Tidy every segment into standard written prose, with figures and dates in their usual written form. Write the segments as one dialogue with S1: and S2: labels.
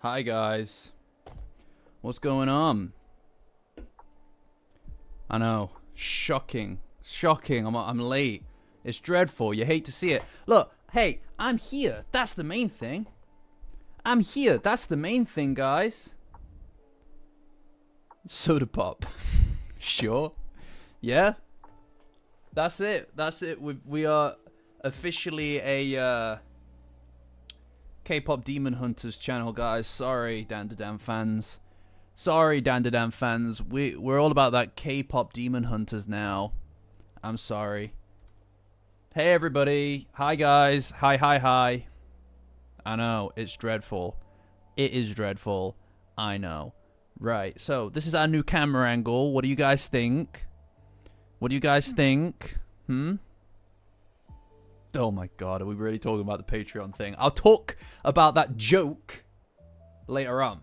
S1: Hi guys. What's going on? I know. Shocking. Shocking. I'm late. It's dreadful. You hate to see it. Look, hey, I'm here. That's the main thing. I'm here. That's the main thing, guys. Soda pop. Sure. Yeah. That's it. That's it. We are officially a K-pop Demon Hunters channel, guys. Sorry, Dandadan fans. Sorry, Dandadan fans. We're all about that K-pop Demon Hunters now. I'm sorry. Hey, everybody. Hi, guys. Hi. I know. It's dreadful. It is dreadful. I know. Right. So, this is our new camera angle. What do you guys think? What do you guys think? Oh my god, are we really talking about the Patreon thing? I'll talk about that joke later on.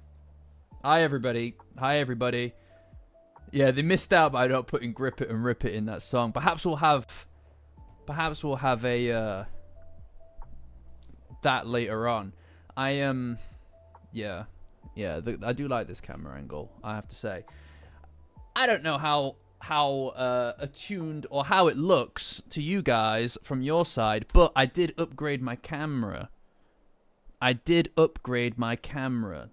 S1: Hi everybody. Hi everybody. Yeah, they missed out by not putting Grip It and Rip It in that song. Perhaps we'll have a that later on. Yeah, I do like this camera angle, I have to say. I don't know how attuned or how it looks to you guys from your side, but I did upgrade my camera.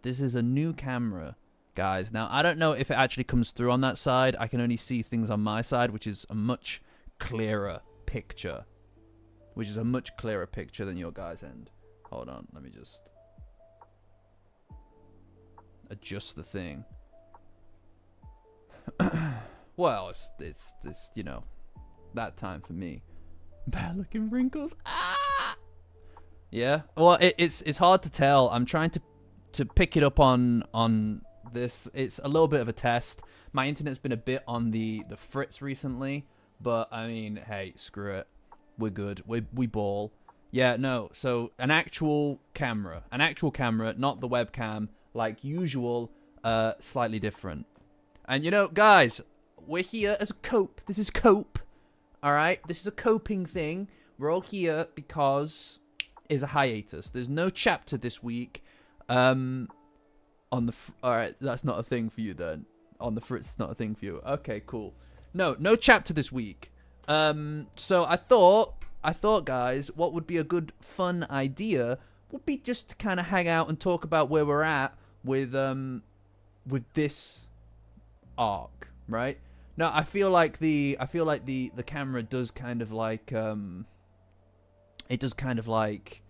S1: This is a new camera, guys. Now, I don't know if it actually comes through on that side. I can only see things on my side, which is a much clearer picture. Than your guys' end. Hold on, let me just adjust the thing. Well, it's you know, that time for me. Bad looking wrinkles. Ah! Yeah. Well, it's hard to tell. I'm trying to pick it up on this. It's a little bit of a test. My internet's been a bit on the fritz recently, but I mean, hey, screw it. We're good. We ball. Yeah, no. So an actual camera, not the webcam like usual. Slightly different. And you know, guys, we're here as a cope. This is cope. Alright? This is a coping thing. We're all here because it's a hiatus. There's no chapter this week. Alright, that's not a thing for you then. On the fritz, it's not a thing for you. Okay, cool. No chapter this week. So I thought, guys, what would be a good fun idea would be just to kind of hang out and talk about where we're at with this arc, right? Now, I feel like the camera does kind of like it does kind of like,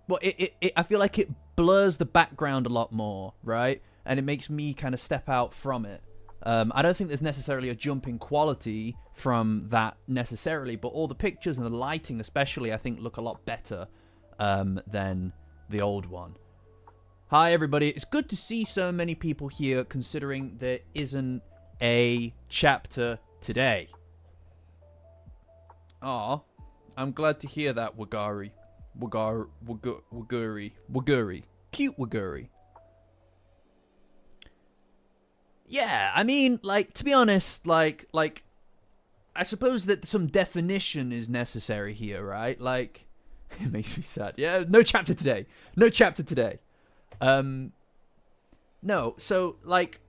S1: well, I feel like it blurs the background a lot more, right? And it makes me kind of step out from it. I don't think there's necessarily a jump in quality from that necessarily, but all the pictures and the lighting especially, I think, look a lot better than the old one. Hi everybody, it's good to see so many people here considering there isn't a chapter today. Aw, I'm glad to hear that, Wagari. Waguri. Cute Waguri. Yeah, I mean, like, to be honest, like, I suppose that some definition is necessary here, right? Like, it makes me sad. Yeah, no chapter today. No, so, like,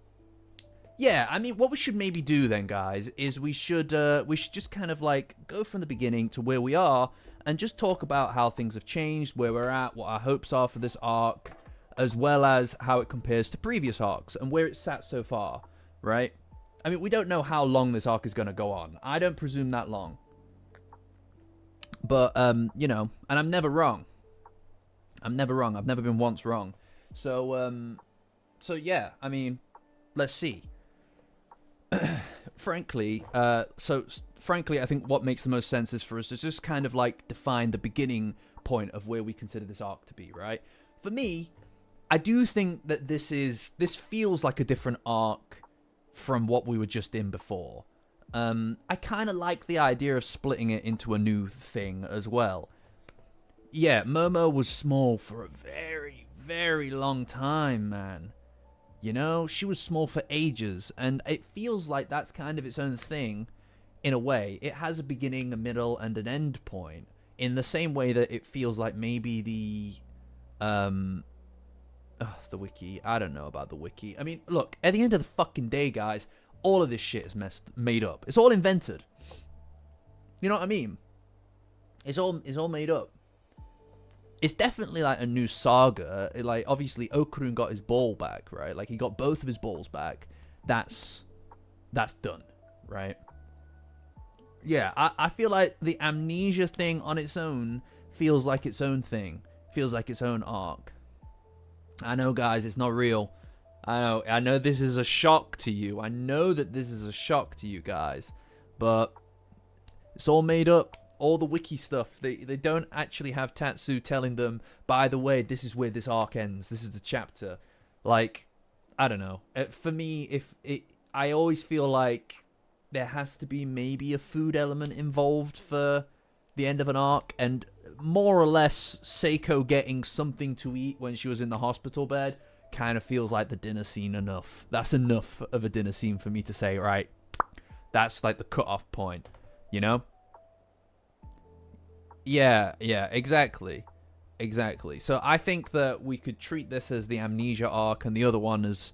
S1: yeah, I mean, what we should maybe do then, guys, is we should just kind of, like, go from the beginning to where we are and just talk about how things have changed, where we're at, what our hopes are for this arc, as well as how it compares to previous arcs and where it's sat so far, right? I mean, we don't know how long this arc is going to go on. I don't presume that long. But, you know, and I'm never wrong. I've never been once wrong. So yeah, I mean, let's see. Frankly, I think what makes the most sense is for us to just kind of like define the beginning point of where we consider this arc to be, right? For me, I do think that this feels like a different arc from what we were just in before. I kind of like the idea of splitting it into a new thing as well. Yeah, Momo was small for a very, very long time, man. You know, she was small for ages, and it feels like that's kind of its own thing, in a way. It has a beginning, a middle, and an end point, in the same way that it feels like maybe the The wiki. I don't know about the wiki. I mean, look, at the end of the fucking day, guys, all of this shit is made up. It's all invented. You know what I mean? It's all made up. It's definitely like a new saga. Like, obviously, Okarun got his ball back, right? Like, he got both of his balls back. That's done, right? Yeah, I feel like the Amnesia thing on its own feels like its own thing. Feels like its own arc. I know, guys, it's not real. I know this is a shock to you. I know that this is a shock to you guys. But it's all made up. All the wiki stuff. They don't actually have Tatsu telling them, by the way, this is where this arc ends. This is the chapter. Like, I don't know. For me, I always feel like there has to be maybe a food element involved for the end of an arc. And more or less, Seiko getting something to eat when she was in the hospital bed kind of feels like the dinner scene enough. That's enough of a dinner scene for me to say, right, that's like the cutoff point, you know? Yeah, exactly. So I think that we could treat this as the Amnesia arc and the other one as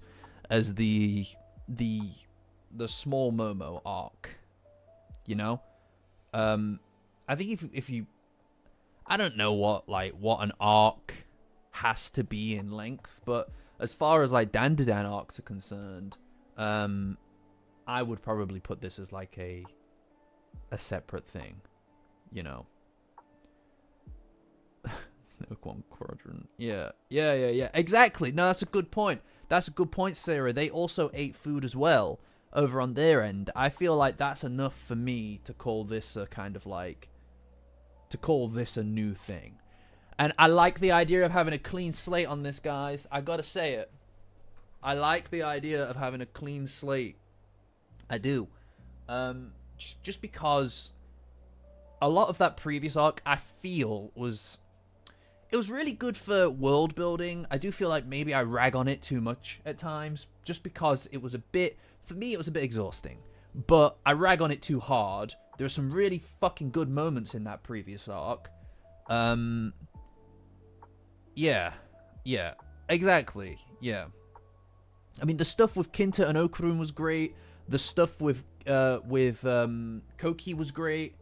S1: the small Momo arc. You know? I think if you I don't know what an arc has to be in length, but as far as like Dandadan arcs are concerned, I would probably put this as like a separate thing, you know. One quadrant. Yeah. Exactly. No, that's a good point. Sarah. They also ate food as well over on their end. I feel like that's enough for me to call this a kind of like, to call this a new thing. And I like the idea of having a clean slate on this, guys. I gotta say it. I like the idea of having a clean slate. I do. Just because a lot of that previous arc, I feel, it was really good for world building. I do feel like maybe I rag on it too much at times, just because it was a bit, for me, it was a bit exhausting. But I rag on it too hard. There are some really fucking good moments in that previous arc. Yeah, exactly. Yeah. I mean, the stuff with Kinta and Okarun was great. The stuff with Koki was great,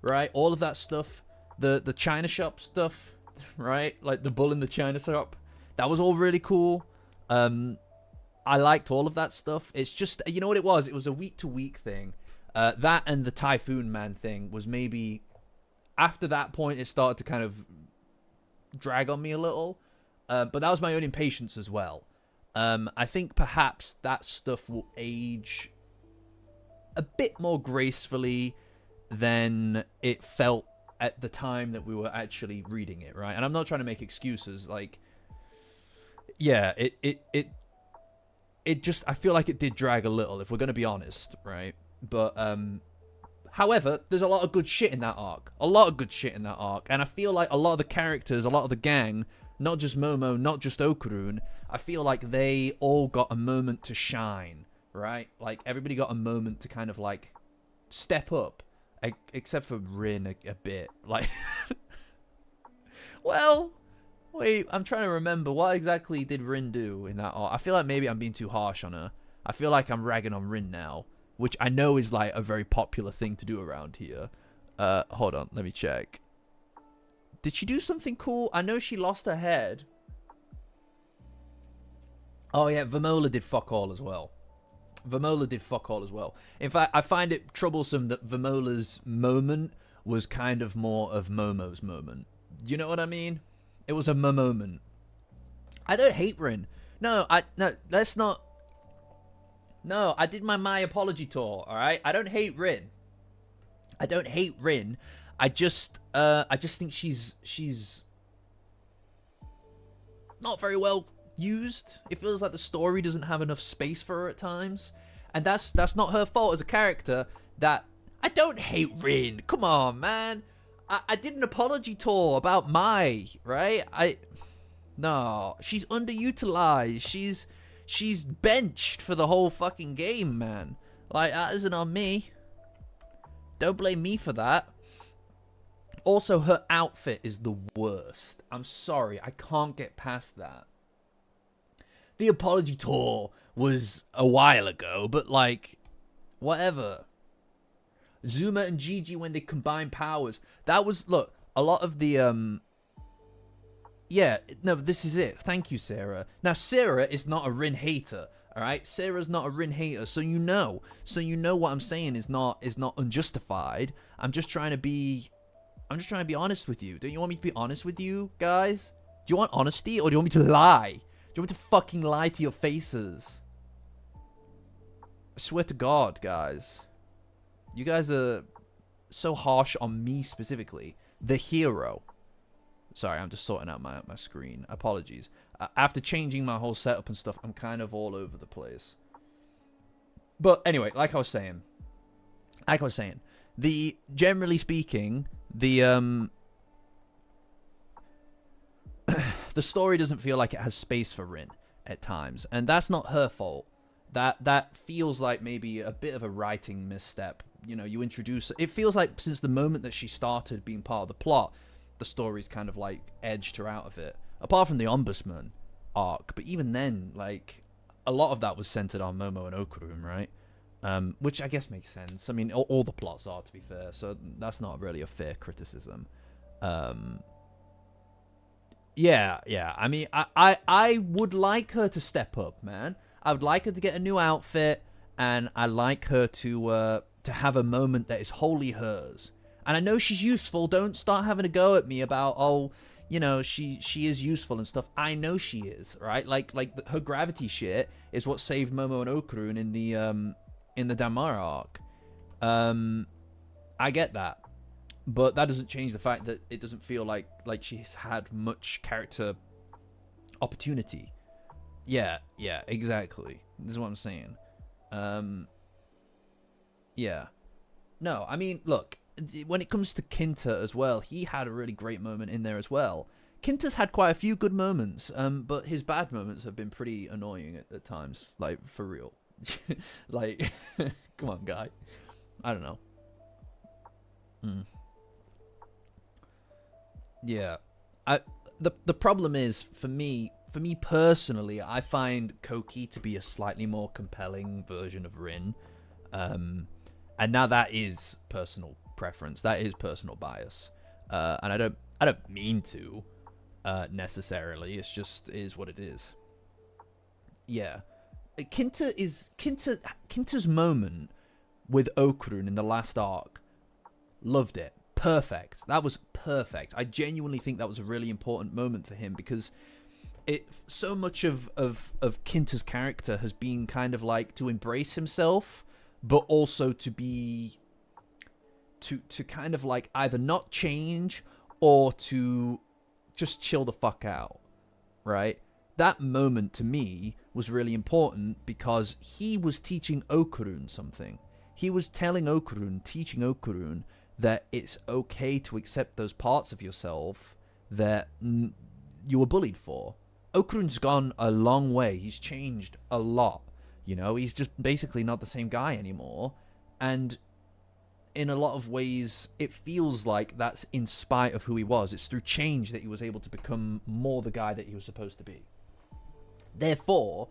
S1: right? All of that stuff. The China shop stuff, right? Like the bull in the China shop. That was all really cool. I liked all of that stuff. It's just, you know what it was? It was a week-to-week thing. That and the Typhoon Man thing was maybe... After that point, it started to kind of drag on me a little. But that was my own impatience as well. I think perhaps that stuff will age a bit more gracefully than it felt at the time that we were actually reading it, right? And I'm not trying to make excuses. Like, yeah, it just, I feel like it did drag a little, if we're going to be honest, right? But, however, there's a lot of good shit in that arc. And I feel like a lot of the characters, a lot of the gang, not just Momo, not just Okarun, I feel like they all got a moment to shine, right? Like, everybody got a moment to kind of, like, step up. Except for Rin a bit. Like, well, wait, I'm trying to remember. What exactly did Rin do in that arc? I feel like maybe I'm being too harsh on her. I feel like I'm ragging on Rin now, which I know is like a very popular thing to do around here. Hold on, let me check. Did she do something cool? I know she lost her head. Oh yeah, Vamola did fuck all as well. In fact, I find it troublesome that Vamola's moment was kind of more of Momo's moment. Do you know what I mean? It was a moment. I don't hate Rin. No, let's not. No, I did my apology tour, alright? I don't hate Rin. I just think she's not very well used. It feels like the story doesn't have enough space for her at times, and that's not her fault as a character. That I don't hate Rin. Come on, man. I did an apology tour about Mai, right? No, she's underutilized. She's benched for the whole fucking game, man. Like, that isn't on me. Don't blame me for that. Also, her outfit is the worst. I'm sorry, I can't get past that. the apology tour was a while ago, but like, whatever. Zuma and Gigi when they combine powers. That was, look, a lot of the, yeah, no, this is it. Thank you, Sarah. Now, Sarah is not a Rin hater, all right? Sarah's not a Rin hater, so you know. So you know what I'm saying is not unjustified. I'm just trying to be honest with you. Don't you want me to be honest with you, guys? Do you want honesty, or do you want me to lie? Do you want me to fucking lie to your faces? I swear to God, guys. You guys are so harsh on me specifically. The hero. Sorry, I'm just sorting out my screen. Apologies. After changing my whole setup and stuff, I'm kind of all over the place. But anyway, like I was saying, generally speaking, the the story doesn't feel like it has space for Rin at times, and that's not her fault. That feels like maybe a bit of a writing misstep. You know, you introduce... It feels like since the moment that she started being part of the plot, the story's kind of like edged her out of it. Apart from the Ombudsman arc, but even then, like, a lot of that was centered on Momo and Okurun, right? Which I guess makes sense. I mean, all the plots are, to be fair, so that's not really a fair criticism. Yeah. I mean, I would like her to step up, man. I would like her to get a new outfit, and I like her to have a moment that is wholly hers. And I know she's useful. Don't start having a go at me about, oh, you know, she is useful and stuff. I know she is, right? Like her gravity shit is what saved Momo and Okurun in the Damara arc. I get that, but that doesn't change the fact that it doesn't feel like she's had much character opportunity. Yeah, exactly. This is what I'm saying. Yeah. No, I mean, look, when it comes to Kinta as well, he had a really great moment in there as well. Kinta's had quite a few good moments, but his bad moments have been pretty annoying at times, like, for real. Like, come on, guy. I don't know. Yeah. The problem is, for me personally, I find Koki to be a slightly more compelling version of Rin. And now that is personal preference. That is personal bias. And I don't mean to necessarily. It's just is what it is. Yeah. Kinta's moment with Okurun in the last arc, loved it. Perfect. That was perfect. I genuinely think that was a really important moment for him, because so much of Kinta's character has been kind of like to embrace himself, but also to be to kind of like either not change or to just chill the fuck out, right? That moment to me was really important because he was teaching Okurun something. He was telling Okurun, teaching Okurun that it's okay to accept those parts of yourself that you were bullied for. Okurun's gone a long way. He's changed a lot. You know, he's just basically not the same guy anymore. And in a lot of ways, it feels like that's in spite of who he was. It's through change that he was able to become more the guy that he was supposed to be. Therefore,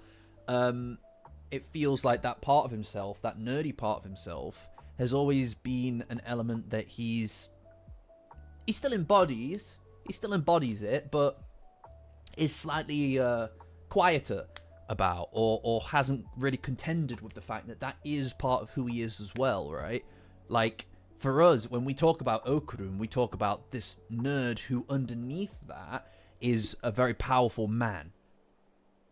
S1: it feels like that part of himself, that nerdy part of himself, has always been an element that he still embodies. He still embodies it, but is slightly quieter about, or hasn't really contended with the fact that that is part of who he is as well, right? Like, for us, when we talk about Okurun, we talk about this nerd who underneath that is a very powerful man.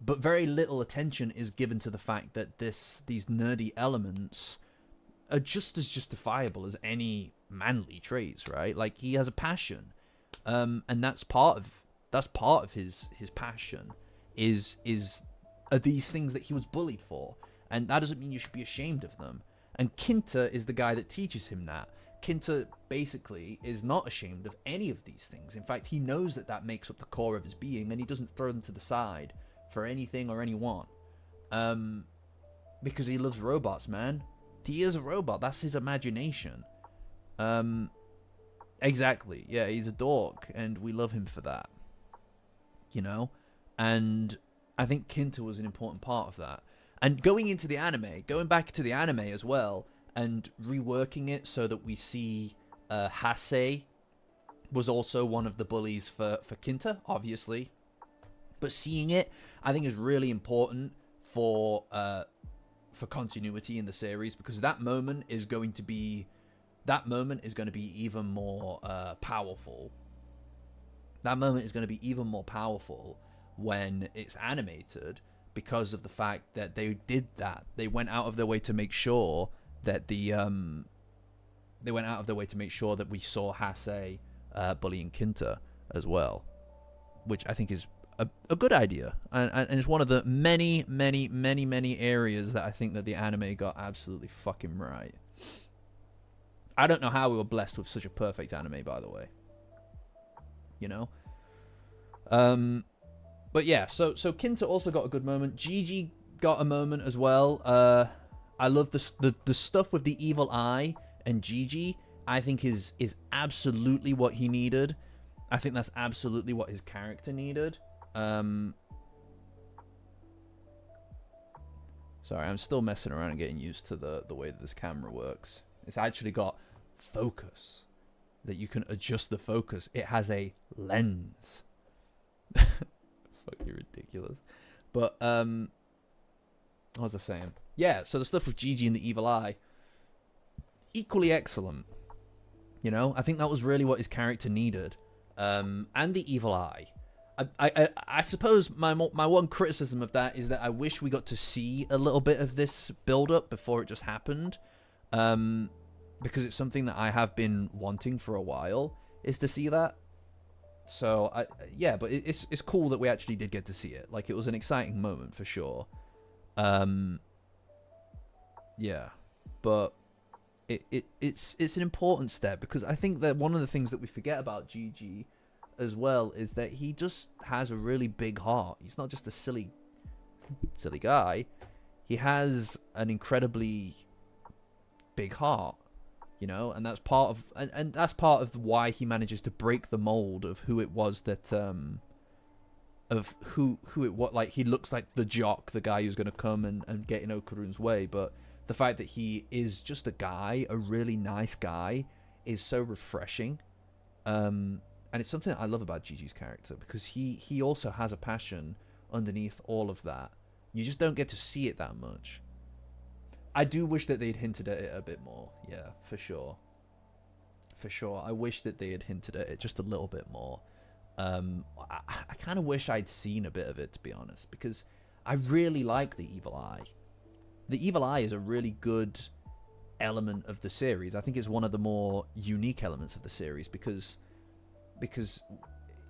S1: But very little attention is given to the fact that these nerdy elements are just as justifiable as any manly traits, right? Like, he has a passion, and that's part of his passion are these things that he was bullied for, and that doesn't mean you should be ashamed of them. And Kinta is the guy that teaches him that. Kinta basically is not ashamed of any of these things. In fact, he knows that that makes up the core of his being, and he doesn't throw them to the side for anything or anyone, because he loves robots, man. He is a robot. That's his imagination. Exactly. Yeah, he's a dork, and we love him for that. You know? And I think Kinta was an important part of that. And going into the anime, going back to the anime as well, and reworking it so that we see Hase was also one of the bullies for Kinta, obviously. But seeing it, I think, is really important for continuity in the series, because that moment is going to be even more powerful. That moment is going to be even more powerful when it's animated, because of the fact that they did that. They went out of their way to make sure that we saw Hase bullying Kinta as well, which I think is a good idea, and it's one of the many areas that I think that the anime got absolutely fucking right. I don't know how we were blessed with such a perfect anime, by the way. You know? But yeah, so Kinta also got a good moment. Gigi got a moment as well. I love the stuff with the evil eye and Gigi. I think is absolutely what he needed. I think that's absolutely what his character needed. Sorry, I'm still messing around and getting used to the way that this camera works. It's actually got focus, that you can adjust the focus. It has a lens. Fucking ridiculous. But what was I saying? Yeah, so the stuff with Gigi and the evil eye, equally excellent. You know, I think that was really what his character needed. And the evil eye. I suppose my one criticism of that is that I wish we got to see a little bit of this build up before it just happened. Because it's something that I have been wanting for a while, is to see that. So yeah, but it's cool that we actually did get to see it. Like, it was an exciting moment for sure. Yeah, but it's an important step, because I think that one of the things that we forget about Gigi as well is that he just has a really big heart. He's not just a silly guy. He has an incredibly big heart, you know, and that's part of and that's part of why he manages to break the mold of who it was that of who it what like he looks like the jock, the guy who's going to come and get in Okarun's way, but the fact that he is just a guy, a really nice guy, is so refreshing. And it's something that I love about Gigi's character, because he also has a passion underneath all of that. You just don't get to see it that much. I do wish that they'd hinted at it a bit more. Yeah, for sure. For sure. I wish that they had hinted at it just a little bit more. I kind of wish I'd seen a bit of it, to be honest, because I really like the evil eye. The evil eye is a really good element of the series. I think it's one of the more unique elements of the series, because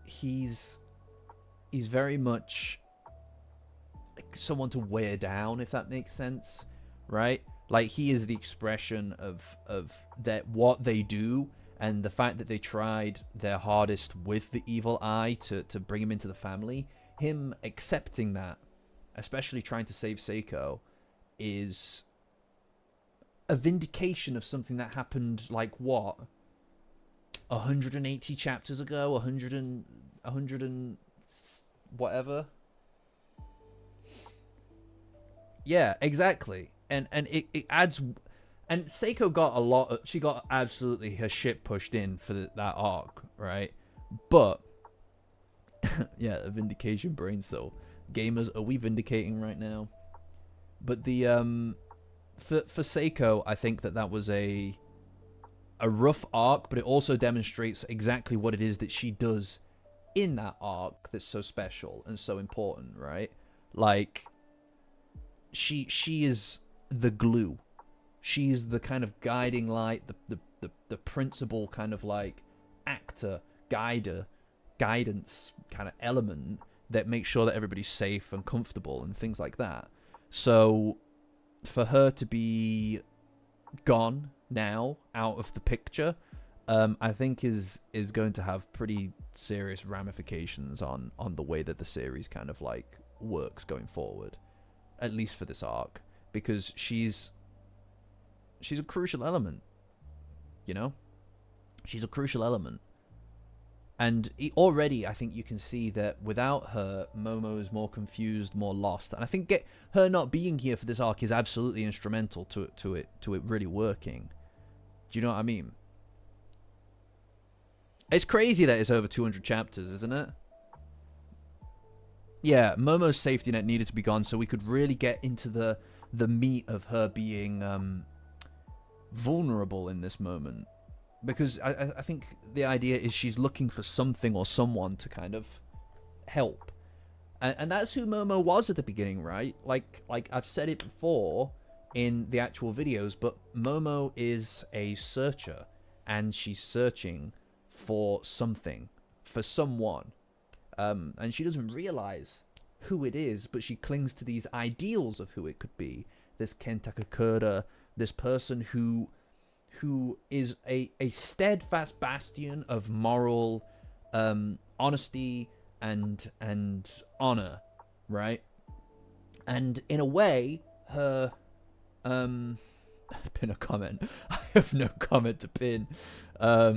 S1: he's very much like someone to wear down, if that makes sense, right? Like, he is the expression of that what they do, and the fact that they tried their hardest with the evil eye to bring him into the family. Him accepting that, especially trying to save Seiko, is a vindication of something that happened, like, what, 180 chapters ago, 100 and whatever. Yeah, exactly. And it adds, and Seiko got she got absolutely her shit pushed in for that arc, right? But yeah, a vindication brain cell. Gamers, are we vindicating right now? But the for Seiko, I think that was a rough arc, but it also demonstrates exactly what it is that she does in that arc that's so special and so important, right? Like, she is the glue. She's the kind of guiding light, the principal kind of like actor, guidance kind of element that makes sure that everybody's safe and comfortable and things like that. So for her to be gone now, out of the picture, I think is going to have pretty serious ramifications on the way that the series kind of like works going forward, at least for this arc, because she's a crucial element, you know? She's a crucial element. And already, I think you can see that without her, Momo is more confused, more lost. And I think her not being here for this arc is absolutely instrumental to it really working. Do you know what I mean? It's crazy that it's over 200 chapters, isn't it? Yeah, Momo's safety net needed to be gone so we could really get into the meat of her being vulnerable in this moment. Because I think the idea is she's looking for something or someone to kind of help. And that's who Momo was at the beginning, right? Like I've said it before in the actual videos, but Momo is a searcher. And she's searching for something, for someone. And she doesn't realize who it is, but she clings to these ideals of who it could be. This Kentakakura, this person who is a steadfast bastion of moral honesty and honor, right? And in a way, her pin a comment. I have no comment to pin. I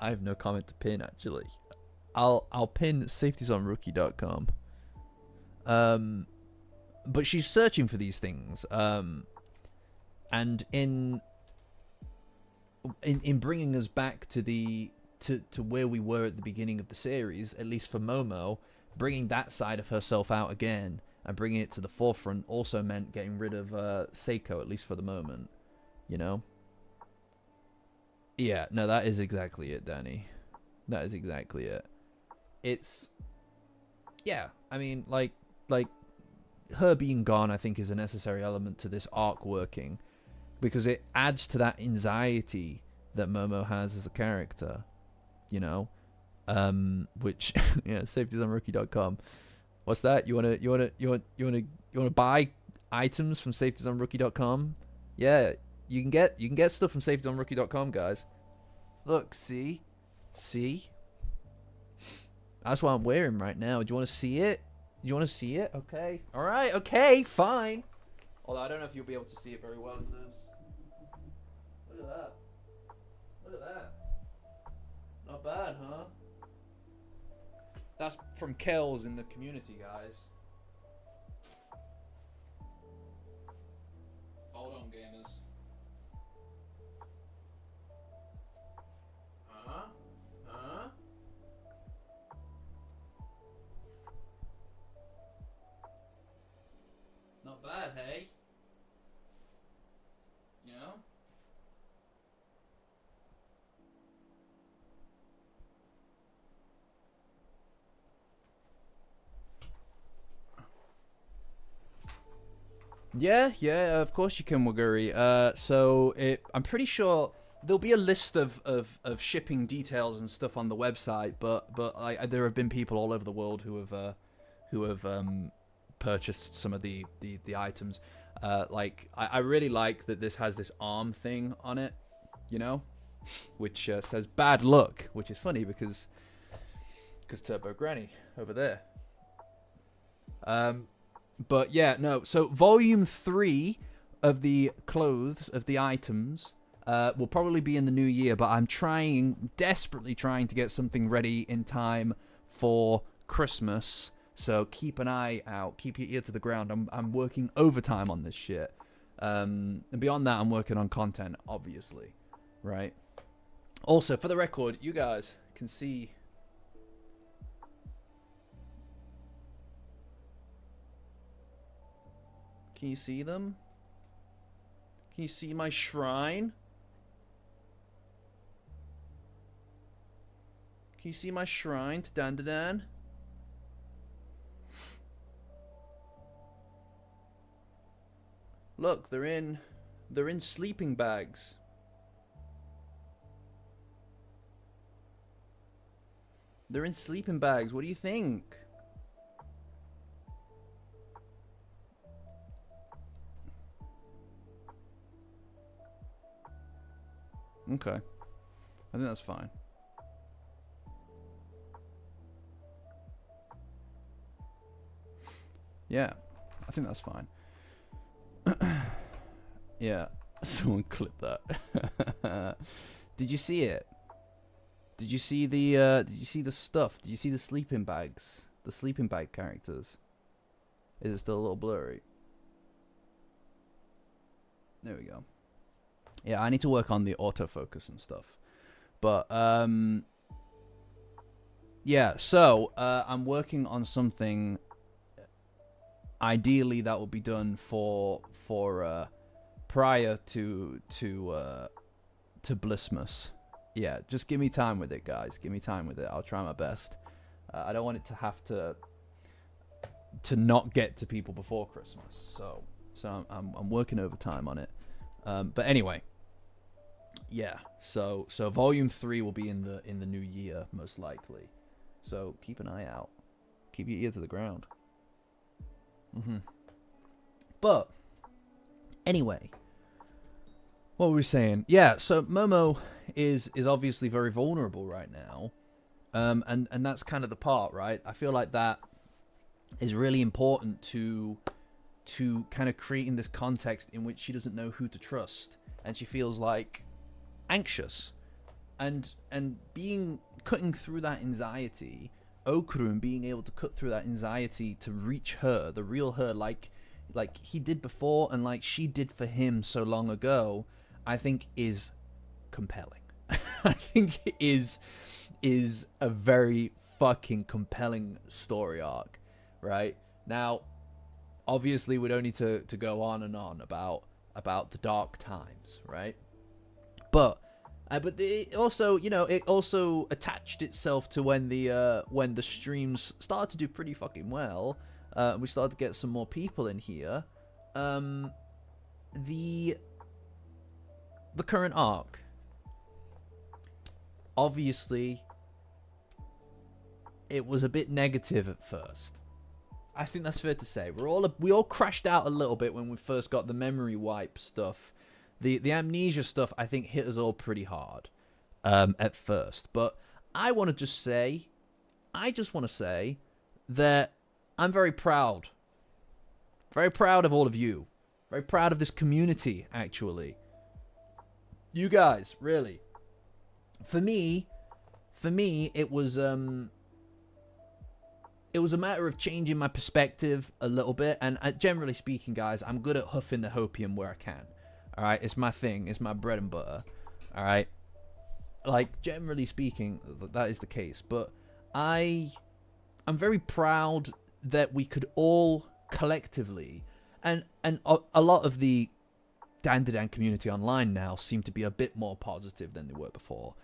S1: have no comment to pin actually. I'll pin safetiesonrookie.com. But she's searching for these things. And in bringing us back to where we were at the beginning of the series, at least for Momo, bringing that side of herself out again and bringing it to the forefront also meant getting rid of Seiko, at least for the moment, you know? Yeah, no, that is exactly it, Danny. That is exactly it. It's, yeah, I mean, like her being gone, I think, is a necessary element to this arc working. Because it adds to that anxiety that Momo has as a character, you know, which yeah, safetiesonrookie.com. What's that? You wanna buy items from safetiesonrookie.com? Yeah, you can get stuff from safetiesonrookie.com, guys. Look, see, that's what I'm wearing right now. Do you want to see it? Okay, all right, okay, fine. Although I don't know if you'll be able to see it very well in this. Look at that. Look at that. Not bad, huh? That's from Kells in the community, guys. Hold on, gamers. Huh? Not bad, hey? You know? Yeah, of course you can, Waguri. I'm pretty sure there'll be a list of shipping details and stuff on the website, but there have been people all over the world who have purchased some of the items. I really like that this has this arm thing on it, you know, which says bad luck, which is funny because Turbo Granny over there. But yeah, no. So volume 3 of the clothes, of the items, will probably be in the new year. But I'm desperately trying to get something ready in time for Christmas. So keep an eye out. Keep your ear to the ground. I'm working overtime on this shit. And beyond that, I'm working on content, obviously, right? Also, for the record, you guys can see. Can you see them? Can you see my shrine? Can you see my shrine to Dandadan? Look, they're in sleeping bags. They're in sleeping bags. What do you think? Okay. I think that's fine. Yeah, I think that's fine. Yeah, someone clip that. Did you see it? Did you see the stuff? Did you see the sleeping bags? The sleeping bag characters? Is it still a little blurry? There we go. Yeah, I need to work on the autofocus and stuff. But yeah, so I'm working on something. Ideally, that will be done for prior to Blissmas. Yeah, just give me time with it, guys. Give me time with it. I'll try my best. I don't want it to have to not get to people before Christmas. So I'm working overtime on it. But anyway, yeah. So volume 3 will be in the new year most likely. So keep an eye out. Keep your ear to the ground. But anyway, what were we saying? Yeah. So Momo is obviously very vulnerable right now, and that's kind of the part, right? I feel like that is really important to kind of creating this context in which she doesn't know who to trust, and she feels like anxious, and cutting through that anxiety, Okurun being able to cut through that anxiety to reach her, the real her, like he did before and like she did for him so long ago, I think is compelling. I think it is a very fucking compelling story arc, right? Now, obviously we don't need to go on and on about the dark times, right? But it also, it also attached itself to when the streams started to do pretty fucking well. We started to get some more people in here. The current arc, obviously, it was a bit negative at first. I think that's fair to say. We all crashed out a little bit when we first got the memory wipe stuff. The amnesia stuff, I think, hit us all pretty hard at first. But I just want to say that I'm very proud. Very proud of all of you. Very proud of this community, actually. You guys, really. For me, it was a matter of changing my perspective a little bit. And generally speaking, guys, I'm good at huffing the hopium where I can. All right, it's my thing. It's my bread and butter. All right, like generally speaking, that is the case. But I'm very proud that we could all collectively, and a lot of the Dandadan community online now seem to be a bit more positive than they were before.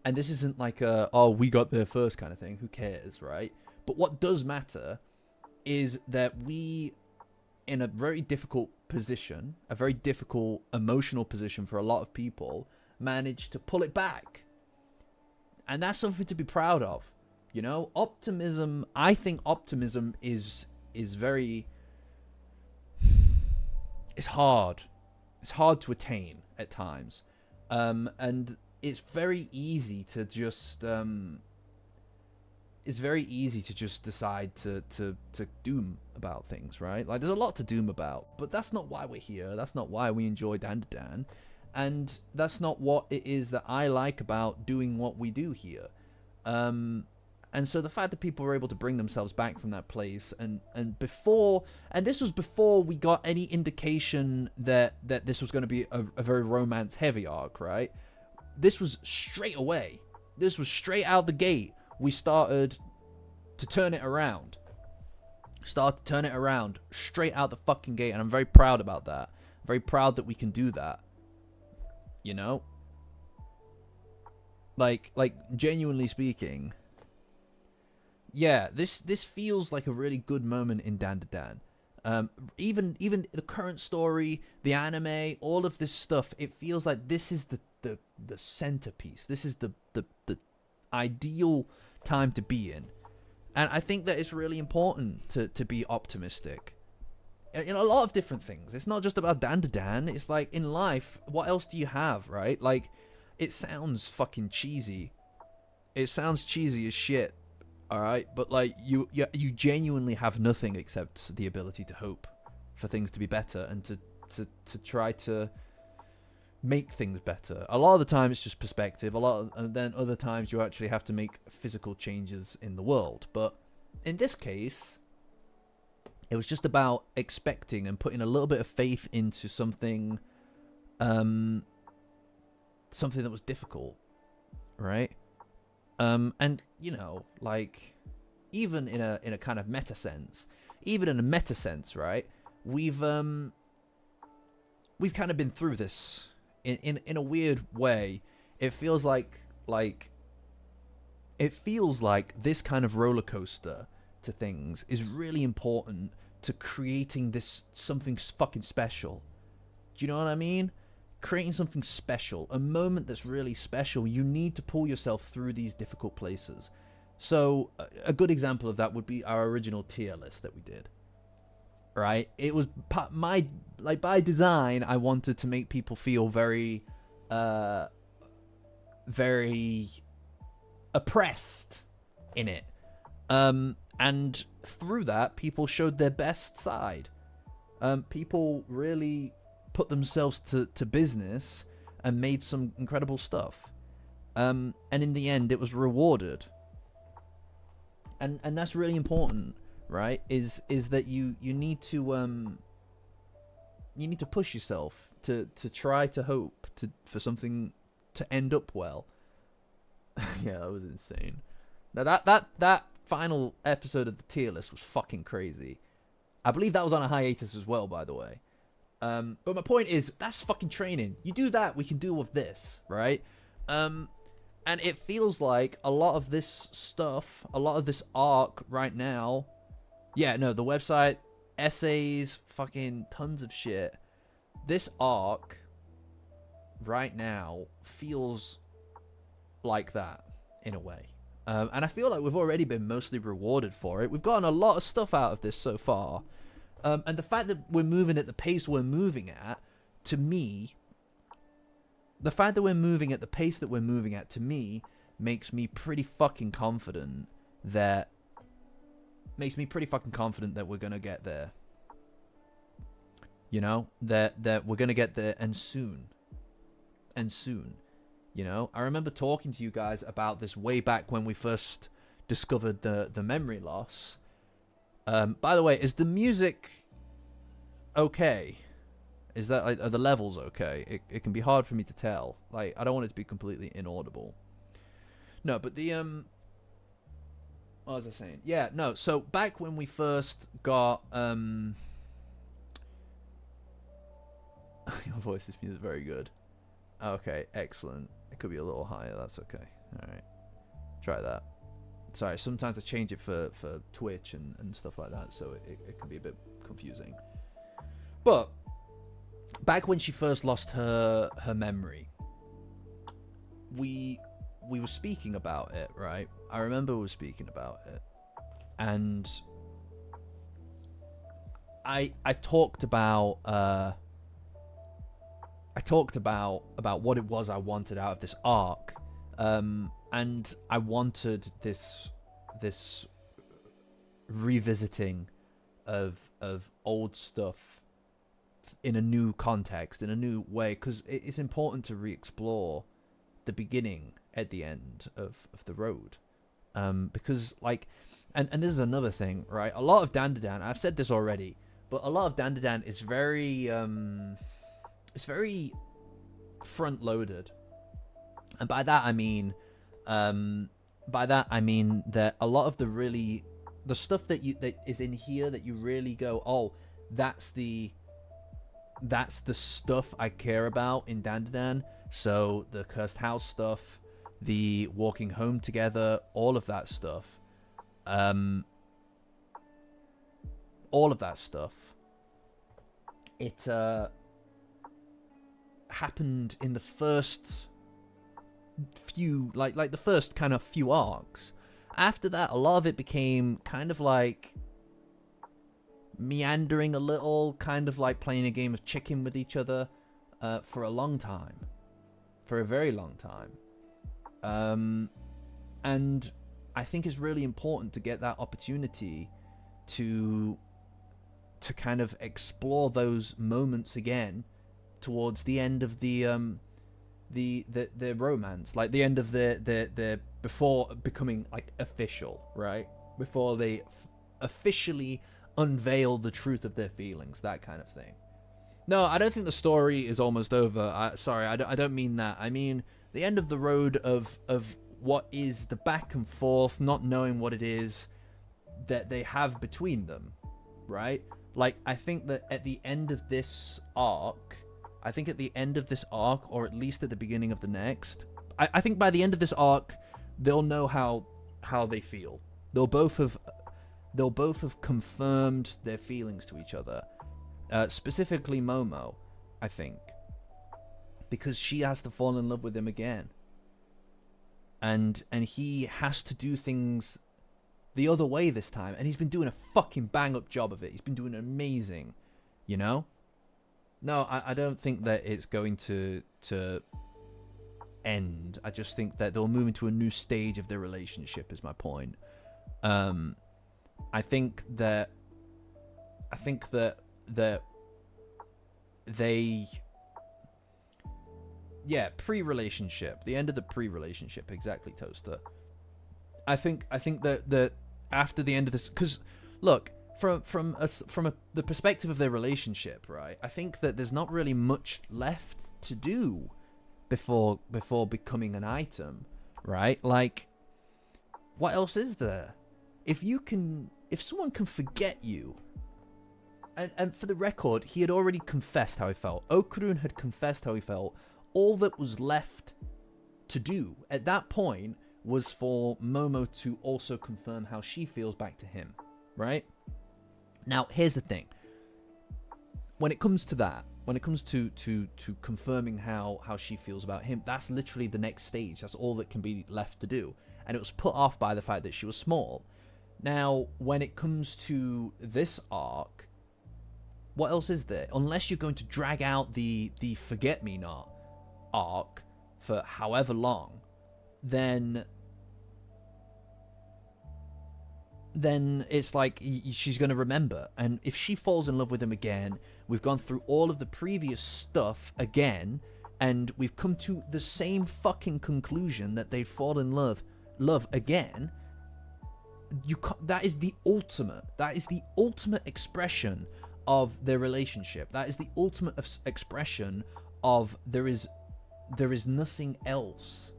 S1: And this isn't like we got there first kind of thing. Who cares, right? But what does matter is that we, in a very difficult position, a very difficult emotional position for a lot of people, managed to pull it back. And that's something to be proud of. Optimism, I think optimism is very... It's hard. It's hard to attain at times. And it's very easy to just... it's very easy to just decide to doom about things, right? Like, there's a lot to doom about, but that's not why we're here. That's not why we enjoy Dandadan, and that's not what it is that I like about doing what we do here. And so the fact that people were able to bring themselves back from that place, and this was before we got any indication that this was going to be a very romance-heavy arc, right? This was straight away. This was straight out the gate. We started to turn it around. Straight out the fucking gate. And I'm very proud about that. I'm very proud that we can do that. Like genuinely speaking. Yeah, this feels like a really good moment in Dandadan. Even the current story, the anime, all of this stuff, it feels like this is the centerpiece. This is the ideal time to be in. And I think that it's really important to be optimistic in a lot of different things. It's not just about Dandadan. It's like in life, what else do you have, right? Like, it sounds fucking cheesy. It sounds cheesy as shit, all right? But like, you genuinely have nothing except the ability to hope for things to be better and to try to make things better. A lot of the time it's just perspective. And then other times you actually have to make physical changes in the world. But in this case, it was just about expecting and putting a little bit of faith into something, something that was difficult, right? And you know, like, even in a kind of meta sense, right? We've kind of been through this in a weird way. It feels like this kind of roller coaster to things is really important to creating this something fucking special. Do you know what I mean? Creating something special, a moment that's really special. You need to pull yourself through these difficult places. So a good example of that would be our original tier list that we did. Right? It was by design, I wanted to make people feel very very oppressed in it. And through that, people showed their best side. People really put themselves to business and made some incredible stuff. And in the end, it was rewarded. And that's really important, right? Is that you need to push yourself to try to hope for something to end up well. Yeah, that was insane. Now that final episode of the tier list was fucking crazy. I believe that was on a hiatus as well, by the way. But my point is, that's fucking training. You do that, we can do with this, right? And it feels like a lot of this stuff, a lot of this arc right now, yeah, no, the website, essays, fucking tons of shit. This arc right now feels like that in a way. And I feel like we've already been mostly rewarded for it. We've gotten a lot of stuff out of this so far. And the fact that we're moving at the pace we're moving at, to me, the fact that we're moving at the pace that we're moving at, to me, makes me pretty fucking confident that we're gonna get there. You know, that we're gonna get there, and soon. You know, I remember talking to you guys about this way back when we first discovered the memory loss. By the way, is the music okay? Is that, like, are the levels okay? It can be hard for me to tell. Like, I don't want it to be completely inaudible. No, but the what was I saying? Yeah, no. So back when we first got your voice is very good. Okay, excellent. It could be a little higher. That's okay. All right, try that. Sorry, sometimes I change it for Twitch and stuff like that, so it can be a bit confusing. But back when she first lost her memory, we were speaking about it, right? I remember we were speaking about it, and I talked about what it was I wanted out of this arc, and I wanted this revisiting of old stuff in a new context, in a new way, because it's important to re-explore the beginning at the end of the road, because, like, and this is another thing, right? A lot of Dandadan, I've said this already, but a lot of Dandadan is very front loaded, and by that I mean that a lot of the stuff that is in here that you really go, oh, that's the stuff I care about in Dandadan. So the cursed house stuff, the walking home together, all of that stuff, it happened in the first few, like the first kind of few arcs. After that, a lot of it became kind of like meandering a little, kind of like playing a game of chicken with each other for a long time, for a very long time. And I think it's really important to get that opportunity to kind of explore those moments again, towards the end of the romance, like the end of the before becoming like official, right? Before they officially unveil the truth of their feelings, that kind of thing. No, I don't think the story is almost over. Sorry, I don't mean that. I mean the end of the road of what is the back and forth, not knowing what it is that they have between them, right? Like, I think that at the end of this arc, or at least at the beginning of the next, I think by the end of this arc, they'll know how they feel. They'll both have confirmed their feelings to each other. Specifically Momo, I think. Because she has to fall in love with him again. And he has to do things the other way this time. And he's been doing a fucking bang-up job of it. He's been doing amazing, you know? No, I don't think that it's going to end. I just think that they'll move into a new stage of their relationship, is my point. I think that they... Yeah, pre-relationship. The end of the pre-relationship, exactly, Toaster. I think that after the end of this, because look, from the perspective of their relationship, right? I think that there's not really much left to do before becoming an item, right? Like, what else is there? If someone can forget you, and for the record, he had already confessed how he felt. Okurun had confessed how he felt. All that was left to do at that point was for Momo to also confirm how she feels back to him, right? Now, here's the thing. When it comes to that, when it comes to confirming how she feels about him, that's literally the next stage. That's all that can be left to do. And it was put off by the fact that she was small. Now, when it comes to this arc, what else is there? Unless you're going to drag out the Forget-Me-Not arc for however long, then it's like she's going to remember. And if she falls in love with him again, we've gone through all of the previous stuff again, and we've come to the same fucking conclusion that they'd fall in love again. That is the ultimate expression of their relationship. That is the ultimate expression of there is nothing else.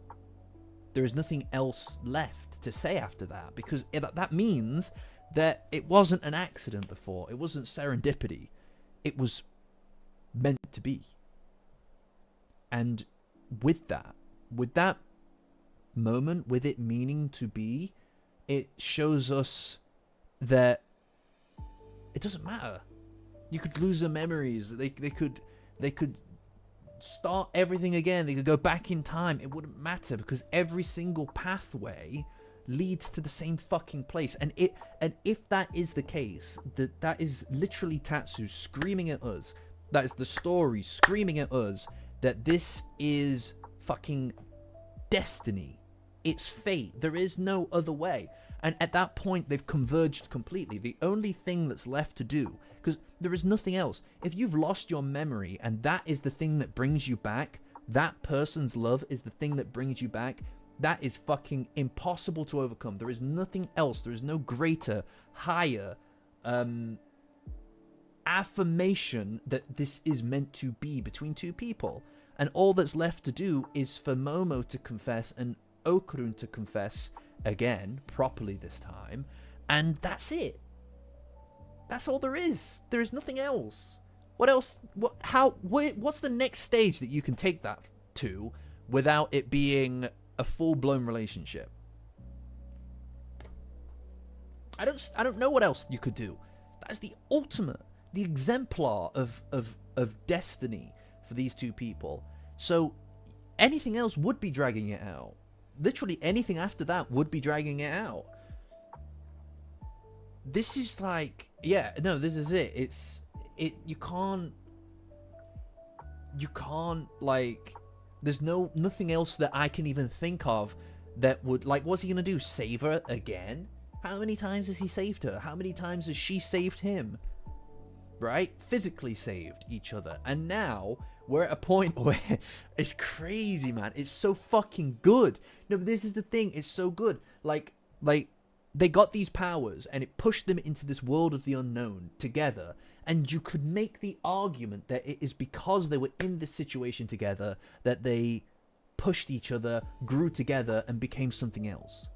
S1: There is nothing else left to say after that, because that means that it wasn't an accident before. It wasn't serendipity. It was meant to be. And with that moment, with it meaning to be, it shows us that it doesn't matter. You could lose the memories. They could start everything again. They could go back in time. It wouldn't matter, because every single pathway leads to the same fucking place. And if that is the case, that is literally Tatsu screaming at us. That is the story screaming at us that this is fucking destiny. It's fate. There is no other way. And at that point, they've converged completely. The only thing that's left to do, because there is nothing else. If you've lost your memory and that is the thing that brings you back, that person's love is the thing that brings you back, that is fucking impossible to overcome. There is nothing else. There is no greater, higher affirmation that this is meant to be between two people. And all that's left to do is for Momo to confess and Okurun to confess again, properly this time, and that's it. That's all there is. There is nothing else. What else? What's the next stage that you can take that to without it being a full-blown relationship? I don't know what else you could do. That is the ultimate, the exemplar of destiny for these two people. So anything else would be dragging it out. Literally anything after that would be dragging it out. This is like, yeah, no, this is it. You can't like, there's nothing else that I can even think of that would, like, what's he gonna do? Save her again? How many times has he saved her? How many times has she saved him? Right? Physically saved each other. And now
S2: we're at a point where it's crazy, man. It's so fucking good. No, but this is the thing. It's so good. Like they got these powers and it pushed them into this world of the unknown together. And you could make the argument that it is because they were in this situation together that they pushed each other, grew together, and became something else,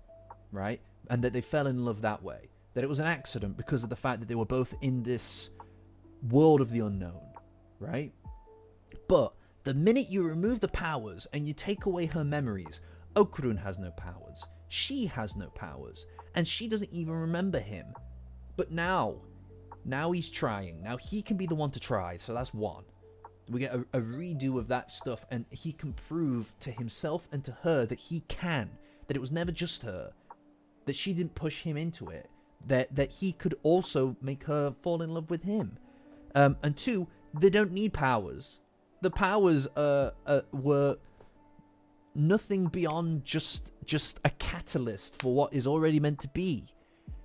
S2: right? And that they fell in love that way. That it was an accident because of the fact that they were both in this world of the unknown, right? But the minute you remove the powers and you take away her memories, Okurun has no powers. She has no powers. And she doesn't even remember him. But now he's trying. Now he can be the one to try. So that's one. We get a redo of that stuff, and he can prove to himself and to her that he can. That it was never just her. That she didn't push him into it. That he could also make her fall in love with him. And two, they don't need powers. The powers were nothing beyond just a catalyst for what is already meant to be.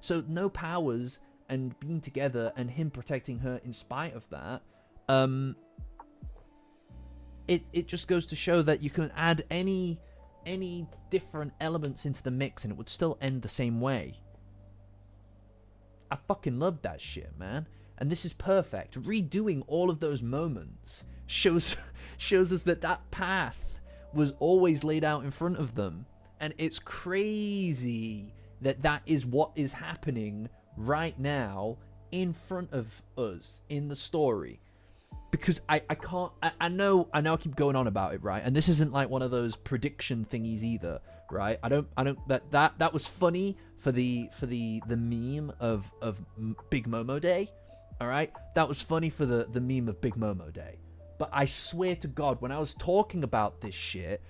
S2: So no powers and being together and him protecting her in spite of that, it just goes to show that you can add any different elements into the mix and it would still end the same way. I fucking love that shit, man. And this is perfect. Redoing all of those moments shows us that path was always laid out in front of them. And it's crazy that is what is happening right now in front of us in the story. Because I know I keep going on about it, right? And this isn't like one of those prediction thingies either, right? I don't that was funny for the meme of Big Momo Day, all right? That was funny for the meme of Big Momo Day. But I swear to God, when I was talking about this shit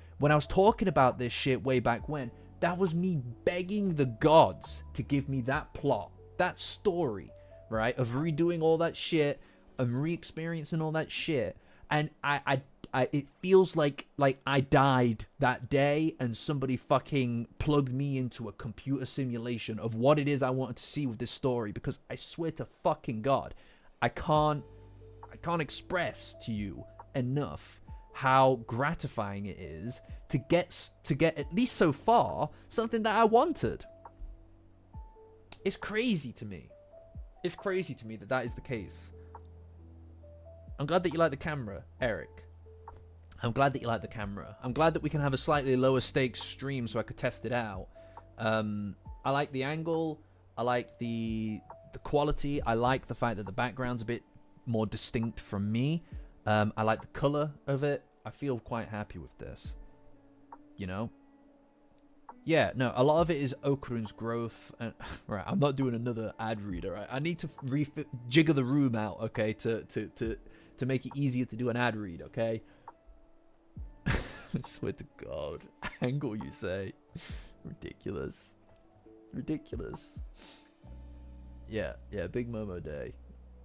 S2: way back when, that was me begging the gods to give me that plot, that story, right? Of redoing all that shit and re-experiencing all that shit. And I it feels like I died that day and somebody fucking plugged me into a computer simulation of what it is I wanted to see with this story, because I swear to fucking God, I can't express to you enough how gratifying it is to get at least so far something that I wanted. It's crazy to me. It's crazy to me that is the case. I'm glad that you like the camera, Eric. I'm glad that you like the camera. I'm glad that we can have a slightly lower stakes stream so I could test it out. I like the angle. I like the quality. I like the fact that the background's a bit more distinct from me. I like the color of it. I feel quite happy with this. You know? Yeah, no, a lot of it is Okurun's growth. And right, I'm not doing another ad read, alright? I need to jigger the room out, okay, to make it easier to do an ad read, okay? I swear to God. Angle, you say? Ridiculous. Ridiculous. Yeah, Big Momo Day.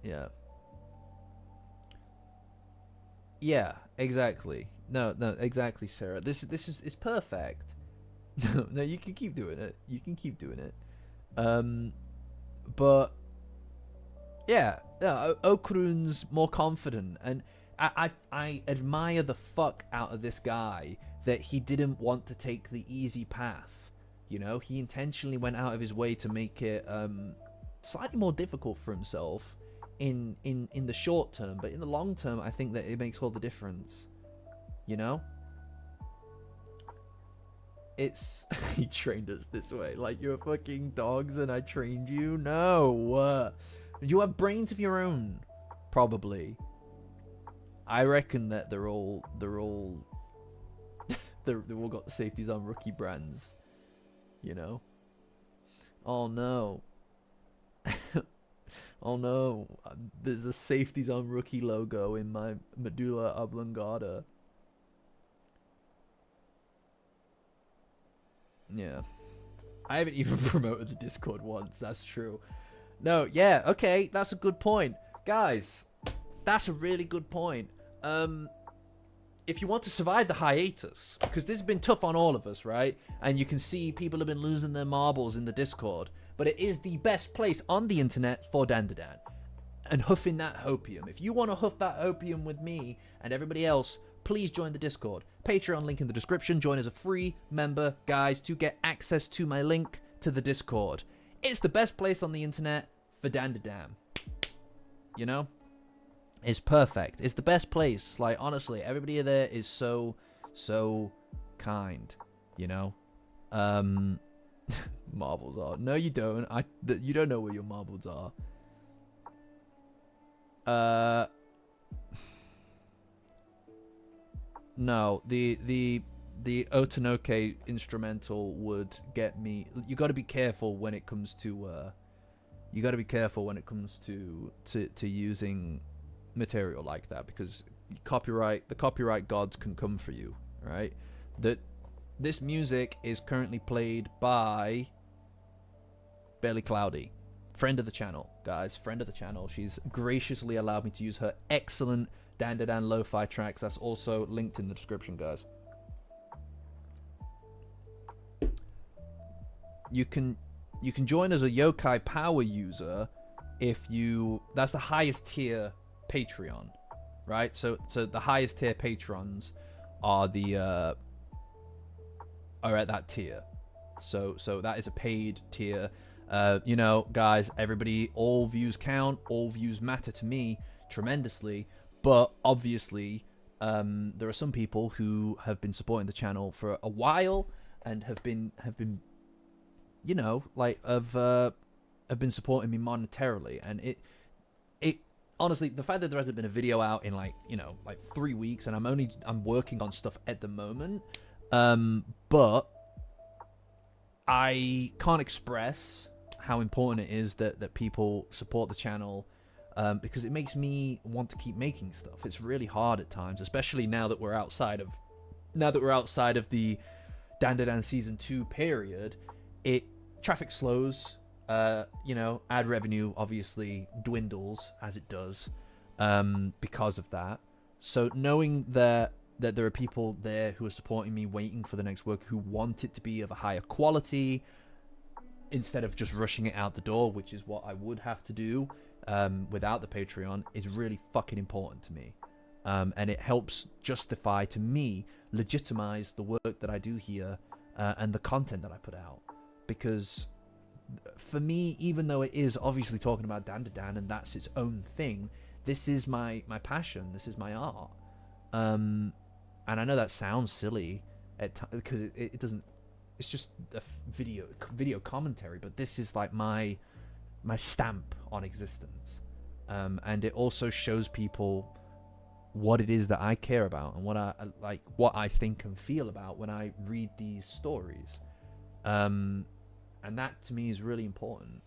S2: Yeah. Yeah, exactly. No, exactly, Sarah. This is perfect. No, you can keep doing it. You can keep doing it. But yeah, Okurun's more confident, and I admire the fuck out of this guy that he didn't want to take the easy path. You know, he intentionally went out of his way to make it slightly more difficult for himself in the short term, but in the long term, I think that it makes all the difference. You know? It's he trained us this way, like you're fucking dogs and I trained you. No, you have brains of your own, probably. I reckon that they're all got the safeties on rookie brands, you know. Oh no. Oh no, there's a safeties on rookie logo in my medulla oblongata. Yeah. I haven't even promoted the Discord once, that's true. No, yeah, okay, that's a good point. Guys, that's a really good point. If you want to survive the hiatus, because this has been tough on all of us, right? And you can see people have been losing their marbles in the Discord, but it is the best place on the internet for Dandadan. and huffing that hopium. If you want to huff that opium with me and everybody else, please join the Discord. Patreon link in the description. Join as a free member, guys, to get access to my link to the Discord. It's the best place on the internet for Dandadan. You know? It's perfect. It's the best place. Like, honestly, everybody there is so kind. You know? Marbles are. No, you don't. You don't know where your marbles are. No, the Otonoke instrumental would get me. You got to be careful when it comes to to using material like that, because the copyright gods can come for you, right? This music is currently played by Barely Cloudy, friend of the channel, guys, friend of the channel. She's graciously allowed me to use her excellent Dandadan lo-fi tracks. That's also linked in the description, guys. You can join as a Yokai Power user if you. That's the highest tier Patreon, right? So the highest tier patrons are are at that tier. So that is a paid tier. You know, guys, everybody, all views count. All views matter to me tremendously. But obviously, there are some people who have been supporting the channel for a while and have been, you know, like have been supporting me monetarily. And it honestly, the fact that there hasn't been a video out in like 3 weeks, and I'm working on stuff at the moment, but I can't express how important it is that people support the channel. Because it makes me want to keep making stuff. It's really hard at times, especially now that we're outside of the Dandadan season 2 period. Traffic slows, you know, ad revenue obviously dwindles as it does, because of that. So knowing that there are people there who are supporting me, waiting for the next work, who want it to be of a higher quality instead of just rushing it out the door, which is what I would have to do without the Patreon, is really fucking important to me. And it helps justify, to me, legitimize the work that I do here, and the content that I put out. Because for me, even though it is obviously talking about Dandadan and that's its own thing, this is my passion, this is my art. And I know that sounds silly because it doesn't, it's just a video commentary, but this is like my stamp on existence. And it also shows people what it is that I care about and what I think and feel about when I read these stories. And that to me is really important.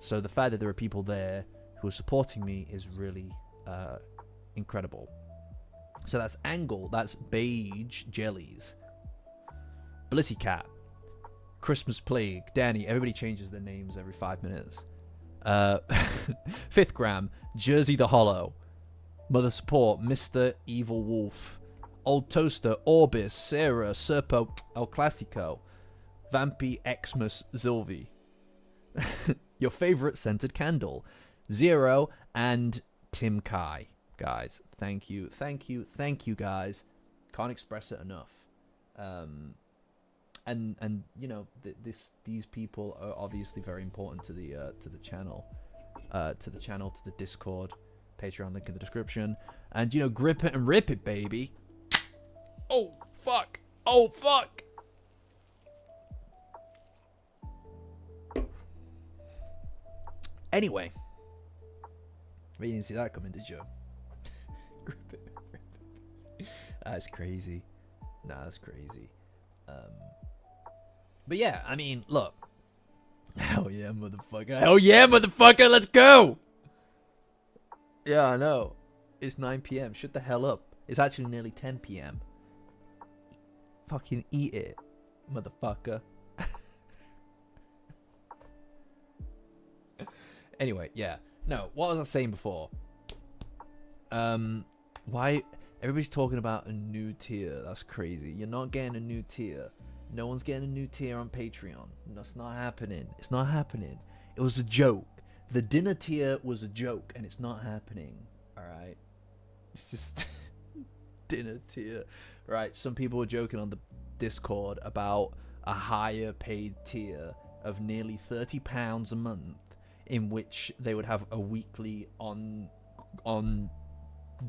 S2: So the fact that there are people there who are supporting me is really incredible. So that's Angle, that's Beige Jellies, Blissy Cat, Christmas Plague, Danny. Everybody changes their names every 5 minutes. Fifth Gram, Jersey the Hollow, Mother Support, Mr. Evil Wolf, Old Toaster, Orbis, Sarah, Serpo, El Clasico, Vampy Xmas Zilvi, Your Favorite Scented Candle, Zero, and Tim Kai. Guys, thank you, guys. Can't express it enough. And you know, these people are obviously very important to the channel, to the Discord, Patreon link in the description, and you know, grip it and rip it, baby. Oh fuck! Oh fuck! Anyway, you didn't see that coming, did you? Grip it, rip it. That's crazy. Nah, that's crazy. But yeah, I mean, look. Hell yeah, motherfucker. Hell yeah, motherfucker. Let's go. Yeah, I know. It's 9 p.m. Shut the hell up. It's actually nearly 10 p.m. Fucking eat it, motherfucker. Anyway, yeah. No, what was I saying before? Why everybody's talking about a new tier? That's crazy. You're not getting a new tier. No one's getting a new tier on Patreon. That's not happening. It's not happening. It was a joke. The dinner tier was a joke, and it's not happening. All right, it's just dinner tier. Right? Some people were joking on the Discord about a higher paid tier of nearly £30 a month, in which they would have a weekly on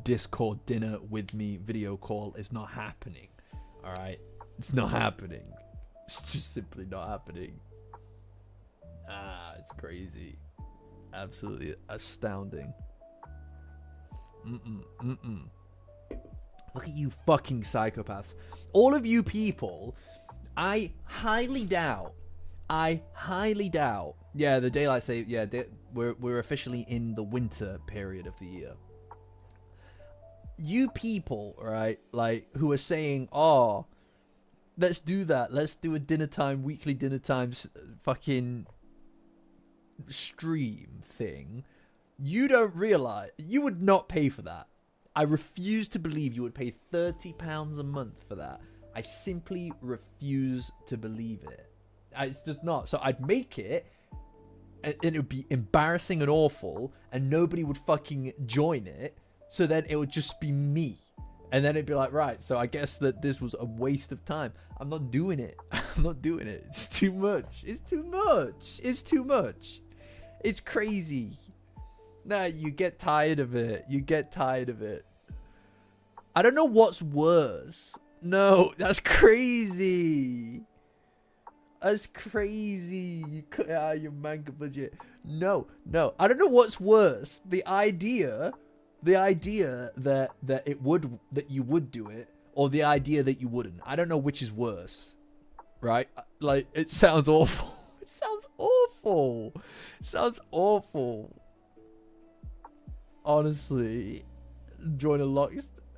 S2: Discord dinner with me video call. Is not happening. All right, it's not happening. It's just simply not happening. It's crazy. Absolutely astounding. Look at you fucking psychopaths. All of you people, I highly doubt. Yeah, the daylight save. Yeah, we're officially in the winter period of the year. You people, right, like, who are saying, oh, let's do that. Let's do a weekly dinner time fucking stream thing. You don't realize, you would not pay for that. I refuse to believe you would pay £30 a month for that. I simply refuse to believe it. It's just not. So I'd make it, and it would be embarrassing and awful, and nobody would fucking join it. So then it would just be me. And then it'd be like, right, so I guess that this was a waste of time. I'm not doing it. I'm not doing it. It's too much. It's too much. It's too much. It's crazy. Nah, you get tired of it. You get tired of it. I don't know what's worse. No, that's crazy. That's crazy. You cut out of your manga budget. No. I don't know what's worse. The idea that you would do it, or the idea that you wouldn't. I don't know which is worse. Right? Like, it sounds awful. It sounds awful. It sounds awful. Honestly, join a lock.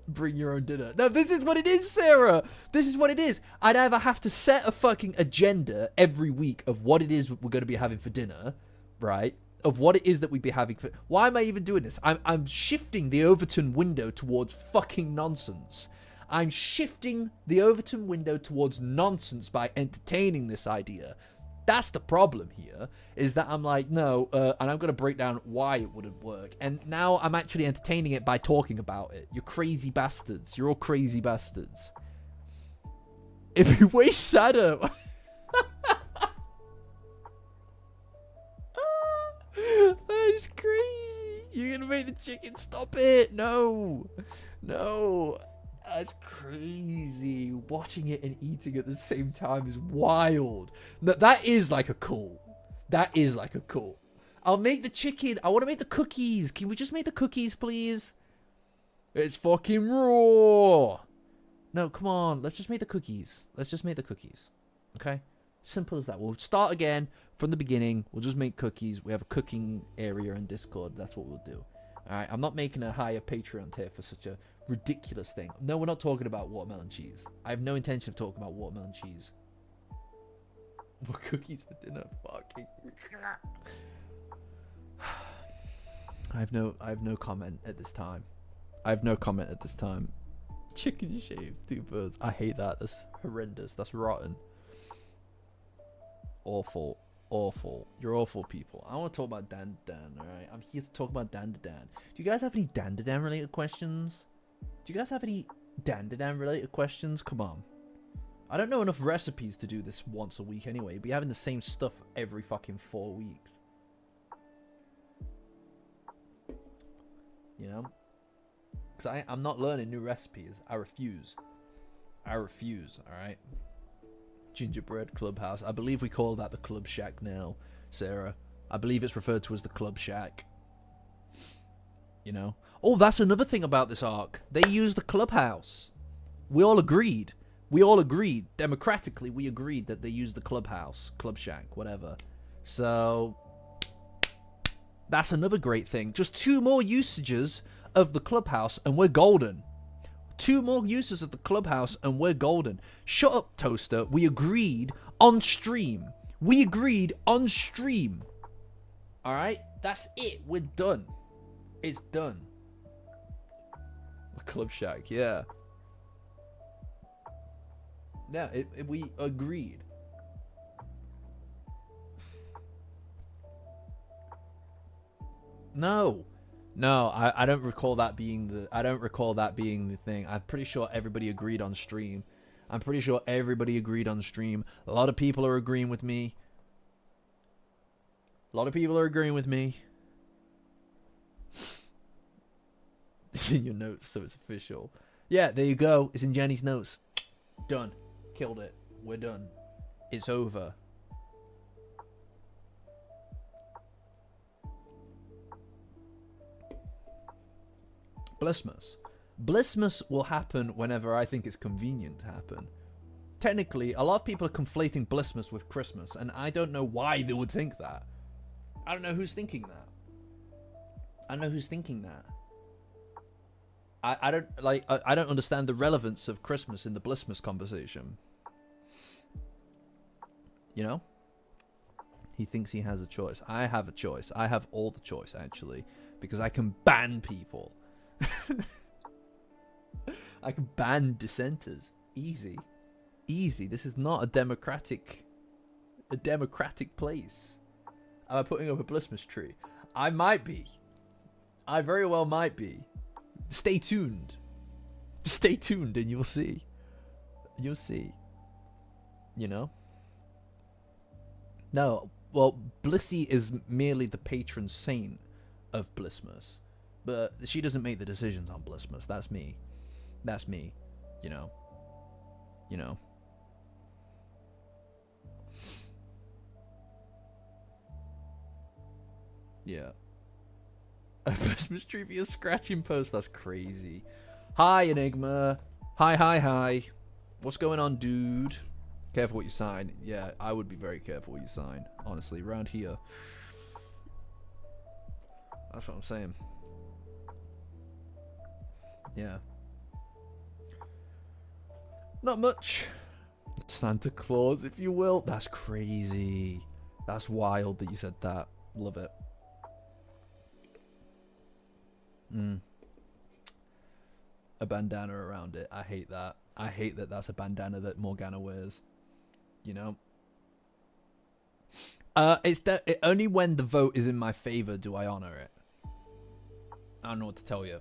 S2: Bring your own dinner. No, this is what it is, Sarah. This is what it is. I'd either have to set a fucking agenda every week of what it is we're going to be having for dinner, right? Of what it is that we'd be having for... Why am I even doing this? I'm shifting the Overton window towards fucking nonsense. I'm shifting the Overton window towards nonsense by entertaining this idea. That's the problem here, is that I'm like, no, and I'm going to break down why it wouldn't work. And now I'm actually entertaining it by talking about it. You're crazy bastards. You're all crazy bastards. It'd be way sadder. That's crazy. You're going to make the chicken stop it. No. That's crazy. Watching it and eating at the same time is wild. That is like a cult. That is like a cult. I'll make the chicken. I want to make the cookies. Can we just make the cookies, please? It's fucking raw. No, come on. Let's just make the cookies. Okay? Simple as that. We'll start again from the beginning. We'll just make cookies. We have a cooking area in Discord. That's what we'll do. Alright, I'm not making a higher Patreon tier for such a ridiculous thing. No, we're not talking about watermelon cheese. I have no intention of talking about watermelon cheese. What cookies for dinner? Fucking. I have no comment at this time. Chicken shaves, 2 birds. I hate that. That's horrendous. That's rotten. Awful. You're awful people. I want to talk about Dandadan, alright? I'm here to talk about Dandadan. Do you guys have any Dandadan related questions? Come on. I don't know enough recipes to do this once a week anyway. Be having the same stuff every fucking 4 weeks. You know? Because I'm not learning new recipes. I refuse, alright? Gingerbread Clubhouse. I believe we call that the Club Shack now, Sarah. I believe it's referred to as the Club Shack. You know? Oh, that's another thing about this arc. They used the clubhouse. We all agreed. Democratically, we agreed that they used the clubhouse. Club Shack, whatever. So, that's another great thing. Just 2 more usages of the clubhouse and we're golden. 2 more uses of the clubhouse and we're golden. Shut up, Toaster. We agreed on stream. Alright? That's it. We're done. It's done. The Club Shack, yeah. Yeah, we agreed. No. No, I don't recall that being the thing. I'm pretty sure everybody agreed on stream. A lot of people are agreeing with me. It's in your notes, so it's official. Yeah, there you go. It's in Jenny's notes. Done. Killed it. We're done. It's over. Blissmas. Blissmas will happen whenever I think it's convenient to happen. Technically, a lot of people are conflating Blissmas with Christmas, and I don't know why they would think that. I don't know who's thinking that. I don't understand the relevance of Christmas in the Blissmas conversation. You know? He thinks he has a choice. I have a choice. I have all the choice, actually, because I can ban people. I can ban dissenters. Easy. This is not a democratic place. Am I putting up a Blissmas tree? I might be. I very well might be. Stay tuned and you'll see. You know? No, well, Blissy is merely the patron saint of Blissmas. But she doesn't make the decisions on Blissmas. That's me. You know. Yeah. A Christmas tree be a scratching post? That's crazy. Hi, Enigma. Hi. What's going on, dude? Careful what you sign. Yeah, I would be very careful what you sign. Honestly, around here. That's what I'm saying. Yeah. Not much. Santa Claus, if you will. That's crazy. That's wild that you said that. Love it. A bandana around it. I hate that. I hate that that's a bandana that Morgana wears. You know? It's only when the vote is in my favor do I honor it. I don't know what to tell you.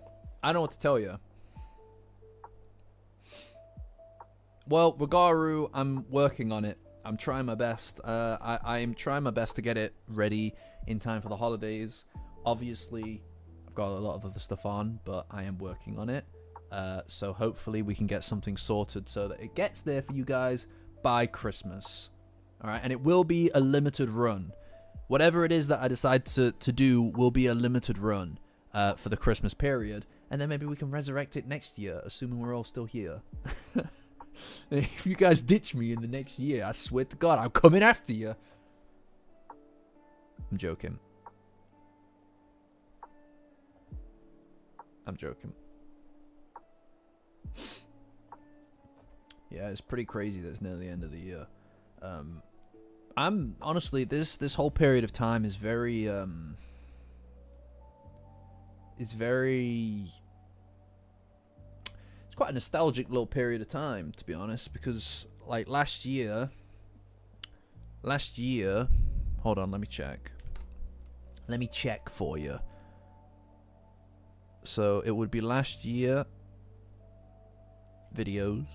S2: Well, Ragaru, I'm working on it. I'm trying my best. I am trying my best to get it ready in time for the holidays. Obviously, I've got a lot of other stuff on, but I am working on it. So hopefully we can get something sorted so that it gets there for you guys by Christmas. All right, and it will be a limited run. Whatever it is that I decide to do will be a limited run for the Christmas period. And then maybe we can resurrect it next year, assuming we're all still here. If you guys ditch me in the next year, I swear to God, I'm coming after you. I'm joking. Yeah, it's pretty crazy that it's near the end of the year. I'm honestly, this whole period of time is very it's quite a nostalgic little period of time, to be honest, because like last year, hold on, let me check for you. So it would be last year videos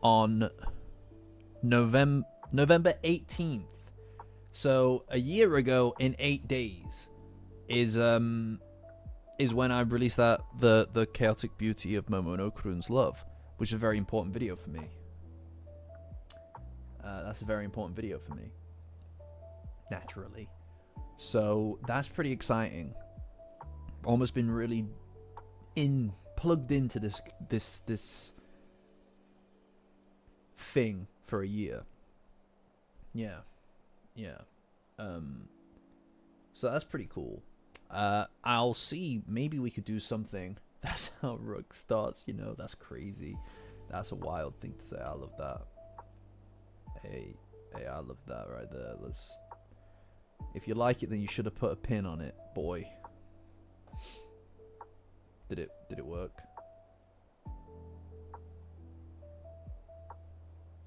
S2: on November 18th. So a year ago in 8 days is when I released the Chaotic Beauty of Momonokurun's Love, which is a very important video for me. That's a very important video for me, naturally. So that's pretty exciting. Almost been really plugged into this thing for a year. Yeah. So that's pretty cool. I'll see. Maybe we could do something. That's how Rook starts. You know, that's crazy. That's a wild thing to say. I love that. Hey, I love that right there. If you like it, then you should have put a pin on it, boy. Did it work?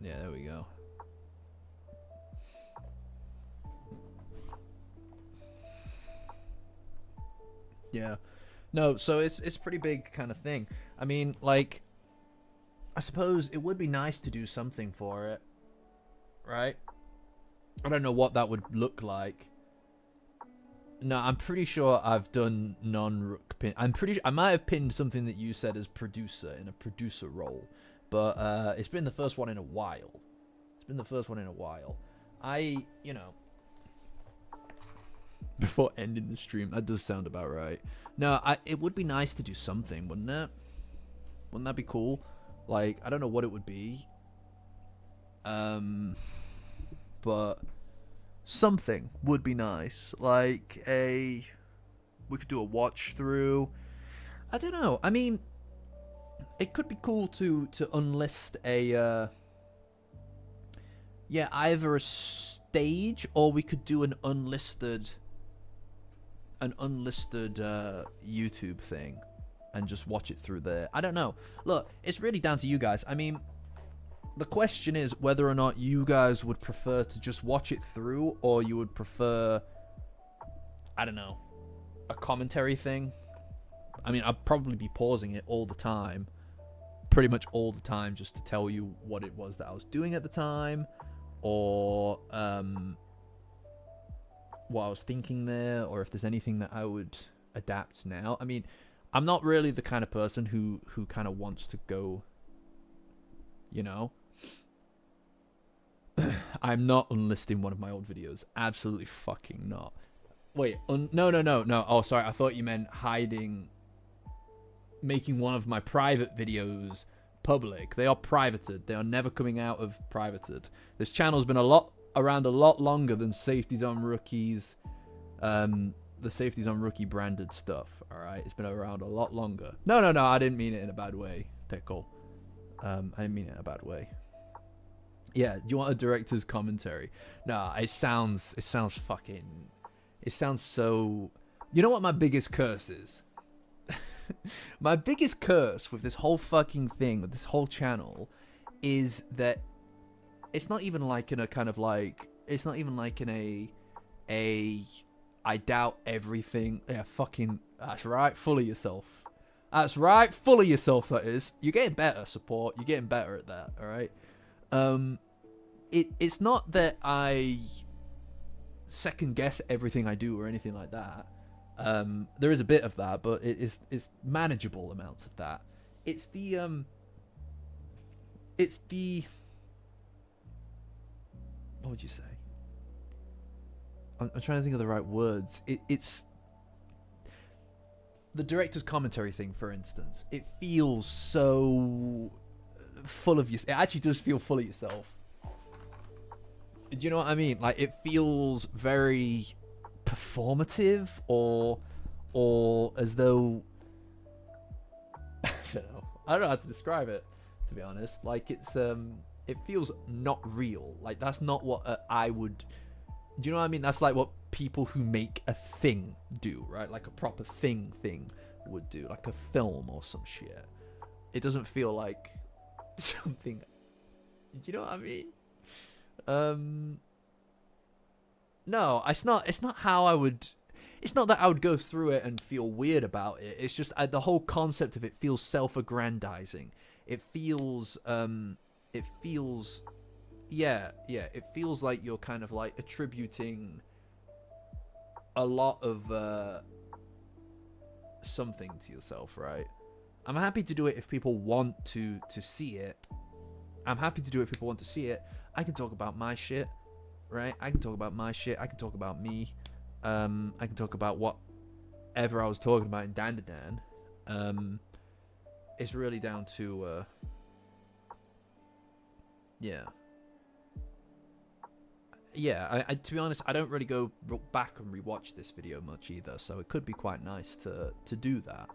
S2: Yeah, there we go. Yeah. No, so it's a pretty big kind of thing. I mean, like, I suppose it would be nice to do something for it, right? I don't know what that would look like. No, I'm pretty sure I've done non-rook pin. I might have pinned something that you said as producer in a producer role, but it's been the first one in a while. You know, before ending the stream, that does sound about right. No, it would be nice to do something, wouldn't it? Wouldn't that be cool? Like, I don't know what it would be. But something would be nice. Like we could do a watch through. I don't know. I mean, it could be cool to unlist a either a stage, or we could do an unlisted YouTube thing and just watch it through there. I don't know. Look, it's really down to you guys. I mean, the question is whether or not you guys would prefer to just watch it through, or you would prefer, I don't know, a commentary thing. I mean, I'd probably be pausing it all the time, pretty much all the time, just to tell you what it was that I was doing at the time, or what I was thinking there, or if there's anything that I would adapt now. I mean, I'm not really the kind of person who kind of wants to go, you know. I'm not unlisting one of my old videos. Absolutely fucking not. Wait, no. Oh, sorry. I thought you meant making one of my private videos public. They are privated. They are never coming out of privated. This channel's been around a lot longer than Safety Zone Rookies, the Safety Zone Rookie branded stuff. All right, it's been around a lot longer. No. I didn't mean it in a bad way, Pickle. I didn't mean it in a bad way. Yeah, do you want a director's commentary? No, it sounds so... You know what my biggest curse is? My biggest curse with this whole fucking thing, with this whole channel, is that it's not even like in a kind of like... It's not even like in a I doubt everything. Yeah, fucking... That's right, full of yourself. That's right, full of yourself, that is. You're getting better, support. You're getting better at that, alright? It's not that I second guess everything I do or anything like that. There is a bit of that, but it's manageable amounts of that. It's the what would you say? I'm trying to think of the right words. It's the director's commentary thing, for instance. It feels so full of yourself. It actually does feel full of yourself. Do you know what I mean? Like, it feels very performative, or as though... I don't know. I don't know how to describe it, to be honest. Like, it feels not real. Like, that's not what I would... Do you know what I mean? That's like what people who make a thing do, right? Like a proper thing would do. Like a film or some shit. It doesn't feel like something... Do you know what I mean? No, it's not how I would... It's not that I would go through it and feel weird about it. It's just the whole concept of it feels self-aggrandizing. It feels yeah, it feels like you're kind of like attributing a lot of something to yourself, right? I'm happy to do it if people want to see it. I'm happy to do it if people want to see it. I can talk about my shit, right? I can talk about my shit. I can talk about me. I can talk about whatever I was talking about in Dandadan. It's really down to yeah. I to be honest, I don't really go back and rewatch this video much either, so it could be quite nice to do that.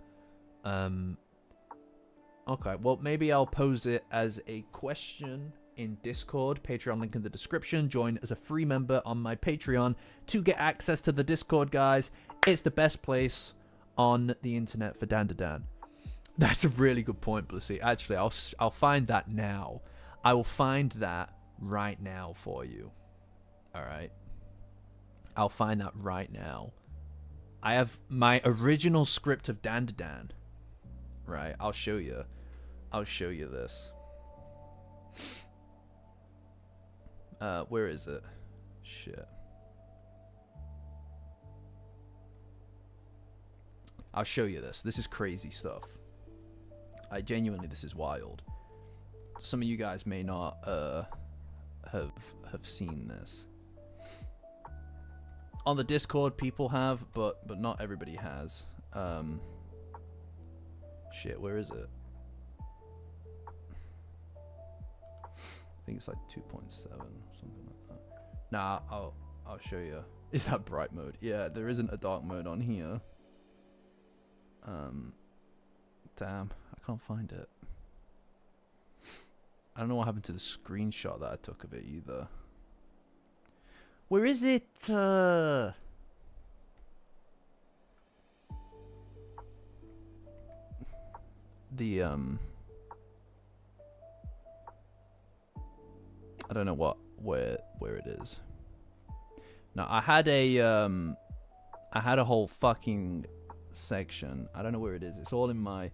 S2: Okay, well, maybe I'll pose it as a question in Discord. Patreon link in the description. Join as a free member on my Patreon to get access to the Discord, guys. It's the best place on the internet for Dandadan. That's a really good point, Blissy. Actually, I'll find that now. I will find that right now for you. All right. I'll find that right now. I have my original script of Dandadan. Right, I'll show you. I'll show you this. Where is it? Shit. I'll show you this. This is crazy stuff. This is wild. Some of you guys may not have seen this. On the Discord, people have, but not everybody has. Shit, where is it? I think it's like 2.7, something like that. Nah, I'll show you. Is that bright mode? Yeah, there isn't a dark mode on here. Damn, I can't find it. I don't know what happened to the screenshot that I took of it either. Where is it? The I don't know where it is. Now I had a whole fucking section. I don't know where it is. It's all in my.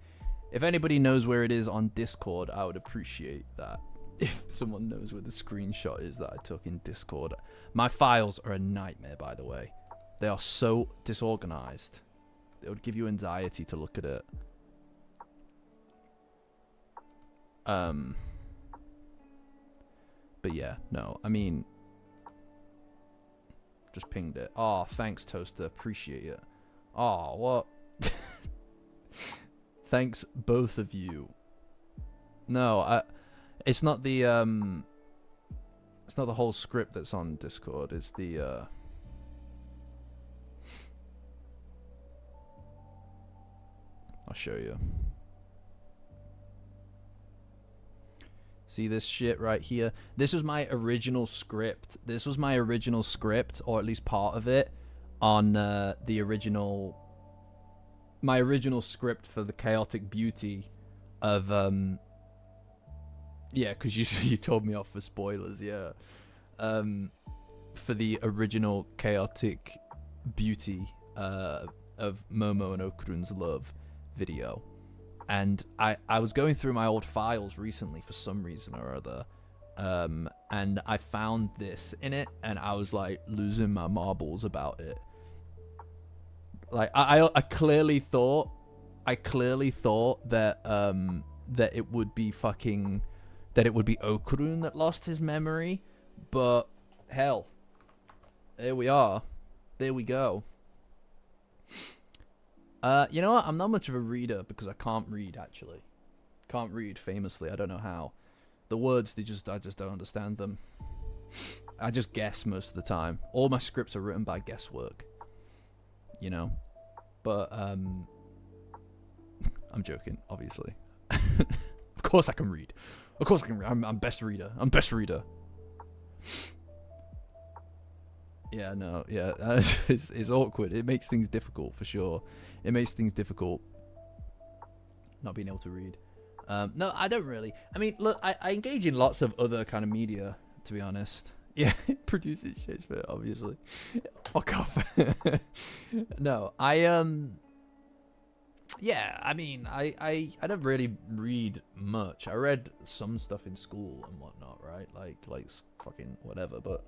S2: If anybody knows where it is on Discord, I would appreciate that. If someone knows where the screenshot is that I took in Discord. My files are a nightmare, by the way. They are so disorganized. It would give you anxiety to look at it. But yeah, no, I mean, just pinged it. Oh, thanks, Toaster. Appreciate it. Oh, what? Thanks, both of you. No, it's not the whole script that's on Discord. It's the I'll show you. See this shit right here? This was my original script. This was my original script, or at least part of it, on the original. My original script for the chaotic beauty of yeah, because you told me off for spoilers. Yeah, for the original chaotic beauty of Momo and Okurun's love video. And I was going through my old files recently for some reason or other, and I found this in it, and I was like losing my marbles about it. Like I clearly thought that that it would be Okurun that lost his memory, but hell, there we are, there we go. You know what? I'm not much of a reader because I can't read, actually. Can't read, famously. I don't know how. The words, I just don't understand them. I just guess most of the time. All my scripts are written by guesswork. You know? But, I'm joking, obviously. Of course I can read. Of course I can read. I'm best reader. I'm best reader. Yeah, no, yeah, it's awkward. It makes things difficult, for sure. It makes things difficult not being able to read. No, I don't really. I mean, look, I engage in lots of other kind of media, to be honest. Yeah, produces Shakespeare, obviously. Fuck off. No, yeah, I mean, I don't really read much. I read some stuff in school and whatnot, right? Like fucking whatever, but...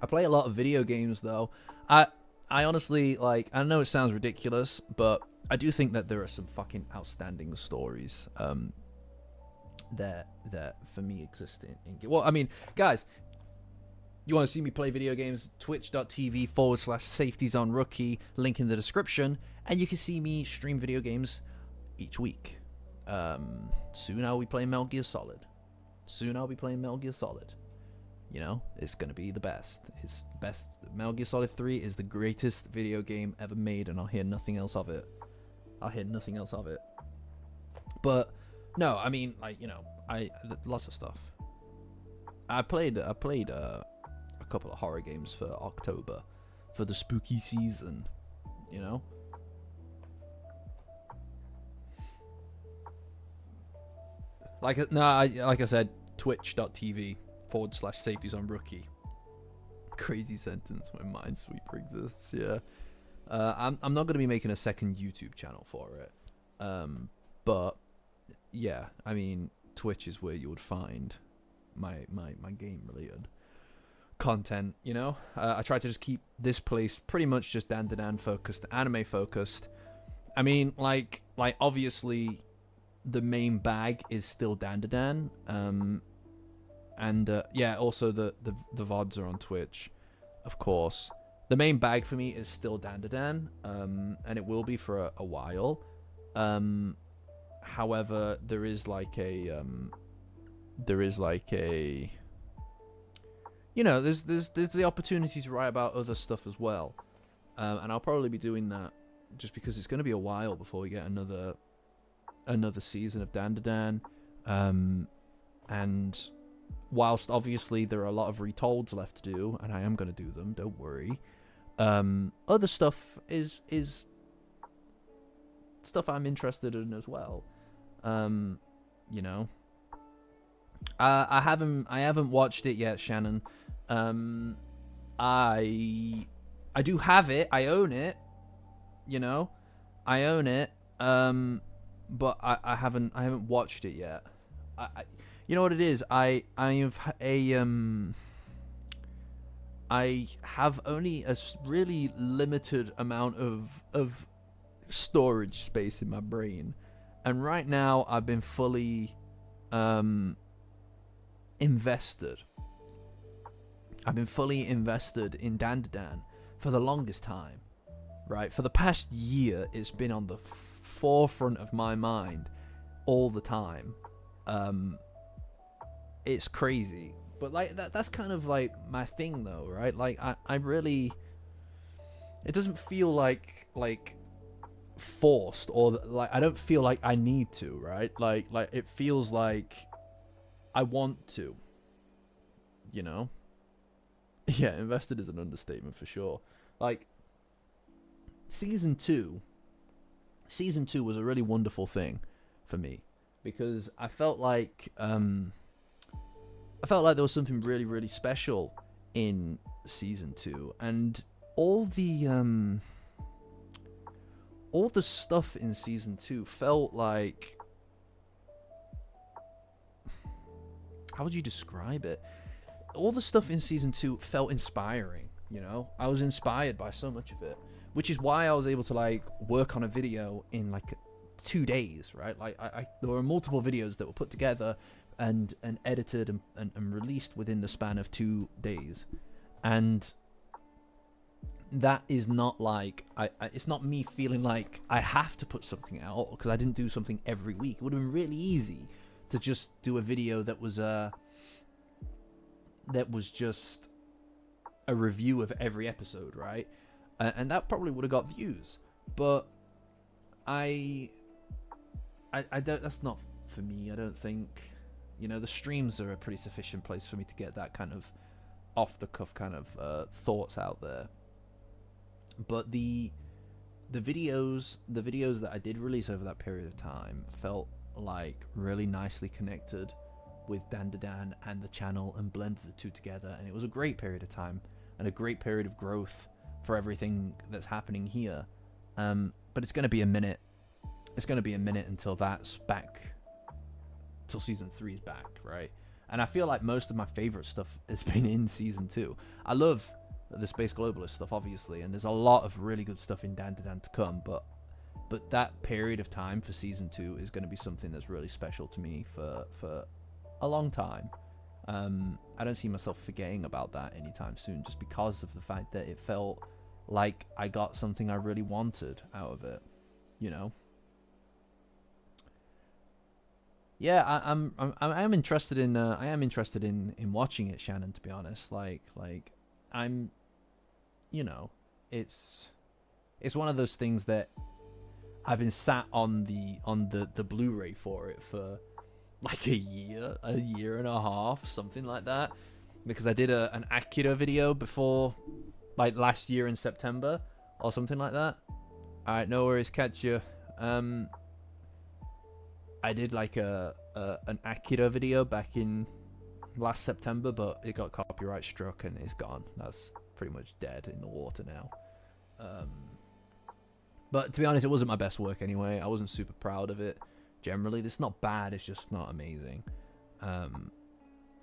S2: I play a lot of video games, though. I honestly, like, I know it sounds ridiculous, but I do think that there are some fucking outstanding stories that for me exist in well, I mean, guys, you want to see me play video games? Twitch.tv/SafetyZoneRookie, link in the description, and you can see me stream video games each week. Soon I'll be playing Metal Gear Solid. You know, it's going to be the best. It's best. Metal Gear Solid 3 is the greatest video game ever made, and I'll hear nothing else of it. But, no, I mean, like, you know, lots of stuff. I played a couple of horror games for October, for the spooky season, you know? Like I said, twitch.tv/SafetyZoneRookie.
S1: Crazy sentence when Minesweeper exists. Yeah. I'm not gonna be making a second YouTube channel for it. But yeah, I mean, Twitch is where you would find my game related content. You know, I try to just keep this place pretty much just Dandadan focused, anime focused. I mean, like obviously, the main bag is still Dandadan. And yeah, also the VODs are on Twitch, of course. The main bag for me is still Dandadan, and it will be for a while. However, there is like a, you know, there's the opportunity to write about other stuff as well, and I'll probably be doing that just because it's going to be a while before we get another season of Dandadan, and whilst obviously there are a lot of retolds left to do, and I am going to do them, don't worry. Other stuff is stuff I'm interested in as well. You know, I haven't watched it yet, Shannon. I do have it. I own it. You know, I own it. But I haven't watched it yet. You know what it is? I have only a really limited amount of storage space in my brain, and right now I've been fully invested. I've been fully invested in Dandadan for the longest time, right? For the past year, it's been on the forefront of my mind all the time. It's crazy, but like that's kind of like my thing though, right? Like I really, it doesn't feel like forced, or like I don't feel like I need to, right? Like it feels like I want to, you know? Yeah, invested is an understatement for sure. Like season two was a really wonderful thing for me, because I felt like there was something really, really special in season 2, and all the stuff in season 2 felt like, how would you describe it? All the stuff in season 2 felt inspiring, you know? I was inspired by so much of it, which is why I was able to like work on a video in like 2 days, right? Like there were multiple videos that were put together and edited and released within the span of 2 days. And that is not like, it's not me feeling like I have to put something out because I didn't do something every week. It would have been really easy to just do a video that was just a review of every episode, right? And that probably would have got views. But I don't, that's not for me, I don't think. You know, the streams are a pretty sufficient place for me to get that kind of off-the-cuff kind of thoughts out there. But the videos that I did release over that period of time felt like really nicely connected with Dandadan and the channel and blended the two together, and it was a great period of time and a great period of growth for everything that's happening here. But it's going to be a minute. It's going to be a minute until that's back. Till season 3 is back, right? And I feel like most of my favorite stuff has been in season 2. I love the Space Globalist stuff, obviously, and there's a lot of really good stuff in Dandadan to come, but that period of time for season 2 is going to be something that's really special to me for a long time. I don't see myself forgetting about that anytime soon, just because of the fact that it felt like I got something I really wanted out of it, you know? Yeah, I am interested in watching it, Shannon, to be honest. Like I'm, you know, it's one of those things that I've been sat on the Blu-ray for it for like a year and a half, something like that, because I did an Akira video before, like last year in September or something like that. All right, no worries, catch you. I did like an Akira video back in last September, but it got copyright struck and it's gone. That's pretty much dead in the water now. But to be honest, it wasn't my best work anyway. I wasn't super proud of it. Generally, it's not bad. It's just not amazing. I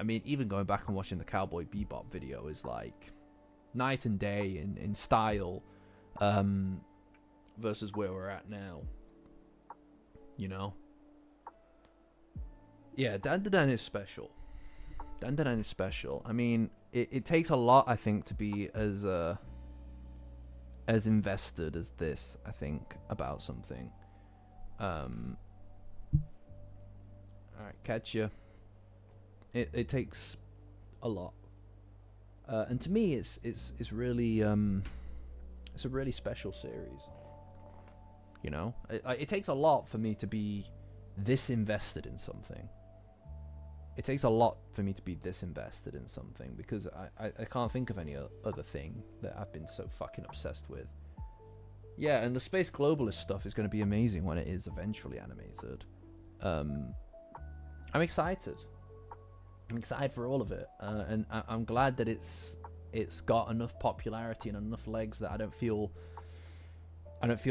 S1: mean, even going back and watching the Cowboy Bebop video is like night and day in style, versus where we're at now. You know? Yeah, Dandadan is special. Dandadan is special. I mean, it takes a lot, I think, to be as invested as this, I think, about something. Alright, catch ya. It takes a lot. And to me, it's really, it's a really special series. You know? It takes a lot for me to be this invested in something. It takes a lot for me to be this invested in something, because I can't think of any other thing that I've been so fucking obsessed with. Yeah, and the Space Globalist stuff is going to be amazing when it is eventually animated. I'm excited. I'm excited for all of it, and I'm glad that it's got enough popularity and enough legs that I don't feel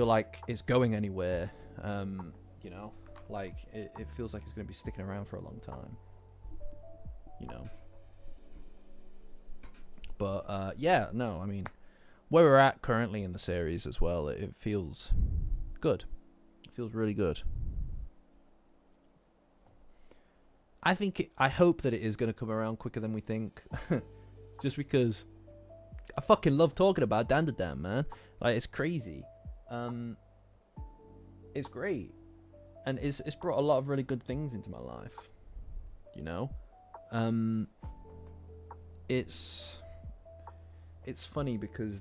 S1: like it's going anywhere. You know, like it feels like it's going to be sticking around for a long time. You know, but yeah, no, I mean, where we're at currently in the series as well, it feels good. It feels really good. I hope that it is going to come around quicker than we think. Just because I fucking love talking about Dandadan, man. Like, it's crazy. It's great. And it's brought a lot of really good things into my life. You know? It's funny because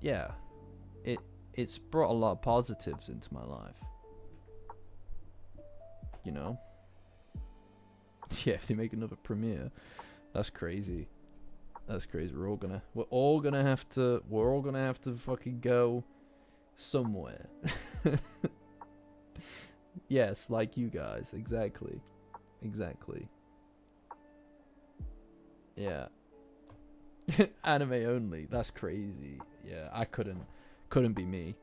S1: yeah, it's brought a lot of positives into my life. You know? Yeah, if they make another premiere, that's crazy. That's crazy. We're all gonna have to fucking go somewhere. Yes, like you guys. Exactly. Yeah. Anime only. That's crazy. Yeah, I couldn't be me.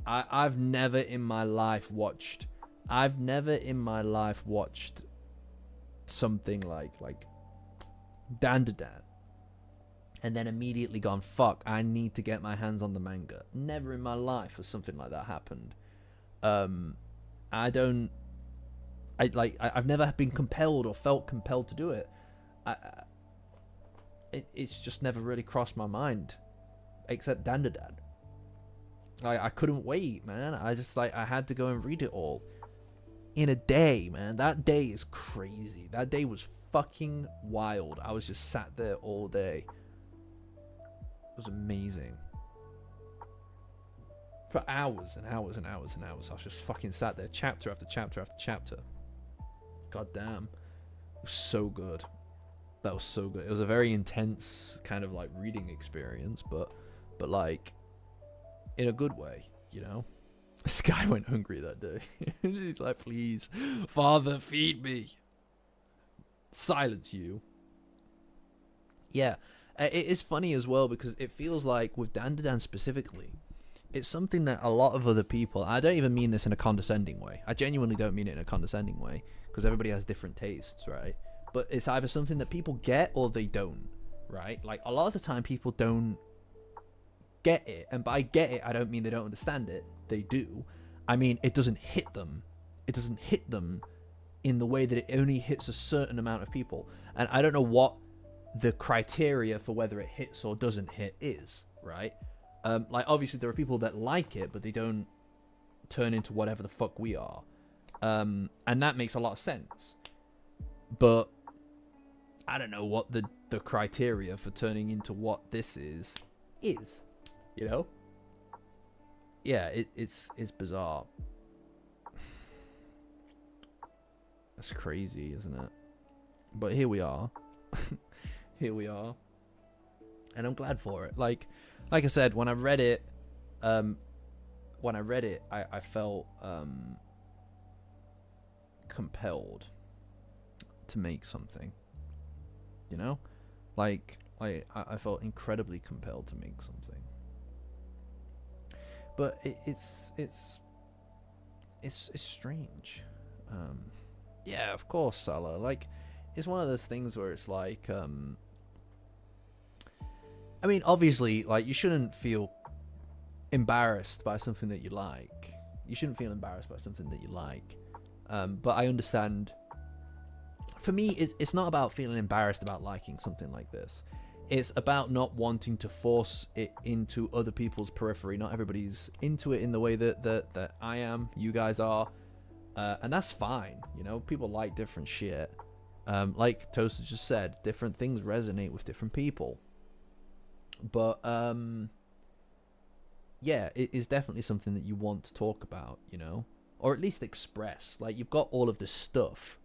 S1: I've never in my life watched something like Dandadan and then immediately gone, fuck, I need to get my hands on the manga. Never in my life has something like that happened. I've never been compelled or felt compelled to do it. It's just never really crossed my mind, except Dandadan. I couldn't wait, man. I had to go and read it all in a day, man. That day is crazy. That day was fucking wild. I was just sat there all day. It was amazing. For hours and hours and hours and hours, I was just fucking sat there, chapter after chapter after chapter. God damn. It was so good. That was so good. It was a very intense kind of like reading experience, but like in a good way, you know? Sky went hungry that day. She's like, please, Father, feed me. Silence you. Yeah, it is funny as well because it feels like with Dandadan specifically, it's something that a lot of other people, I don't even mean this in a condescending way. I genuinely don't mean it in a condescending way because everybody has different tastes, right? But it's either something that people get or they don't, right? Like a lot of the time people don't get it, and by get it I don't mean they don't understand it. They do. I mean, it doesn't hit them. It doesn't hit them in the way that it only hits a certain amount of people. And I don't know what the criteria for whether it hits or doesn't hit is, right? Like obviously there are people that like it, but they don't turn into whatever the fuck we are. And that makes a lot of sense. But I don't know what the criteria for turning into what this is, you know? Yeah, it's bizarre. That's crazy, isn't it? But here we are. Here we are. And I'm glad for it. Like I said, when I read it, I felt compelled to make something. You know, like I felt incredibly compelled to make something. But it's strange. Yeah, of course, Salah. Like, it's one of those things where it's like, I mean, obviously, like, you shouldn't feel embarrassed by something that you like. You shouldn't feel embarrassed by something that you like. But I understand. For me, it's not about feeling embarrassed about liking something like this. It's about not wanting to force it into other people's periphery. Not everybody's into it in the way that I am, you guys are. And that's fine. You know, people like different shit. Like Toaster just said, different things resonate with different people. But, yeah, it is definitely something that you want to talk about, you know? Or at least express. Like, you've got all of this stuff.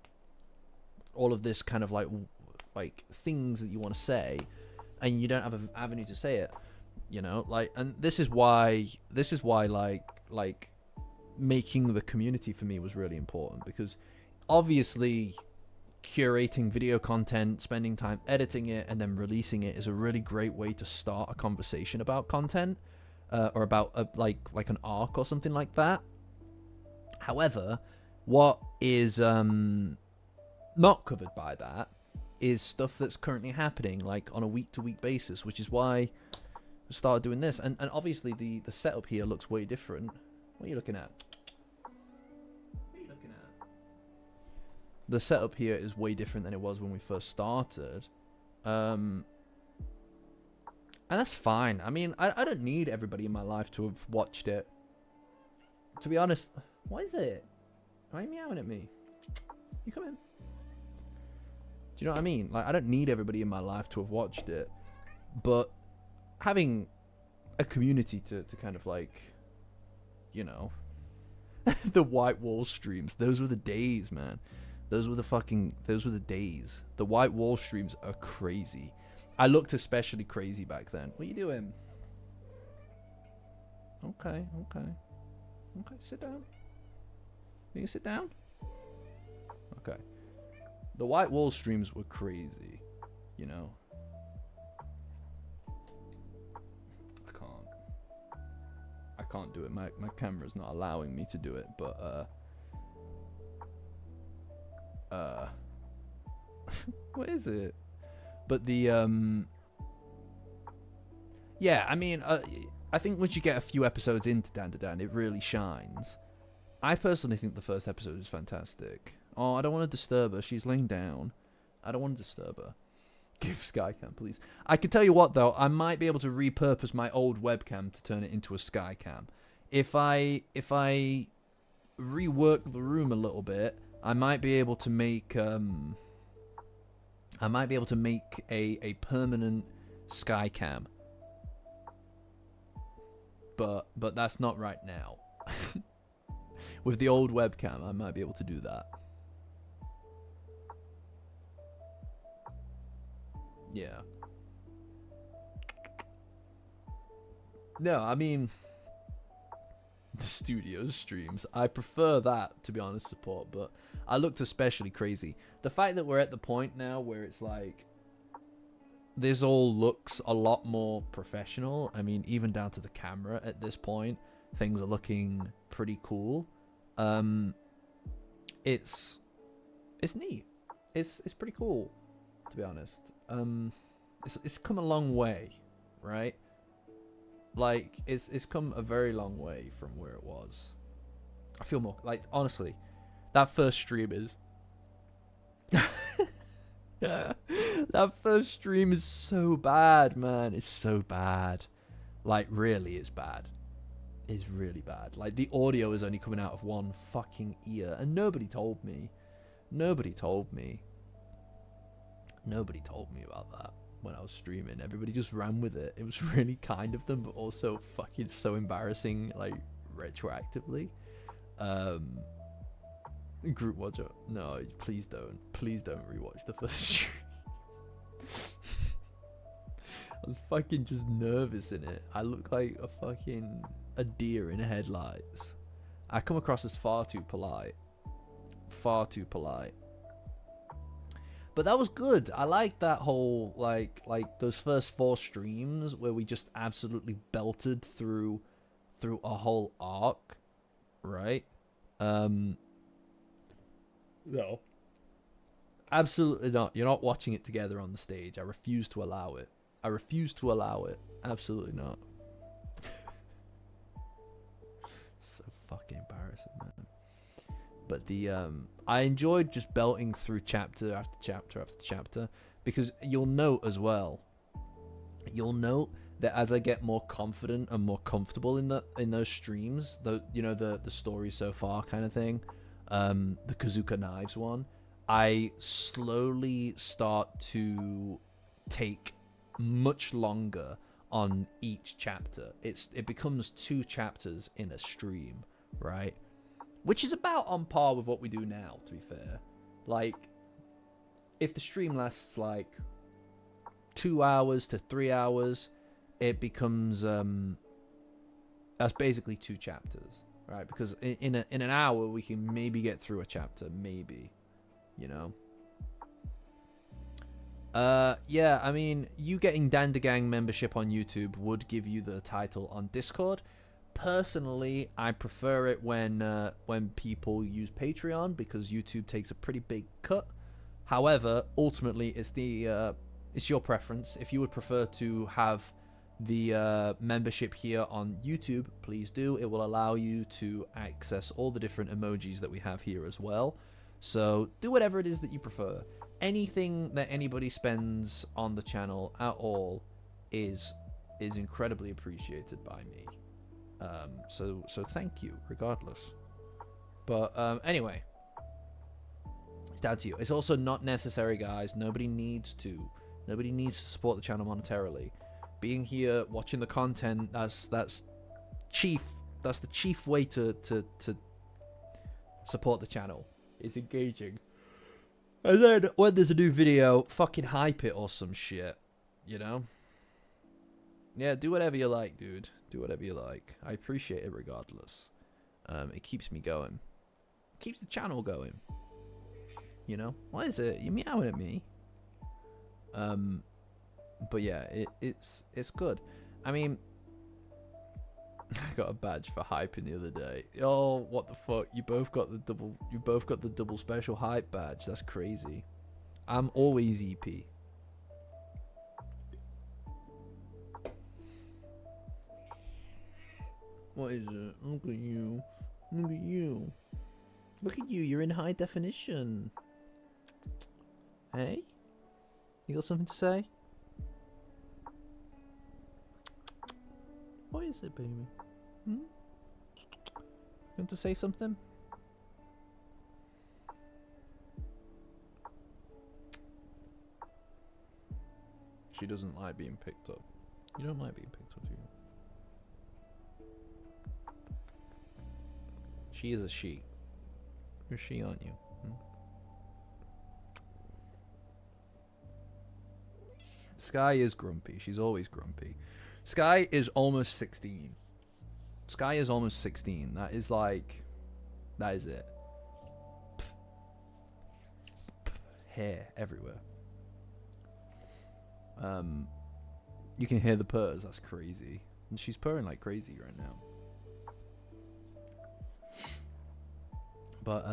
S1: All of this kind of, like things that you want to say. And you don't have an avenue to say it, you know? Like, and this is why, like, making the community for me was really important. Because, obviously, curating video content, spending time editing it, and then releasing it is a really great way to start a conversation about content. Or about, like an arc or something like that. However, what is not covered by that is stuff that's currently happening, like on a week-to-week basis, which is why I started doing this. And obviously the setup here looks way different. What are you looking at? What are you looking at? The setup here is way different than it was when we first started. And that's fine. I mean, I don't need everybody in my life to have watched it. To be honest, what is it? Why are you meowing at me? You come in. Do you know what I mean? Like, I don't need everybody in my life to have watched it. But having a community to kind of like, you know, the White Wall streams, those were the days, man. Those were the days. The White Wall streams are crazy. I looked especially crazy back then. What are you doing? Okay. Sit down. You can sit down? Okay. The White Wall streams were crazy, you know? I can't do it. My camera's not allowing me to do it, but, what is it? But the, yeah, I mean, I think once you get a few episodes into Dandadan, it really shines. I personally think the first episode is fantastic. Oh, I don't want to disturb her. She's laying down. I don't want to disturb her. Give Skycam, please. I can tell you what, though. I might be able to repurpose my old webcam to turn it into a Skycam. If I rework the room a little bit, I might be able to make a permanent Skycam. But that's not right now. With the old webcam, I might be able to do that. Yeah. No, I mean, the studio streams. I prefer that, to be honest, support, but I looked especially crazy. The fact that we're at the point now where it's like, this all looks a lot more professional. I mean, even down to the camera at this point, things are looking pretty cool. It's neat. It's pretty cool, to be honest. It's come a long way, right? Like, it's come a very long way from where it was. I feel more, like, honestly, that first stream is... That first stream is so bad, man. It's so bad. Like, really, it's bad. It's really bad. Like, the audio is only coming out of one fucking ear, and nobody told me. Nobody told me about that when I was streaming. Everybody just ran with it. It was really kind of them, but also fucking so embarrassing, like, retroactively. Group watch it. No, please don't rewatch the first stream. I'm fucking just nervous in it. I look like a deer in headlights. I come across as far too polite.
S2: But that was good. I like that whole like those first 4 streams where we just absolutely belted through a whole arc, right? No. Absolutely not. You're not watching it together on the stage. I refuse to allow it. I refuse to allow it. Absolutely not. So fucking embarrassing, man. But the I enjoyed just belting through chapter after chapter after chapter, because you'll note as well. You'll note that as I get more confident and more comfortable in those streams, the story so far kind of thing, the Kazuka Knives one, I slowly start to take much longer on each chapter. It becomes 2 chapters in a stream, right? Which is about on par with what we do now, to be fair. Like, if the stream lasts like 2 hours to 3 hours, it becomes that's basically 2 chapters, right? Because in an hour we can maybe get through a chapter, maybe, you know. Yeah, I mean, you getting Dandagang membership on YouTube would give you the title on Discord. Personally, I prefer it when people use Patreon, because YouTube takes a pretty big cut. However, ultimately, it's your preference. If you would prefer to have the membership here on YouTube, please do. It will allow you to access all the different emojis that we have here as well. So do whatever it is that you prefer. Anything that anybody spends on the channel at all is incredibly appreciated by me. So thank you, regardless. But anyway, it's down to you. It's also not necessary, guys. Nobody needs to support the channel monetarily. Being here, watching the content, that's the chief way to support the channel. It's engaging. And then when there's a new video, fucking hype it or some shit, you know? Yeah, do whatever you like, dude. Do whatever you like. I appreciate it regardless. It keeps me going. It keeps the channel going. You know? What is it? You're meowing at me. But yeah, it's good. I mean, I got a badge for hyping the other day. Oh, what the fuck? You both got the double special hype badge. That's crazy. I'm always EP. What is it? Look at you. Look at you. Look at you. You're in high definition. Hey? You got something to say? What is it, baby? Hmm? You want to say something? She doesn't like being picked up. You don't like being picked up, do you? She is a she. You're a she, aren't you? Hmm? Sky is grumpy. She's always grumpy. Sky is almost 16. Sky is almost 16. That is it. Hair everywhere. You can hear the purrs. That's crazy. And she's purring like crazy right now. But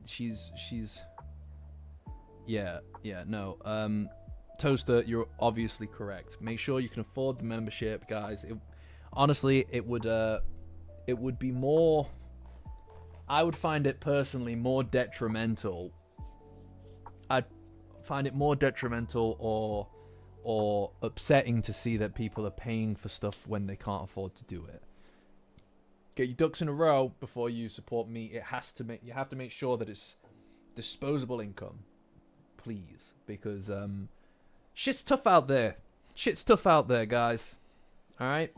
S2: she's no. Toaster, you're obviously correct. Make sure you can afford the membership, guys. Honestly, it would be more. I would find it personally more detrimental. I'd find it more detrimental or upsetting to see that people are paying for stuff when they can't afford to do it. Get your ducks in a row before you support me. You have to make sure that it's disposable income, please, because shit's tough out there. Shit's tough out there, guys. All right.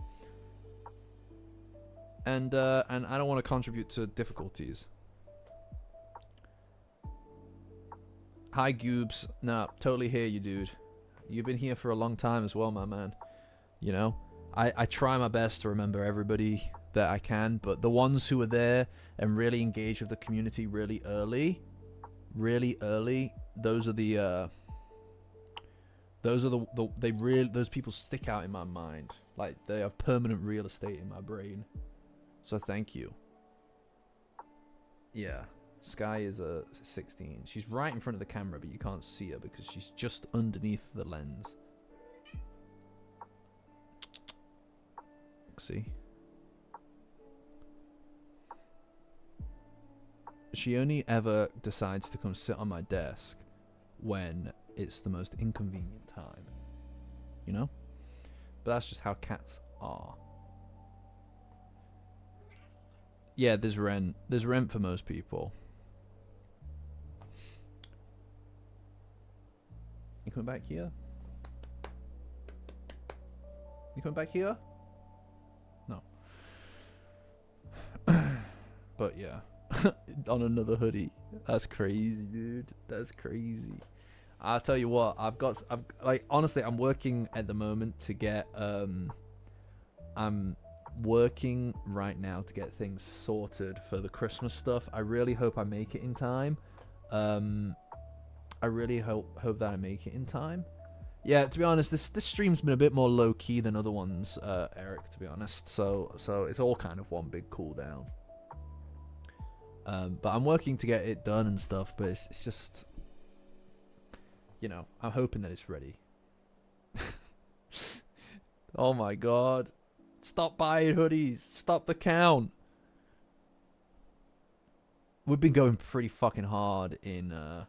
S2: And I don't want to contribute to difficulties. Hi, Goobs. Nah, totally hear you, dude. You've been here for a long time as well, my man. You know, I try my best to remember everybody that I can, but the ones who are there and really engage with the community really early, those are the those people stick out in my mind. Like, they have permanent real estate in my brain. So thank you. Yeah, Sky is a 16. She's right in front of the camera, but you can't see her because she's just underneath the lens. See? She only ever decides to come sit on my desk when it's the most inconvenient time. You know? But that's just how cats are. Yeah, there's rent. There's rent for most people. You coming back here? You coming back here? No. But yeah. On another hoodie. That's crazy, dude. That's crazy. I'll tell you what, honestly, I'm working at the moment to get, I'm working right now to get things sorted for the Christmas stuff. I really hope I make it in time. I really hope that I make it in time. Yeah, to be honest, this stream's been a bit more low key than other ones, Eric, to be honest. So it's all kind of one big cool down. But I'm working to get it done and stuff, but it's just, you know, I'm hoping that it's ready. Oh my god. Stop buying hoodies. Stop the count. We've been going pretty fucking hard in the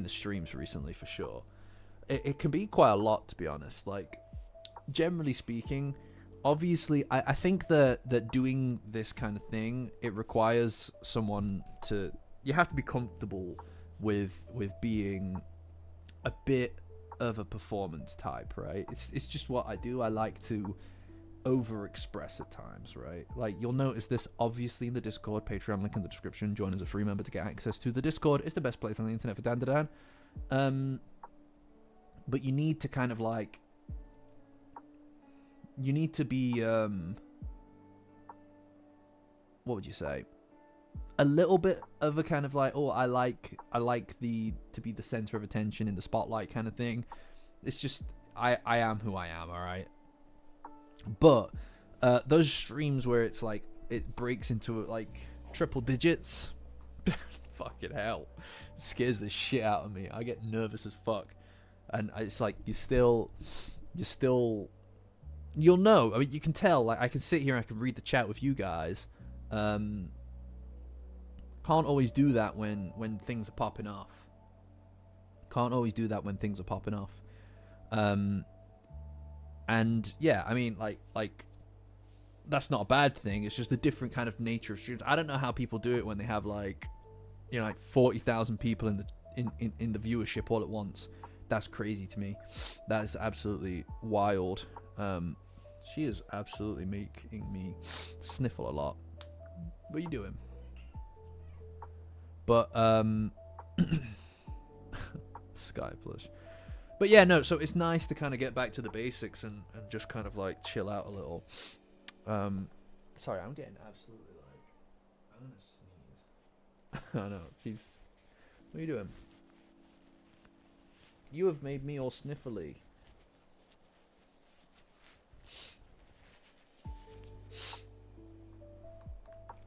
S2: streams recently, for sure. It can be quite a lot, to be honest. Like, generally speaking, obviously, I think that doing this kind of thing, it requires someone to... You have to be comfortable with being a bit of a performance type, right? It's just what I do. I like to overexpress at times, right? Like, you'll notice this obviously in the Discord. Patreon link in the description. Join as a free member to get access to the Discord. It's the best place on the internet for Dandadan. But you need to kind of like... You need to be, what would you say? A little bit of a kind of like, oh, I like to be the center of attention in the spotlight kind of thing. It's just, I am who I am, alright? But, those streams where it's like, it breaks into like triple digits, fucking hell, it scares the shit out of me. I get nervous as fuck. And it's like, you're still, you'll know. I mean, you can tell. Like, I can sit here and I can read the chat with you guys. Can't always do that when things are popping off. Can't always do that when things are popping off. And yeah, I mean, like that's not a bad thing. It's just a different kind of nature of streams. I don't know how people do it when they have like, you know, like 40,000 people in the viewership all at once. That's crazy to me. That is absolutely wild. She is absolutely making me sniffle a lot. What are you doing? But Sky plush. But yeah, no, so it's nice to kind of get back to the basics and just kind of like chill out a little. Sorry, I'm getting absolutely like, I'm gonna sneeze. I know, jeez. What are you doing? You have made me all sniffly.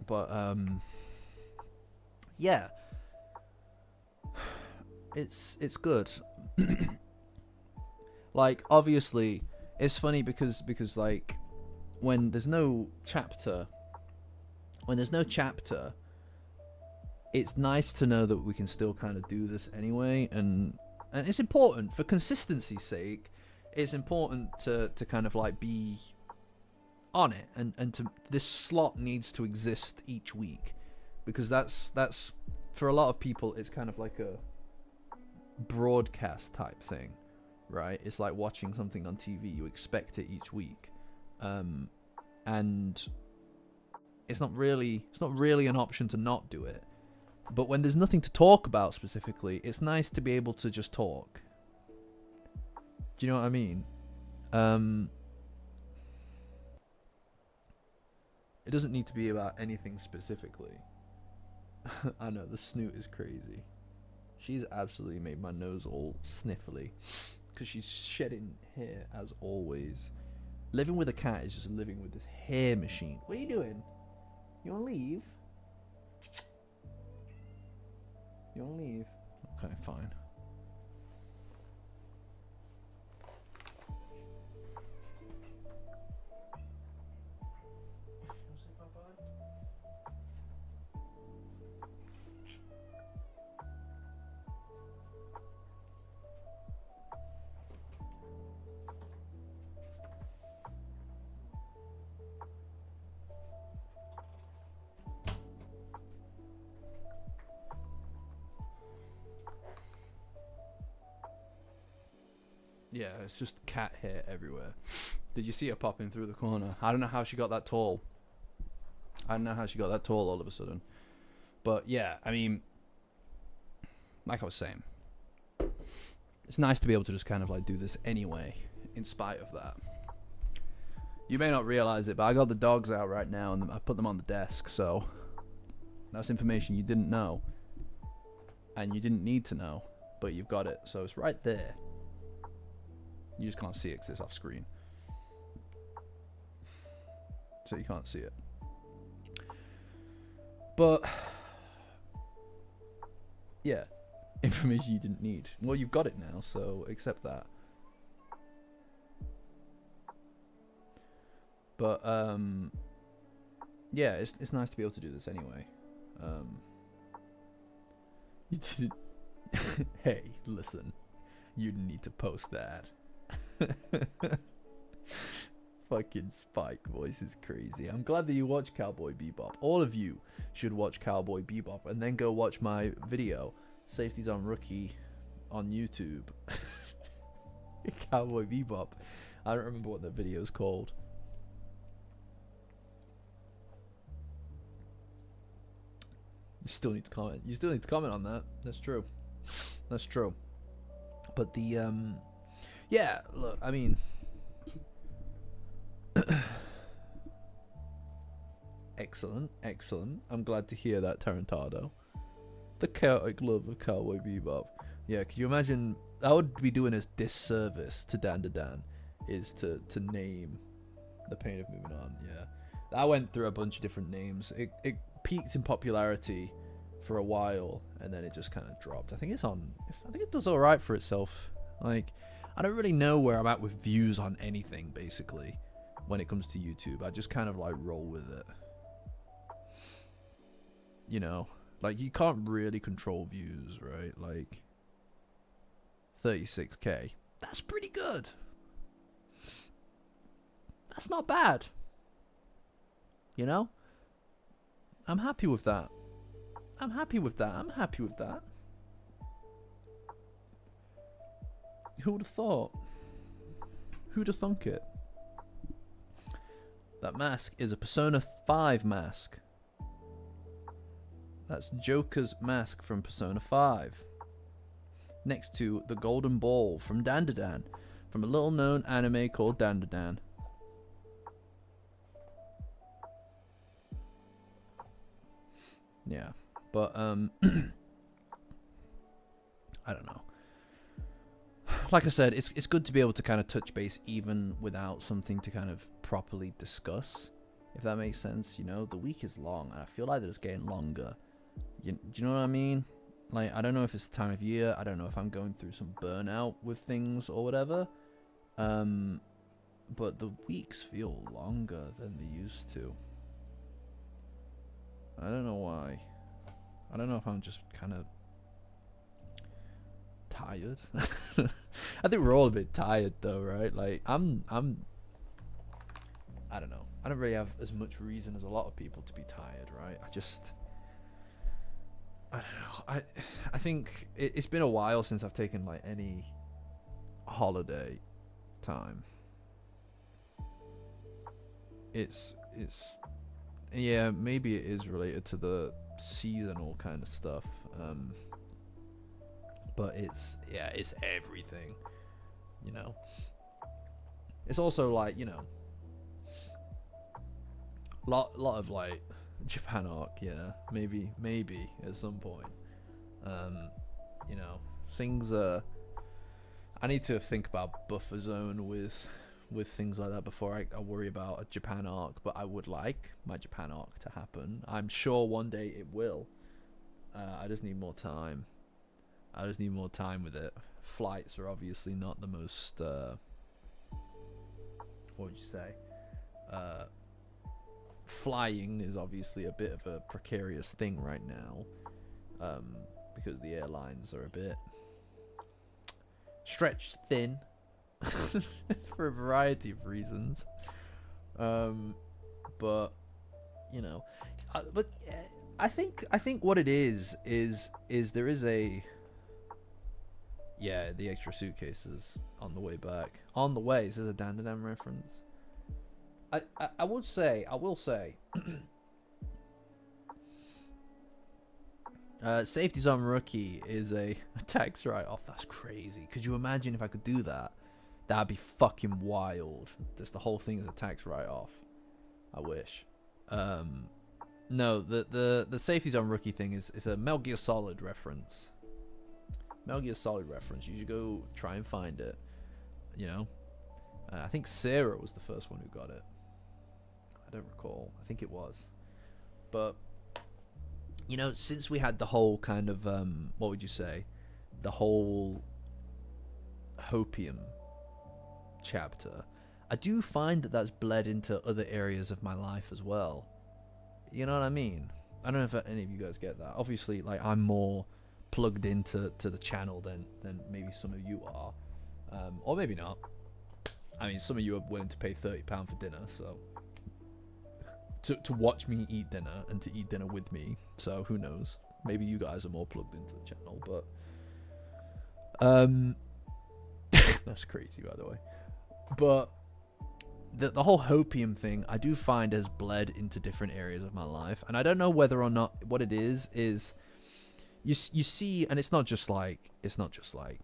S2: But yeah, it's good. Like, obviously, it's funny because like when there's no chapter, it's nice to know that we can still kind of do this anyway, and it's important for consistency's sake. It's important to kind of like be on it, and to this slot needs to exist each week, because that's for a lot of people it's kind of like a broadcast type thing, right? It's like watching something on TV. You expect it each week, and it's not really an option to not do it. But when there's nothing to talk about specifically, it's nice to be able to just talk. Do you know what I mean? It doesn't need to be about anything specifically. I know, the snoot is crazy. She's absolutely made my nose all sniffly because she's shedding hair as always. Living with a cat is just living with this hair machine. What are you doing? You want to leave? You want to leave? Okay, fine. Yeah, it's just cat hair everywhere. Did you see her popping through the corner? I don't know how she got that tall. I don't know how she got that tall all of a sudden. But yeah, I mean, like I was saying, it's nice to be able to just kind of like do this anyway, in spite of that. You may not realize it, but I got the dogs out right now and I put them on the desk, so that's information you didn't know. And you didn't need to know, but you've got it, so it's right there. You just can't see it because it's off screen. So you can't see it. But, yeah, information you didn't need. Well, you've got it now, so accept that. But, yeah, it's nice to be able to do this anyway. You didn't... Hey, listen. You didn't need to post that. Fucking Spike voice is crazy. I'm glad that you watch Cowboy Bebop. All of you should watch Cowboy Bebop and then go watch my video, Safety's on Rookie, on YouTube. Cowboy Bebop. I don't remember what that video is called. You still need to comment. You still need to comment on that. That's true. That's true. But the yeah, look, I mean, excellent, excellent. I'm glad to hear that, Tarantado. The chaotic love of Cowboy Bebop. Yeah, can you imagine? That would be doing a disservice to Dandadan, is to name The Pain of Moving On. Yeah, I went through a bunch of different names. It peaked in popularity for a while, and then it just kind of dropped. I think I think it does all right for itself. Like, I don't really know where I'm at with views on anything, basically, when it comes to YouTube. I just kind of, like, roll with it. You know? Like, you can't really control views, right? Like, 36k. That's pretty good. That's not bad. You know? I'm happy with that. I'm happy with that. I'm happy with that. Who would have thought? Who'd have thunk it? That mask is a Persona 5 mask. That's Joker's mask from Persona 5. Next to the Golden Ball from Dandadan, from a little known anime called Dandadan. Yeah, but I don't know. Like I said, it's good to be able to kind of touch base even without something to kind of properly discuss, if that makes sense. You know, the week is long, and I feel like it's getting longer. Do you know what I mean? Like, I don't know if it's the time of year. I don't know if I'm going through some burnout with things or whatever. But the weeks feel longer than they used to. I don't know why. I don't know if I'm just kind of tired. I think we're all a bit tired though, right? Like, I don't know. I don't really have as much reason as a lot of people to be tired, right? I don't know. I think it's been a while since I've taken like any holiday time. It's yeah, maybe it is related to the seasonal kind of stuff. But it's everything, you know. It's also like, you know, lot of like Japan arc, yeah, maybe at some point. you know, things I need to think about buffer zone with things like that before I worry about a Japan arc. But I would like my Japan arc to happen. I'm sure one day it will. I just need more time. I just need more time with it. Flights are obviously not the most what would you say? Flying is obviously a bit of a precarious thing right now, because the airlines are a bit stretched thin for a variety of reasons. But you know, I think what it is there is a the extra suitcases on the way back. On the way, is this a Dandadan reference? I will say safety zone rookie is a tax write-off. That's crazy. Could you imagine if I could do that? That'd be fucking wild. Just the whole thing is a tax write-off. I wish. No, the safety zone rookie thing is a Metal Gear Solid reference. Metal Gear Solid reference. You should go try and find it. You know, I think Sarah was the first one who got it. I don't recall. I think it was. But you know, since we had the whole kind of what would you say, the whole hopium chapter, I do find that that's bled into other areas of my life as well. You know what I mean? I don't know if any of you guys get that. Obviously, like, I'm more plugged into the channel than maybe some of you are, or maybe not. I mean, some of you are willing to pay £30 for dinner, so to watch me eat dinner and to eat dinner with me. So who knows? Maybe you guys are more plugged into the channel, but that's crazy, by the way. But the whole hopium thing, I do find has bled into different areas of my life, and I don't know whether or not what it is you see, and it's not just like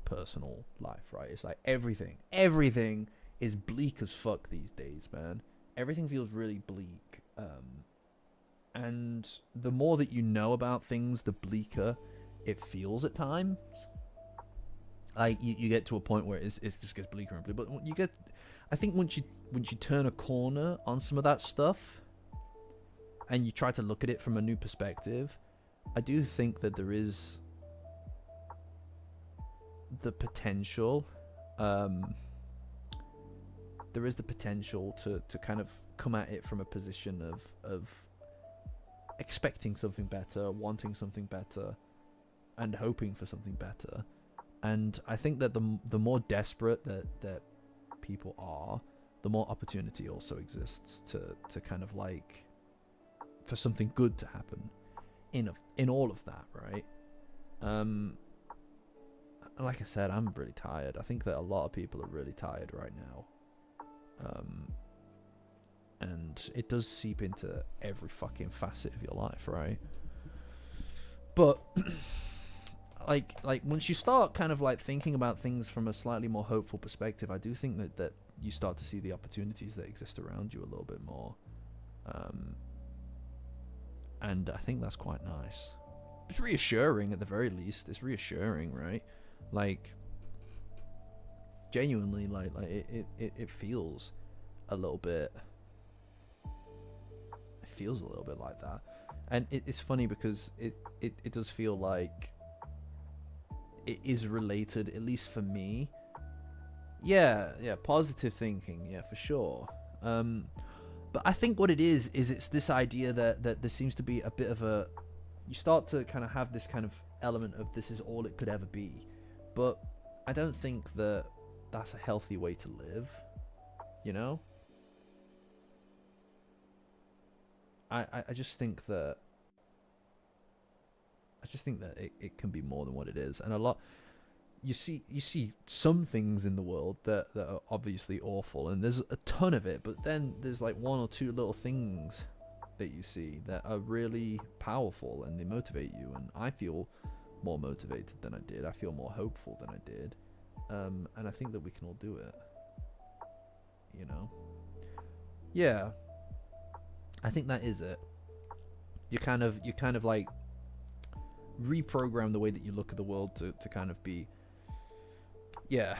S2: personal life, right? It's like everything is bleak as fuck these days, man. Everything feels really bleak, and the more that you know about things, the bleaker it feels at times. Like you get to a point where it just gets bleaker and bleaker. But you get, I think once you turn a corner on some of that stuff, and you try to look at it from a new perspective, I do think that there is the potential. There is the potential to kind of come at it from a position of expecting something better, wanting something better, and hoping for something better. And I think that the more desperate that people are, the more opportunity also exists to kind of like for something good to happen in all of that, right? Like I said, I'm really tired. I think that a lot of people are really tired right now. And it does seep into every fucking facet of your life, right? But like once you start kind of like thinking about things from a slightly more hopeful perspective, I do think that you start to see the opportunities that exist around you a little bit more. And I think that's quite nice. It's reassuring at the very least. It's reassuring, right? Like, genuinely, like it feels a little bit. It feels a little bit like that, and it's funny because it does feel like it is related, at least for me. Yeah, positive thinking, yeah, for sure. But I think what it is it's this idea that there seems to be a bit of a, you start to kind of have this kind of element of this is all it could ever be, but I don't think that that's a healthy way to live, you know? I just think that it can be more than what it is, and a lot. You see some things in the world that are obviously awful, and there's a ton of it, but then there's like one or two little things that you see that are really powerful and they motivate you, and I feel more motivated than I did. I feel more hopeful than I did, and I think that we can all do it, you know? Yeah, I think that is it. You kind of like, reprogram the way that you look at the world to kind of be, yeah,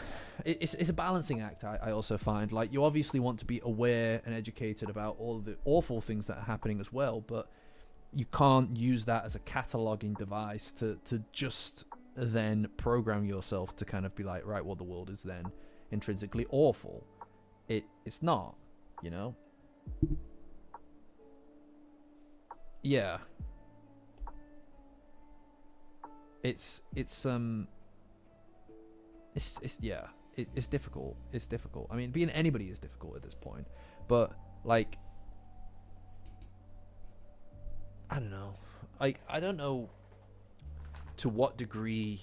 S2: it's a balancing act. I also find, like, you obviously want to be aware and educated about all of the awful things that are happening as well, but you can't use that as a cataloging device to just then program yourself to kind of be like, right, well, the world is then intrinsically awful. It's not, you know? Yeah. It's difficult. It's difficult. I mean, being anybody is difficult at this point, but like, I don't know. I don't know to what degree.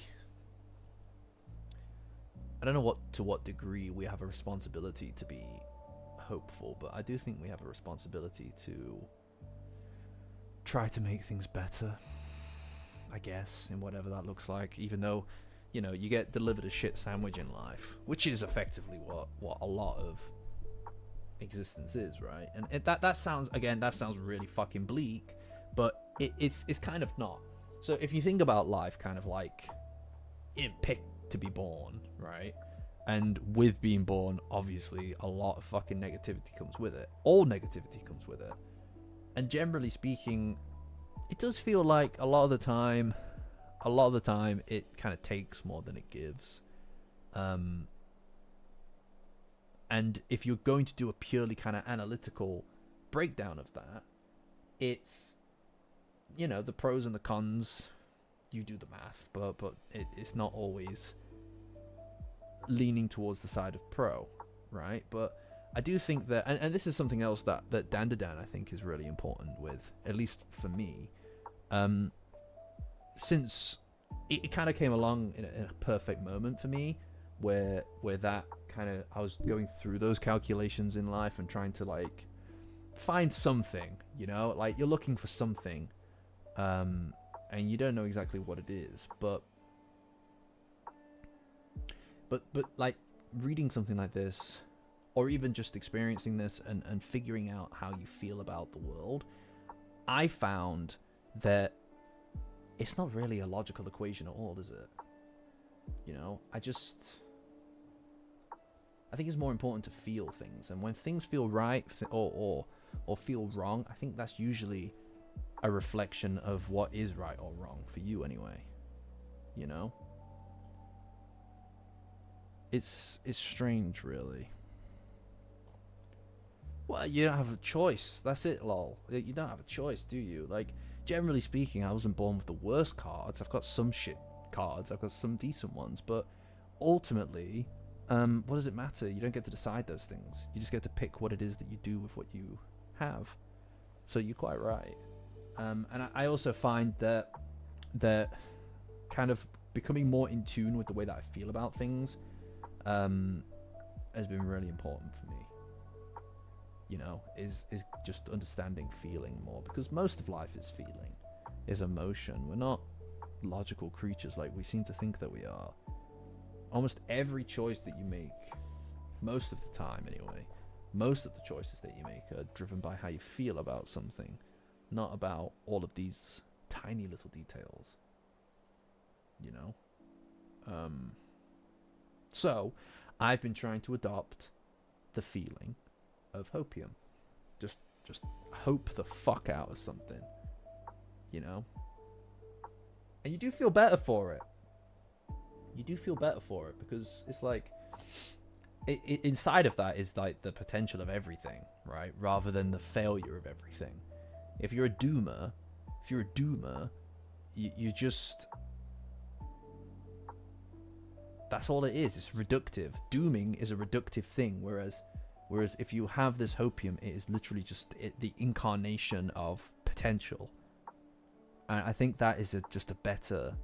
S2: I don't know to what degree we have a responsibility to be hopeful, but I do think we have a responsibility to try to make things better, I guess, in whatever that looks like, even though, you know, you get delivered a shit sandwich in life, which is effectively what a lot of existence is, right? And that sounds really fucking bleak, but it's kind of not. So if you think about life kind of like it picked to be born, right? And with being born, obviously a lot of fucking negativity comes with it. All negativity comes with it. And generally speaking, it does feel like a lot of the time it kind of takes more than it gives. And if you're going to do a purely kind of analytical breakdown of that, it's, you know, the pros and the cons, you do the math, but it's not always leaning towards the side of pro, right? But I do think that, and this is something else that Dandadan I think is really important with, at least for me, since it kind of came along in a perfect moment for me, where that kind of, I was going through those calculations in life and trying to like find something, you know, like you're looking for something, and you don't know exactly what it is, but like reading something like this, or even just experiencing this and figuring out how you feel about the world, I found that it's not really a logical equation at all, is it? You know, I think it's more important to feel things, and when things feel right or feel wrong, I think that's usually a reflection of what is right or wrong for you anyway. You know? It's strange, really. Well, you don't have a choice. That's it, lol. You don't have a choice, do you? Like, generally speaking, I wasn't born with the worst cards. I've got some shit cards. I've got some decent ones. But ultimately, what does it matter? You don't get to decide those things. You just get to pick what it is that you do with what you have. So you're quite right. And I also find that kind of becoming more in tune with the way that I feel about things has been really important for me. You know, is just understanding feeling more, because most of life is feeling, is emotion. We're not logical creatures like we seem to think that we are. Almost every choice that you make, most of the time anyway, most of the choices that you make are driven by how you feel about something, not about all of these tiny little details, you know? So I've been trying to adopt the feeling of hopium. Just hope the fuck out of something, you know? And you do feel better for it. You do feel better for it, because it's like inside of that is like the potential of everything, right? Rather than the failure of everything. If you're a doomer, you just, that's all it is. It's reductive. Dooming is a reductive thing, whereas if you have this hopium, it is literally just the incarnation of potential. And I think that is just a better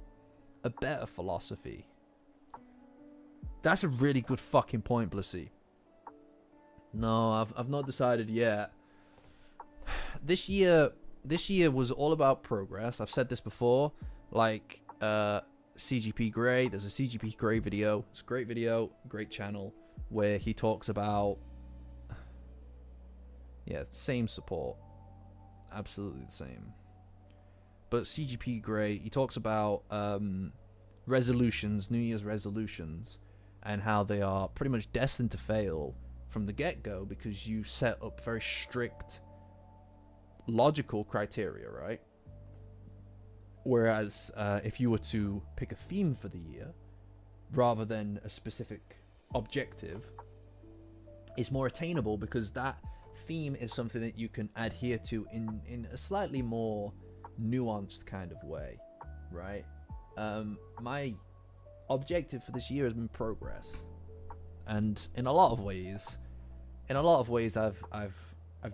S2: philosophy. That's a really good fucking point, Blissy. No, I've not decided yet. This year was all about progress. I've said this before. Like, CGP Grey. There's a CGP Grey video. It's a great video, great channel, where he talks about, same support. Absolutely the same.
S1: but CGP great. He talks about resolutions, New Year's resolutions, and how they are pretty much destined to fail from the get-go because you set up very strict logical criteria, right? Whereas if you were to pick a theme for the year rather than a specific objective, it's more attainable because that theme is something that you can adhere to in a slightly more nuanced kind of way, right? My objective for this year has been progress, and in a lot of ways I've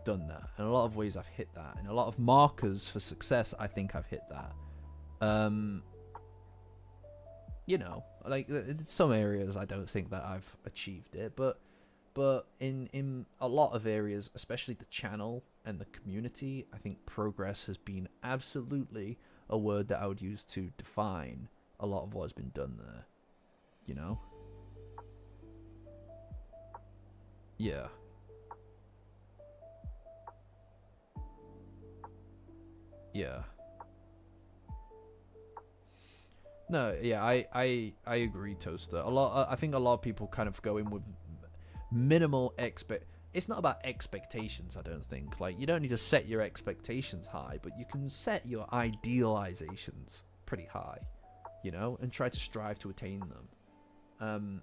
S1: done that. In a lot of ways I've hit that. In a lot of markers for success, I think I've hit that. You know, like in some areas I don't think that I've achieved it, but in a lot of areas, especially the channel and the community, I think progress has been absolutely a word that I would use to define a lot of what has been done there. You know? Yeah. Yeah. No, yeah, I agree, Toaster. I think a lot of people kind of go in with minimal it's not about expectations, I don't think. Like, you don't need to set your expectations high, but you can set your idealizations pretty high, you know, and try to strive to attain them.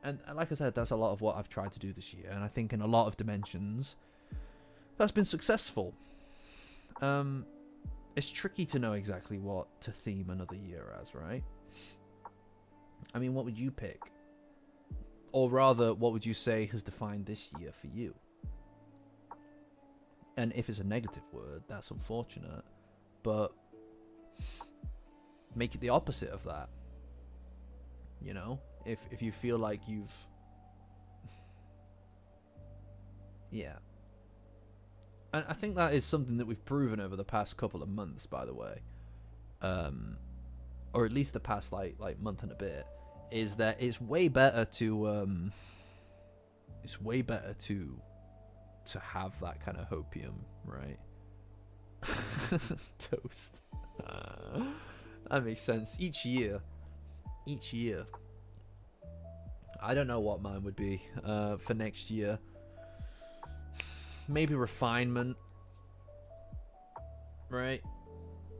S1: And like I said, that's a lot of what I've tried to do this year, and I think in a lot of dimensions that's been successful. It's tricky to know exactly what to theme another year as, right? I mean, what would you pick? Or rather, what would you say has defined this year for you? And if it's a negative word, that's unfortunate. But make it the opposite of that. You know? If you feel like you've... Yeah. And I think that is something that we've proven over the past couple of months, by the way. Or at least the past, like month and a bit. Is that it's way better to have that kind of hopium, right? Toast. That makes sense. Each year, I don't know what mine would be for next year. Maybe refinement, right?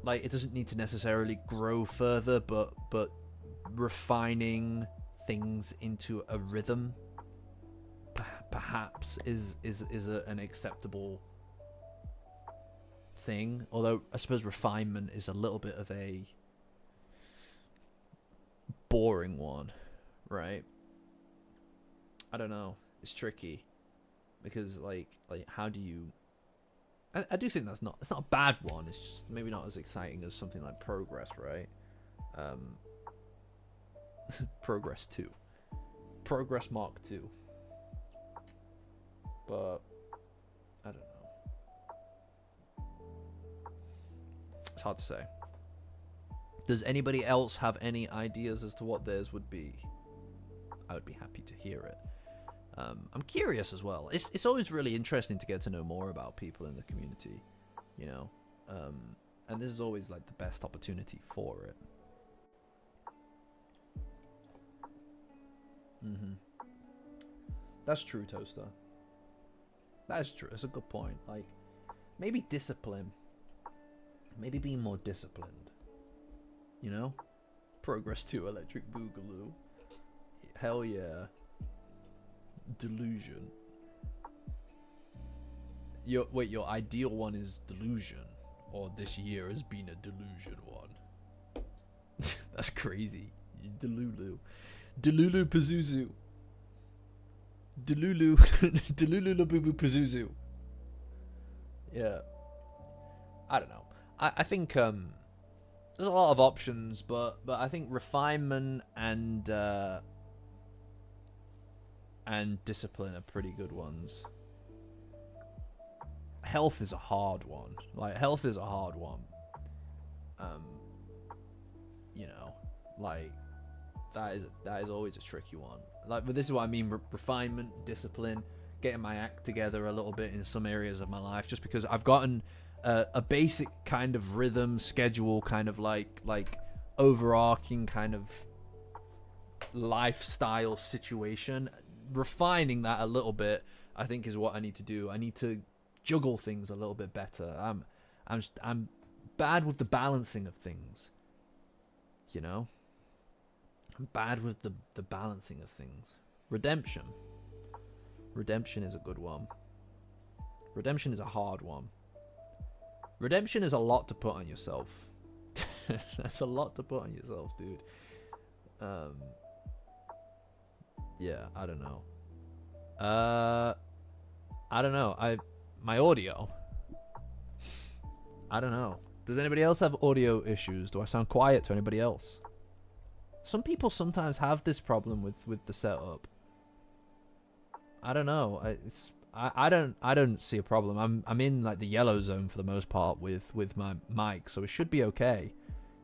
S1: Like, it doesn't need to necessarily grow further, but refining things into a rhythm perhaps is an acceptable thing. Although I suppose refinement is a little bit of a boring one, right? I don't know. It's tricky because like how do you? I do think it's not a bad one. It's just maybe not as exciting as something like progress, right? Progress 2. Progress Mark 2. But I don't know. It's hard to say. Does anybody else have any ideas as to what theirs would be? I would be happy to hear it. I'm curious as well. It's always really interesting to get to know more about people in the community, you know? And this is always like the best opportunity for it. That's true, Toaster. That is true. That's a good point. Like, maybe discipline. Maybe being more disciplined. You know? Progress 2 Electric Boogaloo. Hell yeah. Delusion. Your ideal one is delusion. Or this year has been a delusion one. That's crazy. Delulu. Delulu Pazuzu. Delulu. Delulu Labubu Pazuzu. Yeah. I don't know. I think there's a lot of options, but I think refinement and discipline are pretty good ones. Health is a hard one. Like, health is a hard one. You know, like that is always a tricky one. Like, but this is what I mean: refinement, discipline, getting my act together a little bit in some areas of my life. Just because I've gotten
S2: a basic kind of rhythm schedule, kind of like overarching kind of lifestyle situation. Refining that a little bit, I think, is what I need to do. I need to juggle things a little bit better. I'm bad with the balancing of things, you know. I'm bad with the balancing of things. Redemption is a good one. Redemption is a hard one. Redemption is a lot to put on yourself. That's a lot to put on yourself, dude. Yeah, I don't know. I don't know. My audio. I don't know. Does anybody else have audio issues? Do I sound quiet to anybody else? Some people sometimes have this problem with the setup. I don't know. I don't see a problem. I'm in like the yellow zone for the most part with my mic, so it should be okay.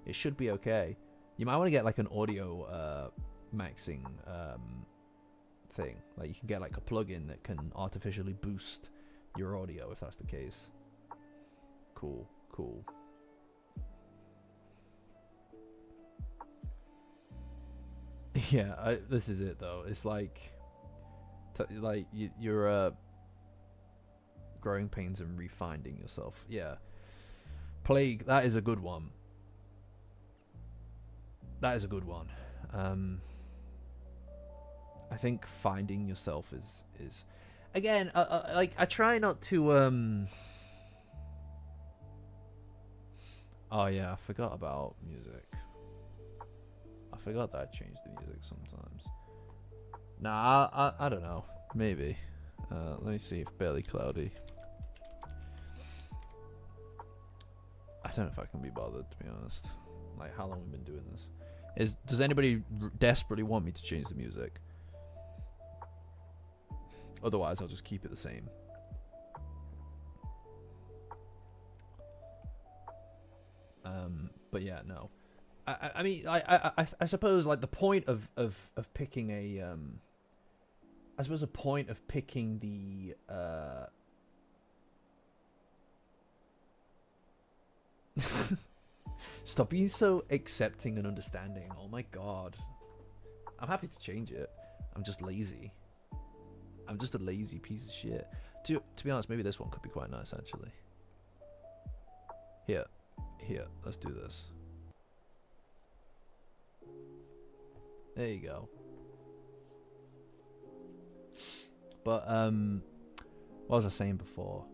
S2: It should be okay. You might want to get like an audio maxing thing. Like you can get like a plugin that can artificially boost your audio if that's the case. Cool. Yeah, this is it though. It's like you're growing pains and refinding yourself. Yeah, plague. That is a good one. That is a good one. I think finding yourself is again like I try not to oh yeah, I forgot about music. I forgot that I changed the music sometimes. Nah, I don't know. Maybe. Let me see if Barely Cloudy. I don't know if I can be bothered, to be honest. Like, how long we've been doing this. Does anybody desperately want me to change the music? Otherwise, I'll just keep it the same. But yeah, no. I mean, I suppose like the point of picking a I suppose the point of picking the stop being so accepting and understanding. Oh my god, I'm happy to change it. I'm just lazy. I'm just a lazy piece of shit. To be honest, maybe this one could be quite nice actually. Here, let's do this. There you go. But what was I saying before?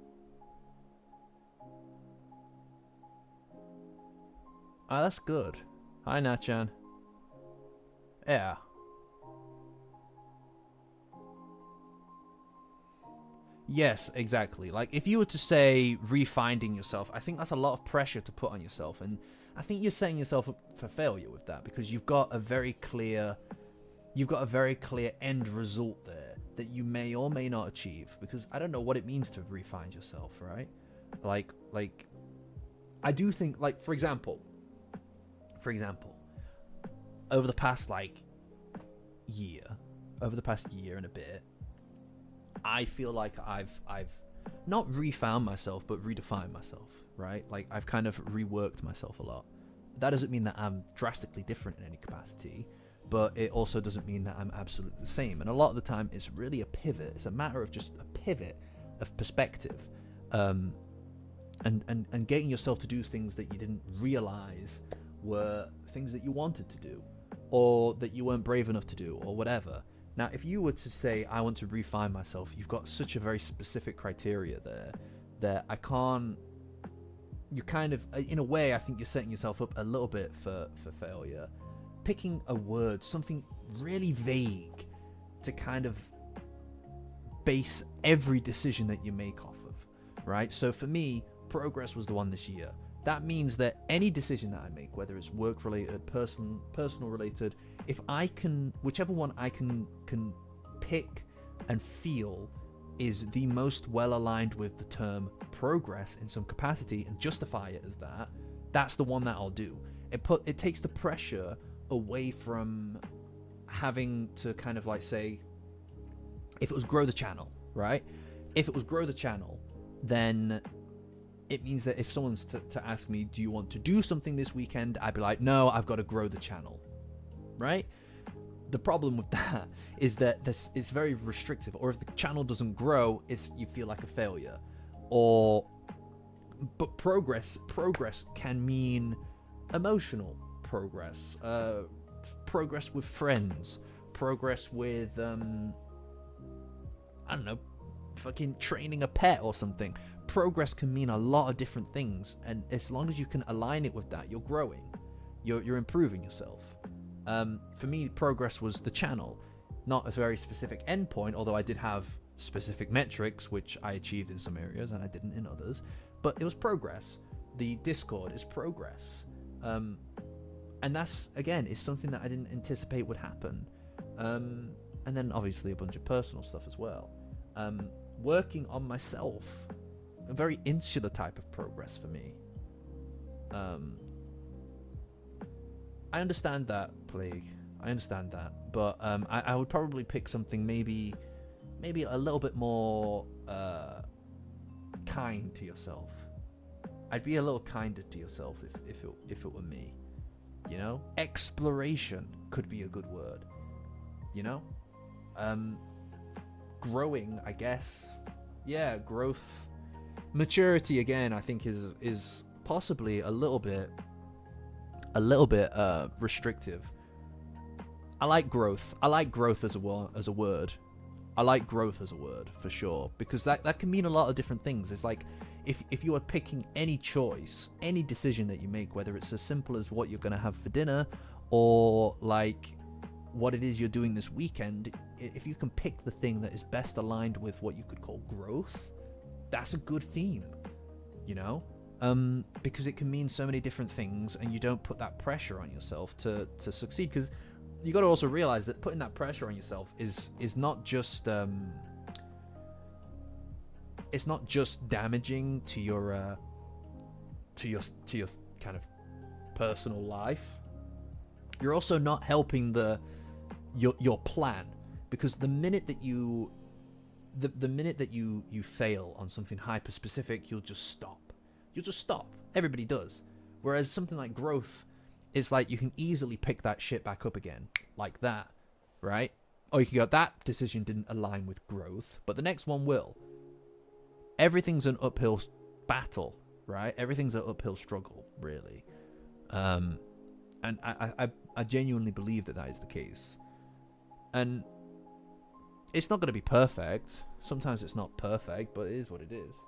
S2: Ah, that's good. Hi, Nachan. Yeah. Yes, exactly. Like, if you were to say refinding yourself, I think that's a lot of pressure to put on yourself, and I think you're setting yourself up for failure with that because you've got a very clear end result there that you may or may not achieve. Because I don't know what it means to refine yourself, right? Like I do think, like, for example, over the past year and a bit, I feel like I've not refound myself, but redefined myself, right? Like, I've kind of reworked myself a lot. That doesn't mean that I'm drastically different in any capacity, but it also doesn't mean that I'm absolutely the same. And a lot of the time, it's really a pivot. It's a matter of just a pivot of perspective, and getting yourself to do things that you didn't realize were things that you wanted to do, or that you weren't brave enough to do, or whatever. Now, if you were to say, I want to refine myself, you've got such a very specific criteria there that I can't... You kind of, in a way, I think you're setting yourself up a little bit for failure. Picking a word, something really vague, to kind of base every decision that you make off of, right? So for me, progress was the one this year. That means that any decision that I make, whether it's work-related, personal related, if I can, whichever one I can pick and feel is the most well-aligned with the term progress in some capacity and justify it as that, that's the one that I'll do. It takes the pressure away from having to kind of like say, if it was grow the channel, right? If it was grow the channel, then it means that if someone's to ask me, do you want to do something this weekend? I'd be like, no, I've got to grow the channel, right? The problem with that is that this is very restrictive, or if the channel doesn't grow, you feel like a failure. But progress can mean emotional progress, progress with friends, progress with I don't know, fucking training a pet or something. Progress can mean a lot of different things, and as long as you can align it with that, you're growing, you're improving yourself. For me, progress was the channel, not a very specific endpoint, although I did have specific metrics which I achieved in some areas and I didn't in others, but it was progress. The Discord is progress, and that's, again, is something that I didn't anticipate would happen. And then obviously a bunch of personal stuff as well. Working on myself, a very insular type of progress for me. I understand that, Plague. I understand that, but I would probably pick something maybe a little bit more kind to yourself. I'd be a little kinder to yourself if it were me. You know, exploration could be a good word. You know, growing, I guess. Yeah, growth, maturity. Again, I think is possibly a little bit restrictive. I like growth. I like growth as a word. I like growth as a word for sure, because that can mean a lot of different things. It's like if you are picking any choice, any decision that you make, whether it's as simple as what you're going to have for dinner or like what it is you're doing this weekend, if you can pick the thing that is best aligned with what you could call growth, that's a good theme, you know? Because it can mean so many different things, and you don't put that pressure on yourself to succeed, because you got to also realize that putting that pressure on yourself is not just it's not just damaging to your kind of personal life. You're also not helping your plan, because the minute that you fail on something hyper specific, you'll just stop. Everybody does. Whereas something like growth is like you can easily pick that shit back up again, like that, right? Or you can go, that decision didn't align with growth, but the next one will. Everything's an uphill battle, right? Everything's an uphill struggle, really. And I genuinely believe that is the case. And it's not going to be perfect. Sometimes it's not perfect, but it is what it is.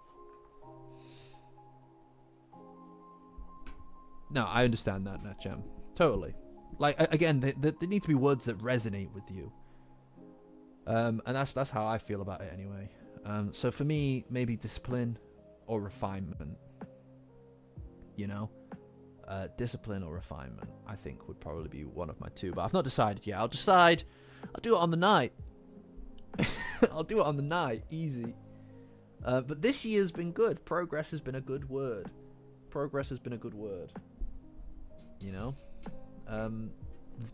S2: No, I understand that, Natcham. Totally. Like, again, there need to be words that resonate with you. And that's how I feel about it anyway. So for me, maybe discipline or refinement. You know? Discipline or refinement, I think, would probably be one of my two. But I've not decided yet. I'll decide. I'll do it on the night. I'll do it on the night. Easy. But this year's been good. Progress has been a good word. You know?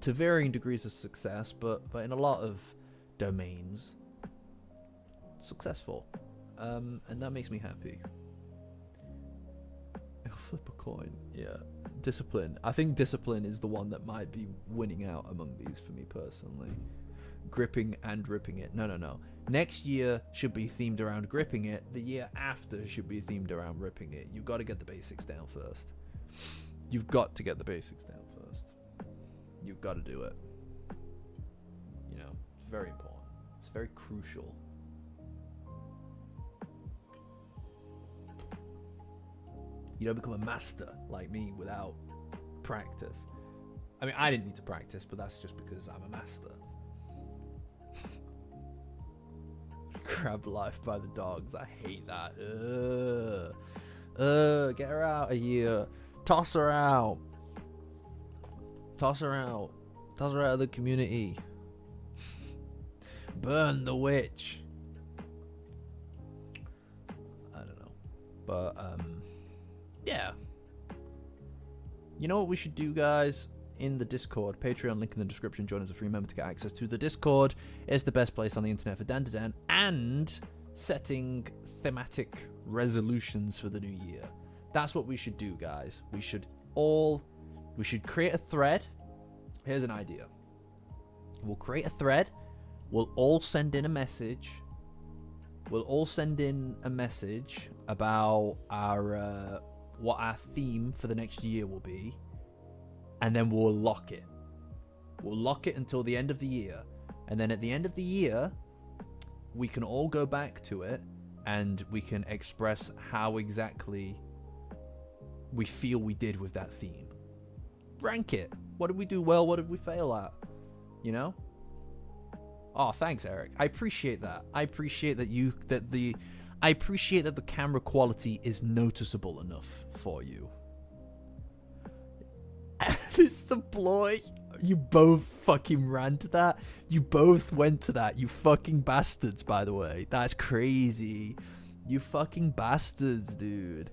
S2: To varying degrees of success, but in a lot of domains, successful. And that makes me happy. I'll flip a coin. Yeah. Discipline. I think discipline is the one that might be winning out among these for me personally. Gripping and ripping it. No. Next year should be themed around gripping it. The year after should be themed around ripping it. You've got to get the basics down first. You've got to get the basics down first. You've got to do it. You know, it's very important. It's very crucial. You don't become a master like me without practice. I mean, I didn't need to practice, but that's just because I'm a master. Grab life by the dogs. I hate that. Get her out of here. Toss her out. Toss her out of the community. Burn the witch. I don't know. But, yeah. You know what we should do, guys? In the Discord, Patreon, link in the description. Join as a free member to get access to the Discord. It's the best place on the internet for Dandadan and setting thematic resolutions for the new year. That's what we should do, guys. We should create a thread. Here's an idea. We'll create a thread. We'll all send in a message. We'll all send in a message about our what our theme for the next year will be, and then we'll lock it. We'll lock it until the end of the year, and then at the end of the year, we can all go back to it, and we can express how exactly we feel we did with that theme. Rank it. What did we do well? What did we fail at? You know? Oh, thanks, Eric. I appreciate that. I appreciate that I appreciate that the camera quality is noticeable enough for you. This deploy. You both fucking ran to that. You both went to that. You fucking bastards, by the way. That's crazy. You fucking bastards, dude.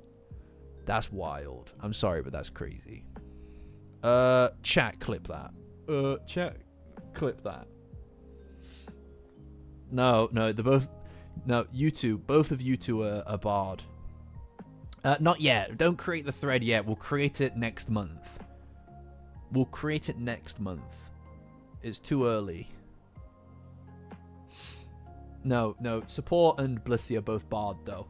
S2: That's wild. I'm sorry, but that's crazy. Chat, clip that. Chat, clip that. No, they're both... No, you two. Both of you two are barred. Not yet. Don't create the thread yet. We'll create it next month. We'll create it next month. It's too early. No. Support and Blissy are both barred, though.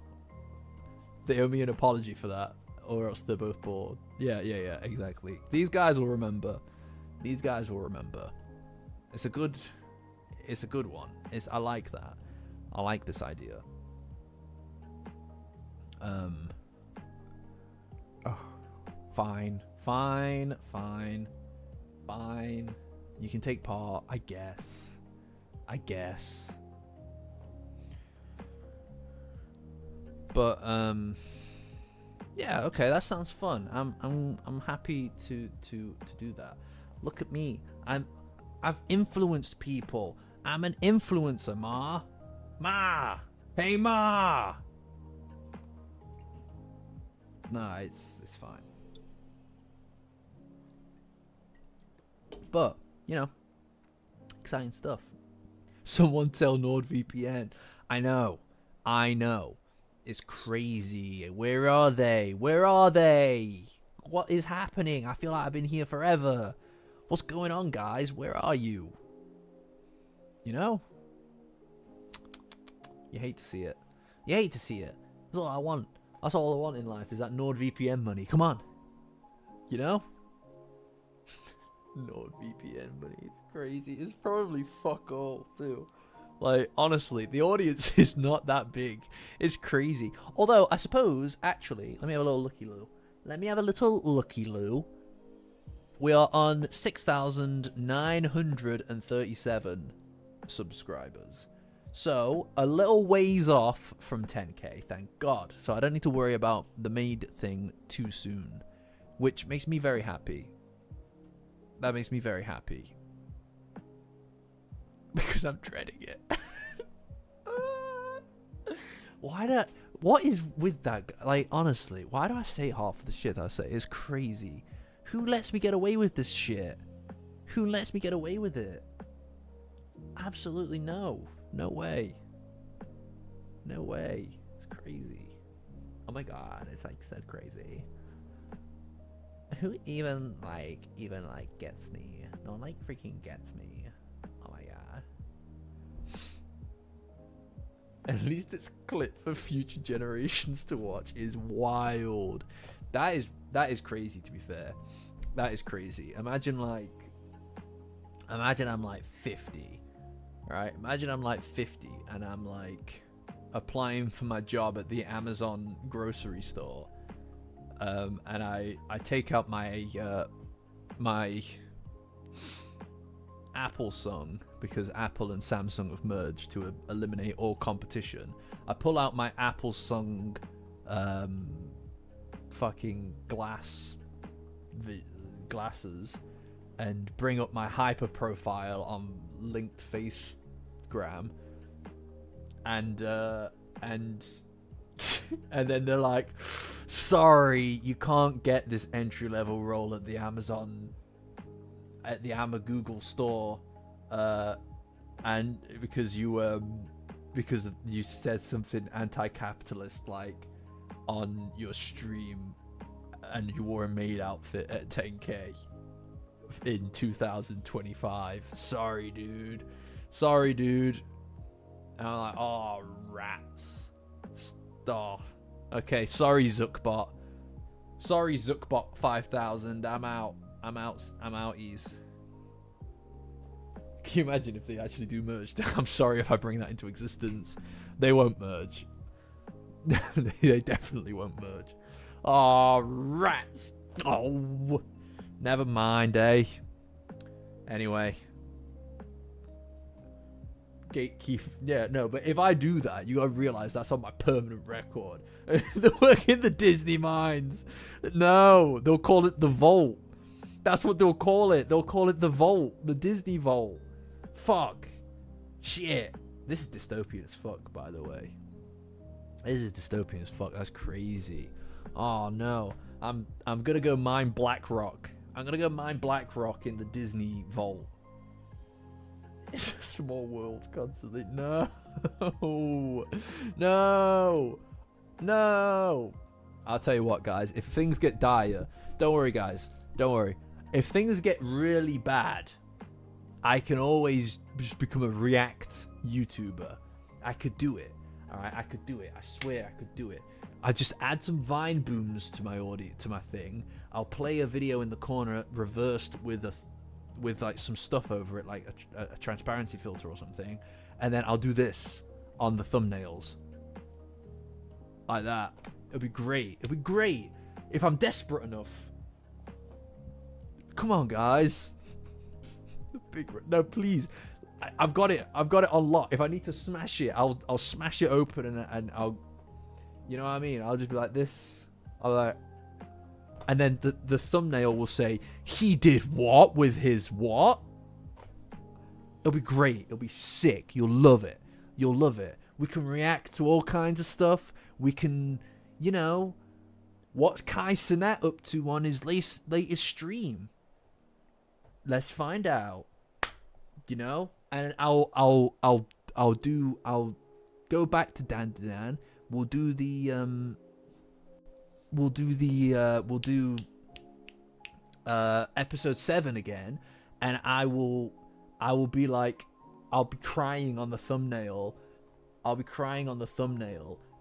S2: They owe me an apology for that, or else they're both bored. Yeah, exactly. These guys will remember. It's a good one. I like that. I like this idea. Fine. You can take part, I guess. But yeah, okay, that sounds fun. I'm happy to do that. Look at me. I've influenced people. I'm an influencer, Ma. Hey, Ma. No, it's fine. But, you know, exciting stuff. Someone tell NordVPN. I know. It's crazy. Where are they? What is happening? I feel like I've been here forever. What's going on, guys? Where are you? You know? You hate to see it. That's all I want. That's all I want in life, is that NordVPN money. Come on. You know? NordVPN money. It's crazy. It's probably fuck all, too. Like, honestly, the audience is not that big. It's crazy. Although, I suppose, actually, let me have a little looky loo. We are on 6,937 subscribers. So, a little ways off from 10k, thank God. So I don't need to worry about the maid thing too soon, which makes me very happy. That makes me very happy. Because I'm dreading it. What is with that guy? Like, honestly, why do I say half of the shit I say? It's crazy. Who lets me get away with this shit? Who lets me get away with it? Absolutely no. No way. It's crazy. Oh my god, it's like so crazy. Who even gets me? No one freaking gets me. Oh my god. At least it's clip for future generations to watch is wild. That is crazy, to be fair. That is crazy. Imagine I'm 50. Right? Imagine I'm 50 and I'm applying for my job at the Amazon grocery store. And I take out my my Apple song, because Apple and Samsung have merged to eliminate all competition. I pull out my Apple song fucking glasses and bring up my hyper profile on linked Facegram, and and then they're like, sorry, you can't get this entry-level role at the Amazon Google store, and because you because you said something anti-capitalist like on your stream, and you wore a maid outfit at 10k in 2025. Sorry, dude. And I'm like, oh, rats. Oh. Okay, sorry, Zuckbot. 5000. I'm outies. Can you imagine if they actually do merge? I'm sorry if I bring that into existence. They won't merge. They definitely won't merge. Oh, rats. Oh, never mind, eh? Anyway. Gatekeep. Yeah, no, but if I do that, you gotta realize that's on my permanent record. They work in the Disney mines. No, they'll call it the Vault. That's what they'll call it. They'll call it the Vault. The Disney Vault. Fuck. Shit. This is dystopian as fuck, by the way. This is dystopian as fuck. That's crazy. Oh no. I'm gonna go mine BlackRock. I'm gonna go mine BlackRock in the Disney Vault. It's a small world constantly. No. I'll tell you what, guys. If things get dire, don't worry, guys. Don't worry. If things get really bad, I can always just become a React YouTuber. I could do it. Alright, I could do it. I swear I could do it. I just add some Vine booms to my audio, to my thing. I'll play a video in the corner reversed with like some stuff over it, like a transparency filter or something, and then I'll do this on the thumbnails like that. It'll be great. It'll be great if I'm desperate enough. Come on, guys. No, please. I've got it on lock. If I need to smash it, I'll smash it open and I'll, you know what I mean? I'll just be like this. I'll like. And then the thumbnail will say, he did what with his what? It'll be great. It'll be sick. You'll love it. You'll love it. We can react to all kinds of stuff. We can, you know, what's Kai Cenat up to on his latest stream? Let's find out. You know? And I'll go back to Dandadan. We'll do episode 7 again, and I will be like, I'll be crying on the thumbnail,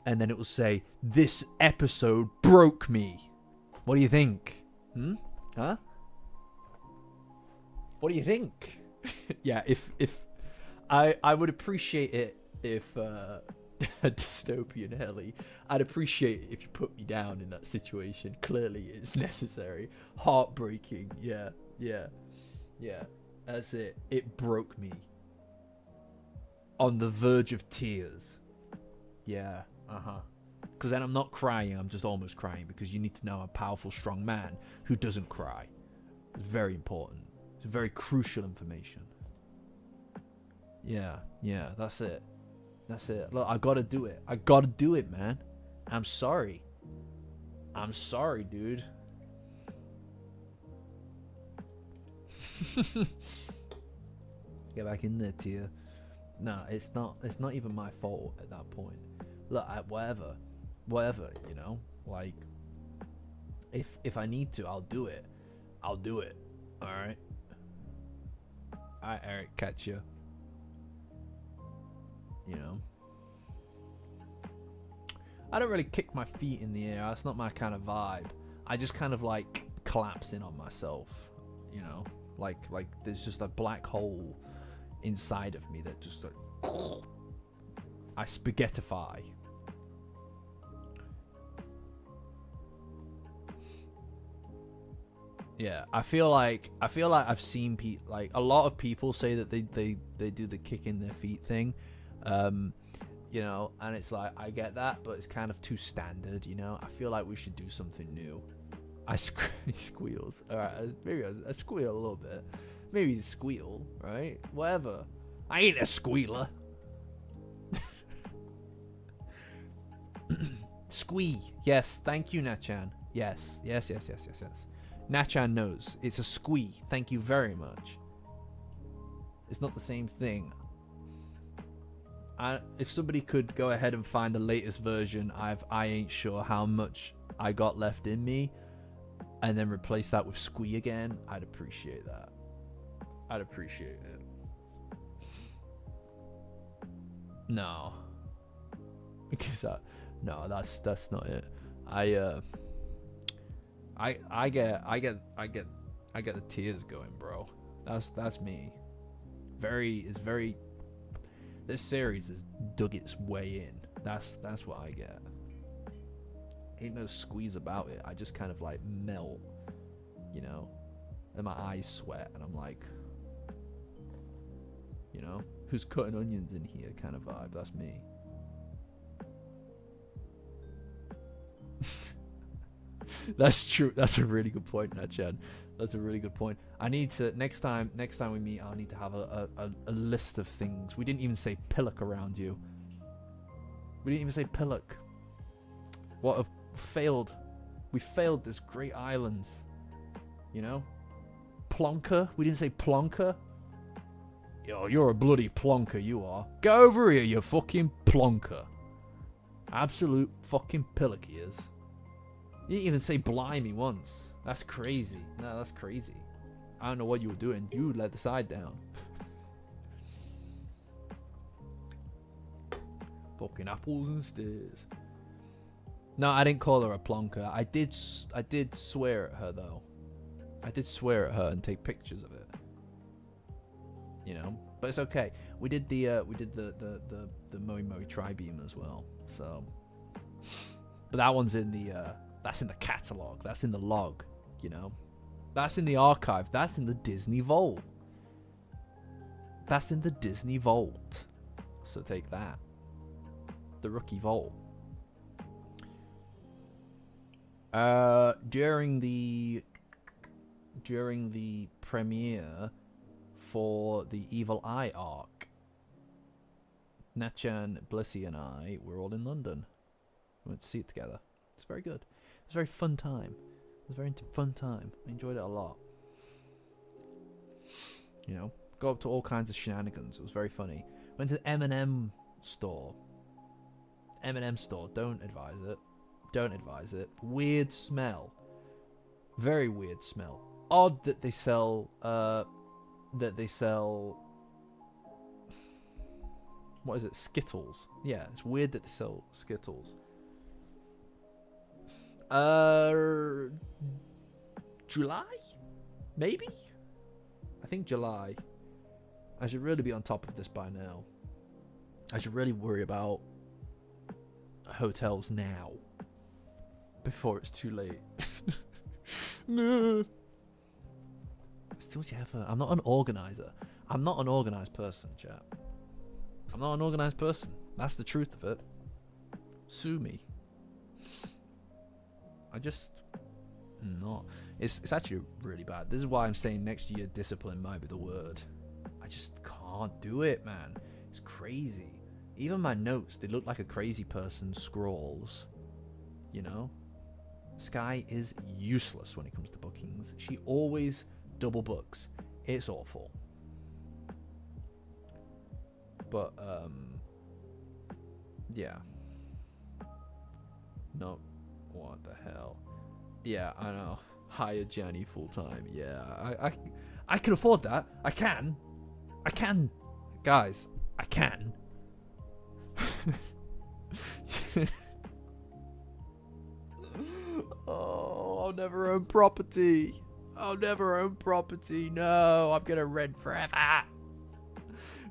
S2: and then it will say, this episode broke me. What do you think? Huh? What do you think? Yeah, if I would appreciate it if dystopian Helly, I'd appreciate it if you put me down in that situation. Clearly it's necessary. Heartbreaking. Yeah, that's it. It broke me on the verge of tears. Yeah, because then I'm not crying, I'm just almost crying, because you need to know I'm a powerful, strong man who doesn't cry. It's very important. It's very crucial information. Yeah, that's it. Look, I gotta do it. I gotta do it, man. I'm sorry, dude. Get back in there, Tia. No, it's not even my fault at that point. Look, whatever, you know. Like, if I need to, I'll do it. All right, Eric, catch you. You know, I don't really kick my feet in the air. That's not my kind of vibe. I just kind of like collapse in on myself. You know, like there's just a black hole inside of me that just like, I spaghettify. Yeah, I feel like I've seen like a lot of people say that they do the kick in their feet thing. You know, and it's like, I get that, but it's kind of too standard, you know. I feel like we should do something new. He squeals. Alright, maybe I squeal a little bit. Maybe squeal, right? Whatever. I ain't a squealer. Squee. Yes, thank you, Nachan. Yes. Nachan knows. It's a squee. Thank you very much. It's not the same thing. if somebody could go ahead and find the latest version, I ain't sure how much I got left in me, and then replace that with Squee again, I'd appreciate that. I'd appreciate it. No. Because no, that's not it. I get the tears going, bro. That's me. This series has dug its way in. That's what I get. Ain't no squeeze about it. I just kind of like melt, you know, and my eyes sweat, and I'm like, you know, who's cutting onions in here kind of vibe. That's me. That's true. That's a really good point, Nachan. That's a really good point. I need to next time we meet, I'll need to have a list of things. We didn't even say pillock around you. We didn't even say pillock. What a failed. We failed this great island. You know? Plonker. We didn't say plonker. Yo, you're a bloody plonker, you are. Get over here, you fucking plonker. Absolute fucking pillock he is. You didn't even say blimey once. That's crazy. No, that's crazy. I don't know what you were doing. You let the side down. Fucking apples and stairs. No, I didn't call her a plonker. I did swear at her though. I did swear at her and take pictures of it. You know, but it's okay. We did the Moe Moe tri-beam as well. So, but that one's in the that's in the catalog. That's in the log. You know, that's in the archive. That's in the Disney Vault. That's in the Disney Vault. So take that. The Rookie Vault. During the premiere for the Evil Eye arc, Nachan, Blissy, and I were all in London. We went to see it together. It's very good. It was a very fun time. It was a very fun time. I enjoyed it a lot. You know, got up to all kinds of shenanigans. It was very funny. Went to the M&M store. M&M store. Don't advise it. Don't advise it. Weird smell. Very weird smell. Odd that they sell. What is it? Skittles. Yeah, it's weird that they sell Skittles. July? Maybe? I think July. I should really be on top of this by now. I should really worry about hotels now. Before it's too late. No. Still, I'm not an organizer. I'm not an organized person, chat. I'm not an organized person. That's the truth of it. Sue me. I just not. It's actually really bad. This is why I'm saying next year discipline might be the word. I just can't do it, man. It's crazy. Even my notes, they look like a crazy person scrawls. You know? Sky is useless when it comes to bookings. She always double books. It's awful. But yeah. No, what the hell? Yeah, I know. Hire Jenny full time. Yeah, I can afford that. I can, guys. I can. Oh, I'll never own property. I'll never own property. No, I'm gonna rent forever.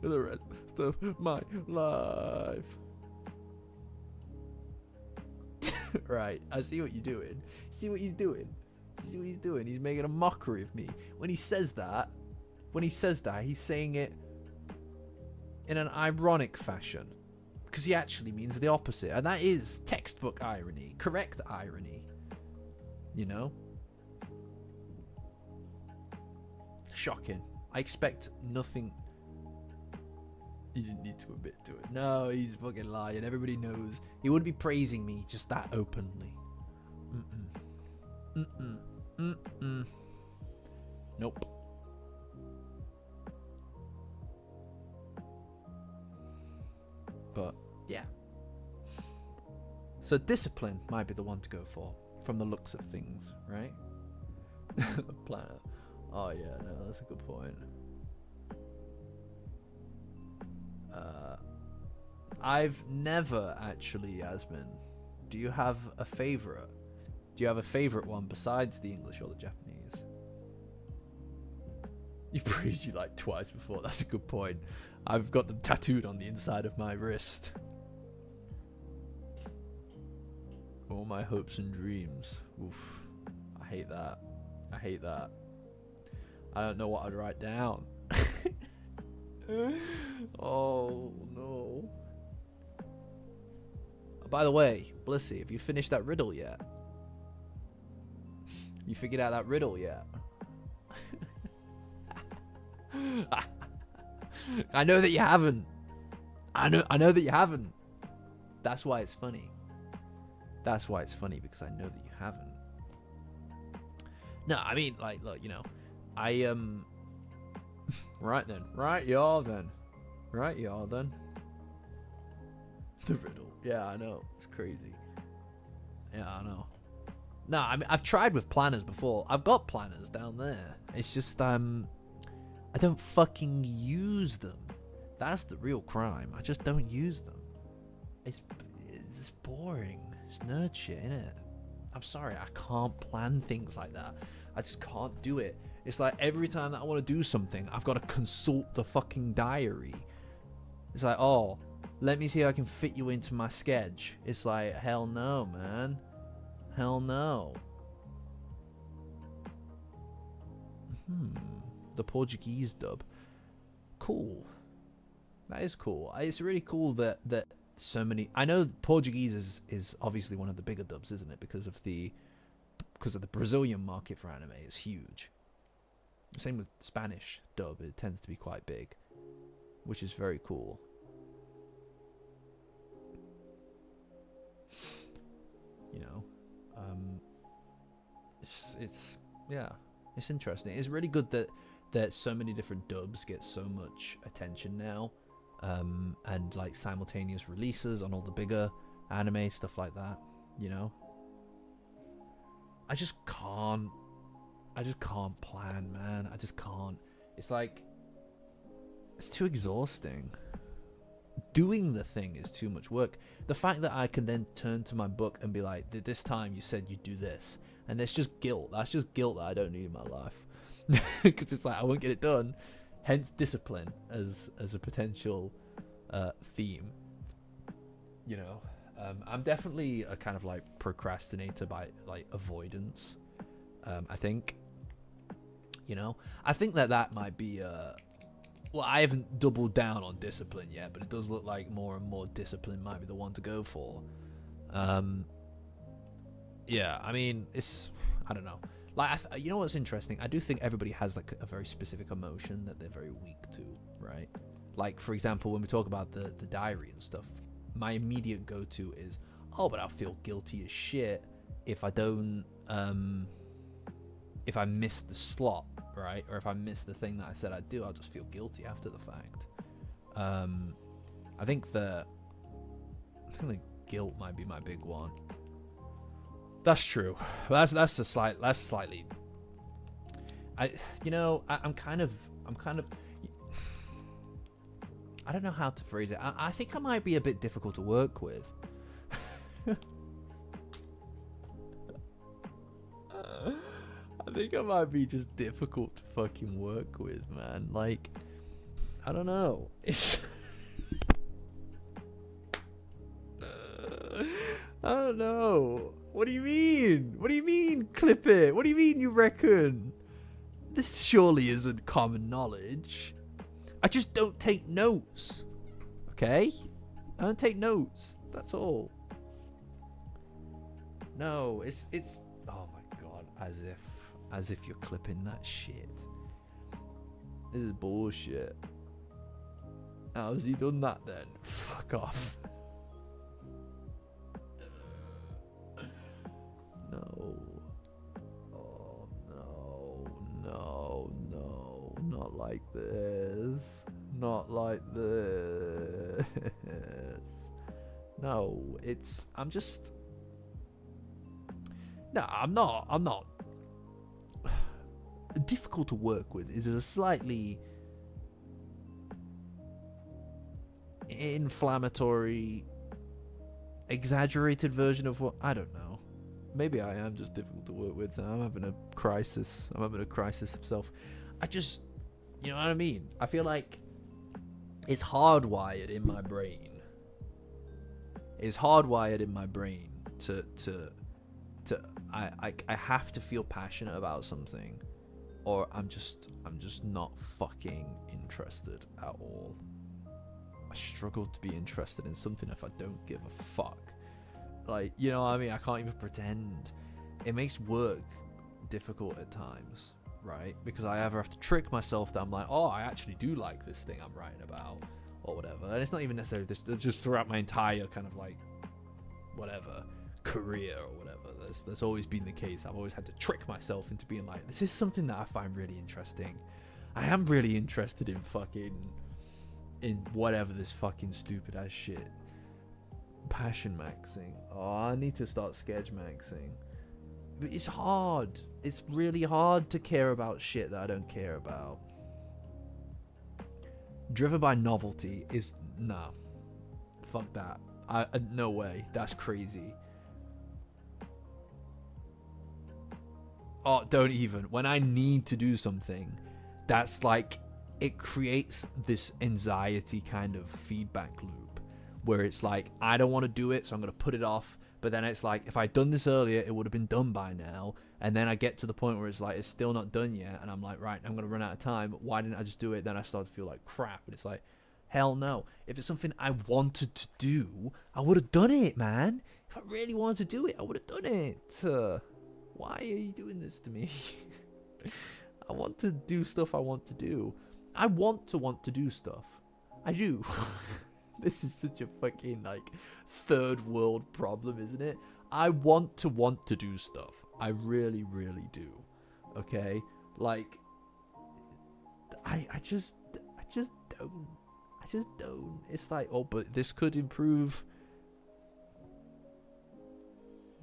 S2: For the rest of my life. Right, I see what you're doing. See what he's doing? See what he's doing? He's making a mockery of me. When he says that, he's saying it in an ironic fashion. Because he actually means the opposite. And that is textbook irony. Correct irony. You know? Shocking. I expect nothing. He didn't need to admit to it. No, he's fucking lying. Everybody knows. He wouldn't be praising me just that openly. Nope. But yeah. So discipline might be the one to go for from the looks of things, right? Planner. Oh yeah, no, that's a good point. I've never actually, Yasmin. Do you have a favorite? Do you have a favorite one besides the English or the Japanese? You've praised you like twice before. That's a good point. I've got them tattooed on the inside of my wrist. All my hopes and dreams. Oof. I hate that. I hate that. I don't know what I'd write down. Oh no. By the way, Blissy, have you finished that riddle yet? You figured out that riddle yet? I know that you haven't. I know that you haven't. That's why it's funny. That's why it's funny, because I know that you haven't. No, I mean, like, look, you know, I right then. Right y'all then. Right y'all then. The riddle. Yeah, I know. It's crazy. Yeah, I know. No, I mean, I've tried with planners before. I've got planners down there. It's just I don't fucking use them. That's the real crime. I just don't use them. It's boring. It's nerd shit, innit? I'm sorry, I can't plan things like that. I just can't do it. It's like every time that I want to do something, I've got to consult the fucking diary. It's like, oh, let me see if I can fit you into my sketch. It's like, hell no, man. Hell no. The Portuguese dub. Cool. That is cool. It's really cool that so many. I know Portuguese is obviously one of the bigger dubs, isn't it? Because of the Brazilian market for anime is huge. Same with Spanish dub. It tends to be quite big, which is very cool. You know, it's interesting. It's really good that so many different dubs get so much attention now, and like simultaneous releases on all the bigger anime stuff like that. You know, I just can't plan, man. I just can't. It's like, it's too exhausting. Doing the thing is too much work. The fact that I can then turn to my book and be like, this time you said you'd do this, and it's just guilt. That's just guilt that I don't need in my life. Because it's like, I won't get it done. Hence discipline as a potential theme. You know, I'm definitely a kind of like procrastinator by like avoidance. I think, you know, I think that might be well, I haven't doubled down on discipline yet, but it does look like more and more discipline might be the one to go for. Yeah, I mean, I don't know. Like, you know what's interesting? I do think everybody has like a very specific emotion that they're very weak to, right? Like, for example, when we talk about the diary and stuff, my immediate go-to is, oh, but I'll feel guilty as shit if I don't, if I miss the slot, right? Or if I miss the thing that I said I'd do, I'll just feel guilty after the fact. I think the guilt might be my big one. That's true. That's slightly. I'm kind of. I don't know how to phrase it. I think I might be a bit difficult to work with. I think I might be just difficult to fucking work with, man. Like, I don't know. It's I don't know. What do you mean? What do you mean, clip it? What do you mean, you reckon? This surely isn't common knowledge. I just don't take notes. Okay? I don't take notes. That's all. No, it's oh my god, as if you're clipping that shit. This is bullshit. How's he done that then? Fuck off. No. Oh no, not like this. Not like this. No, I'm just... No, I'm not. Difficult to work with is a slightly inflammatory, exaggerated version of what... I don't know. Maybe I am just difficult to work with. I'm having a crisis. I'm having a crisis of self. I just... You know what I mean? I feel like it's hardwired in my brain. It's hardwired in my brain to I have to feel passionate about something, or I'm just not fucking interested at all. I struggle to be interested in something if I don't give a fuck. Like, you know what I mean? I can't even pretend. It makes work difficult at times, right? Because I either have to trick myself that I'm like, oh, I actually do like this thing I'm writing about, or whatever. And it's not even necessarily this, just throughout my entire kind of like whatever career or whatever. That's always been the case. I've always had to trick myself into being like, this is something that I find really interesting. I am really interested in whatever this fucking stupid ass shit. Passion maxing. Oh, I need to start sketch maxing. But it's hard. It's really hard to care about shit that I don't care about. Driven by novelty is... Nah. Fuck that. No way. That's crazy. Oh, don't even. When I need to do something, that's like... It creates this anxiety kind of feedback loop. Where it's like, I don't want to do it, so I'm going to put it off. But then it's like, if I'd done this earlier, it would have been done by now. And then I get to the point where it's like, it's still not done yet. And I'm like, right, I'm going to run out of time. Why didn't I just do it? Then I start to feel like crap. And it's like, hell no. If it's something I wanted to do, I would have done it, man. If I really wanted to do it, I would have done it. Why are you doing this to me? I want to do stuff I want to do. I want to do stuff. I do. This is such a fucking, like, third world problem, isn't it? I want to do stuff. I really, really do. Okay? Like, I just don't. I just don't. It's like, oh, but this could improve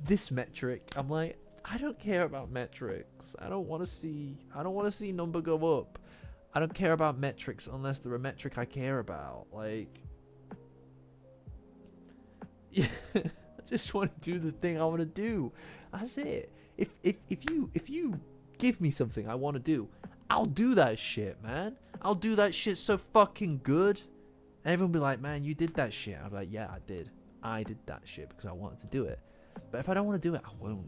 S2: this metric. I'm like, I don't care about metrics. I don't want to see number go up. I don't care about metrics unless they're a metric I care about. Like, yeah, I just want to do the thing I want to do. That's it. If you give me something I want to do, I'll do that shit, man. I'll do that shit so fucking good. And everyone will be like, man, you did that shit. I'll be like, yeah, I did. I did that shit because I wanted to do it. But if I don't want to do it, I won't.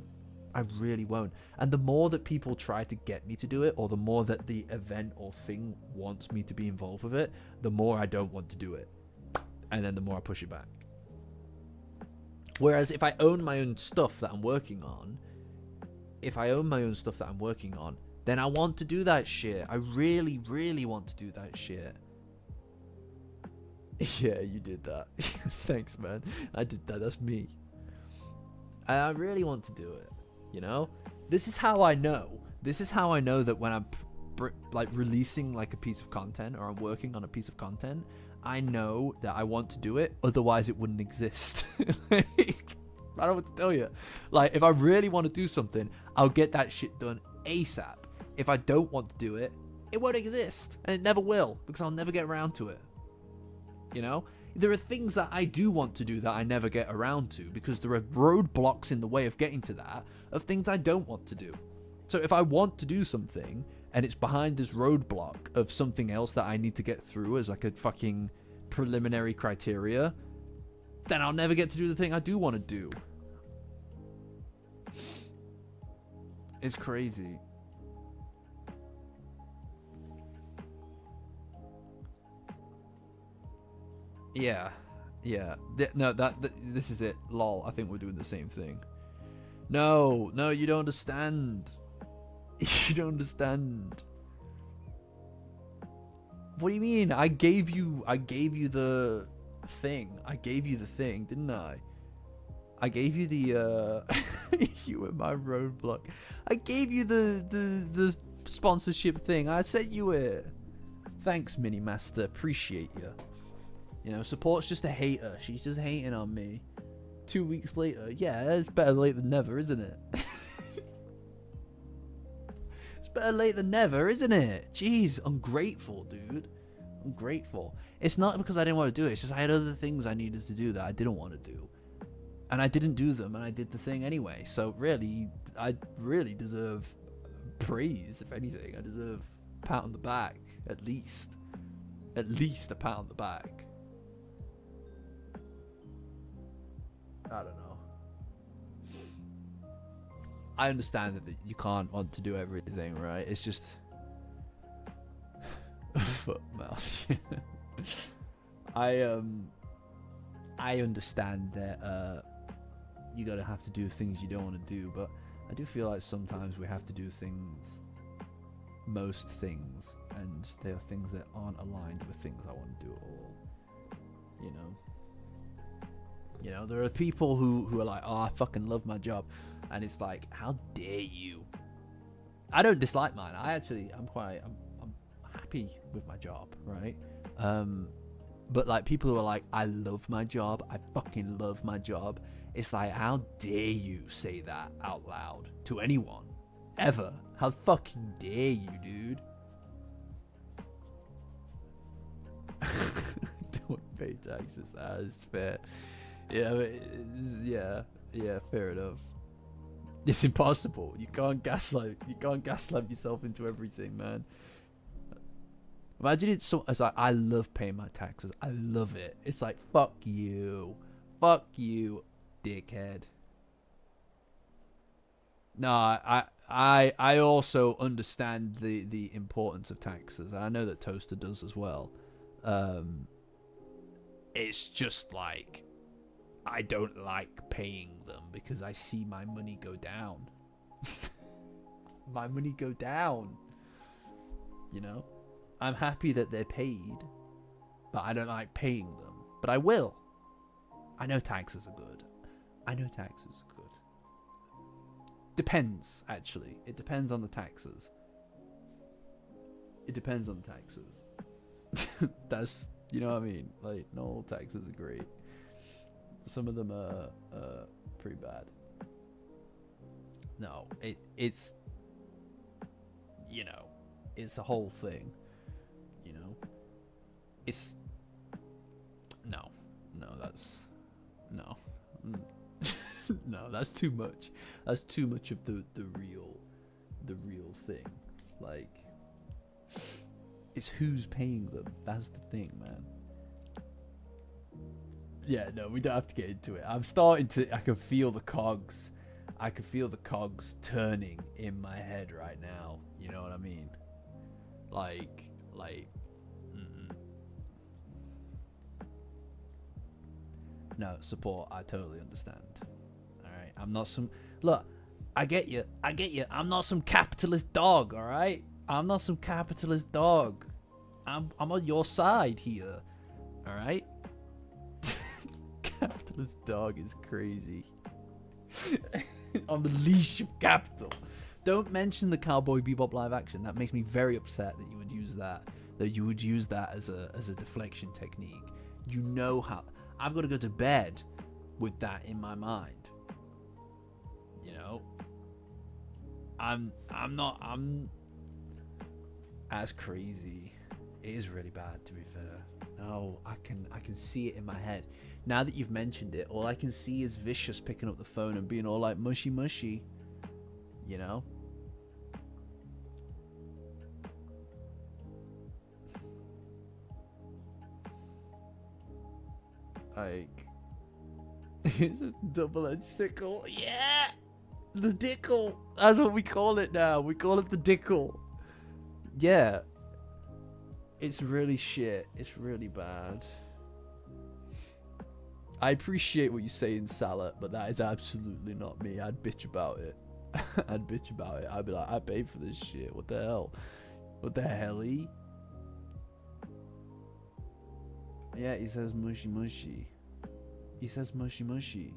S2: I really won't. And the more that people try to get me to do it, or the more that the event or thing wants me to be involved with it, the more I don't want to do it. And then the more I push it back. Whereas if I own my own stuff that I'm working on, then I want to do that shit. I really, really want to do that shit. Yeah, you did that. Thanks, man. I did that. That's me. And I really want to do it. You know? This is how I know. This is how I know that when I'm like releasing like a piece of content, or I'm working on a piece of content, I know that I want to do it. Otherwise, it wouldn't exist. Like, I don't know what to tell you. Like, if I really want to do something, I'll get that shit done ASAP. If I don't want to do it, it won't exist. And it never will, because I'll never get around to it. You know? There are things that I do want to do that I never get around to, because there are roadblocks in the way of getting to that, of things I don't want to do. So if I want to do something, and it's behind this roadblock of something else that I need to get through as like a fucking preliminary criteria, then I'll never get to do the thing I do want to do. It's crazy. Yeah. No, this is it. Lol, I think we're doing the same thing. No, you don't understand. You don't understand. What do you mean? I gave you the thing. I gave you the thing, didn't I? I gave you the you were my roadblock. I gave you the sponsorship thing. I sent you it. Thanks, Mini Master. Appreciate you. You know, support's just a hater. She's just hating on me. 2 weeks later, yeah, it's better late than never, isn't it? It's better late than never, isn't it? Jeez, ungrateful, dude. Ungrateful. It's not because I didn't want to do it. It's just I had other things I needed to do that I didn't want to do. And I didn't do them, and I did the thing anyway. So really, I really deserve praise, if anything. I deserve a pat on the back, at least. At least a pat on the back. I don't know. I understand that you can't want to do everything, right? It's just... foot mouth. I understand that you gotta have to do things you don't want to do, but I do feel like sometimes we have to do things, most things, and they are things that aren't aligned with things I want to do at all. You know, there are people who are like, oh, I fucking love my job, and it's like, how dare you? I don't dislike mine. I'm happy with my job, right? But like people who are like, I love my job, I fucking love my job. It's like, how dare you say that out loud to anyone, ever? How fucking dare you, dude? Don't pay taxes. That is fair. Yeah, fair enough. It's impossible. You can't gaslight yourself into everything, man. Imagine it's like, I love paying my taxes. I love it. It's like, fuck you, dickhead. No, I also understand the importance of taxes. I know that Toaster does as well. It's just like, I don't like paying them because I see my money go down. My money go down. You know? I'm happy that they're paid, but I don't like paying them. But I will. I know taxes are good. Depends, actually. It depends on the taxes. That's, you know what I mean? Like, not all taxes are great. Some of them are pretty bad. No, it's, you know, it's a whole thing. You know, it's no, that's no, no, that's too much. That's too much of the real thing. Like, it's who's paying them. That's the thing, man. Yeah, no, we don't have to get into it. I can feel the cogs. I can feel the cogs turning in my head right now. You know what I mean? Like. No, support. I totally understand. All right, I'm not some. Look, I get you. I'm not some capitalist dog. All right, I'm not some capitalist dog. I'm on your side here. All right. Capitalist dog is crazy. On the leash of capital. Don't mention the Cowboy Bebop live action. That makes me very upset that you would use that. That you would use that as a deflection technique. You know how. I've got to go to bed with that in my mind. You know. I'm as crazy. It is really bad, to be fair. No, I can see it in my head. Now that you've mentioned it, all I can see is Vicious picking up the phone and being all like mushy mushy. You know? Like, it's a double-edged sickle. Yeah! The dickle! That's what we call it now. We call it the dickle. Yeah. It's really shit. It's really bad. I appreciate what you say in Salah, but that is absolutely not me. I'd bitch about it. I'd be like, I paid for this shit. What the hell? What the hell-y? Yeah, he says mushy mushy. He says mushy mushy.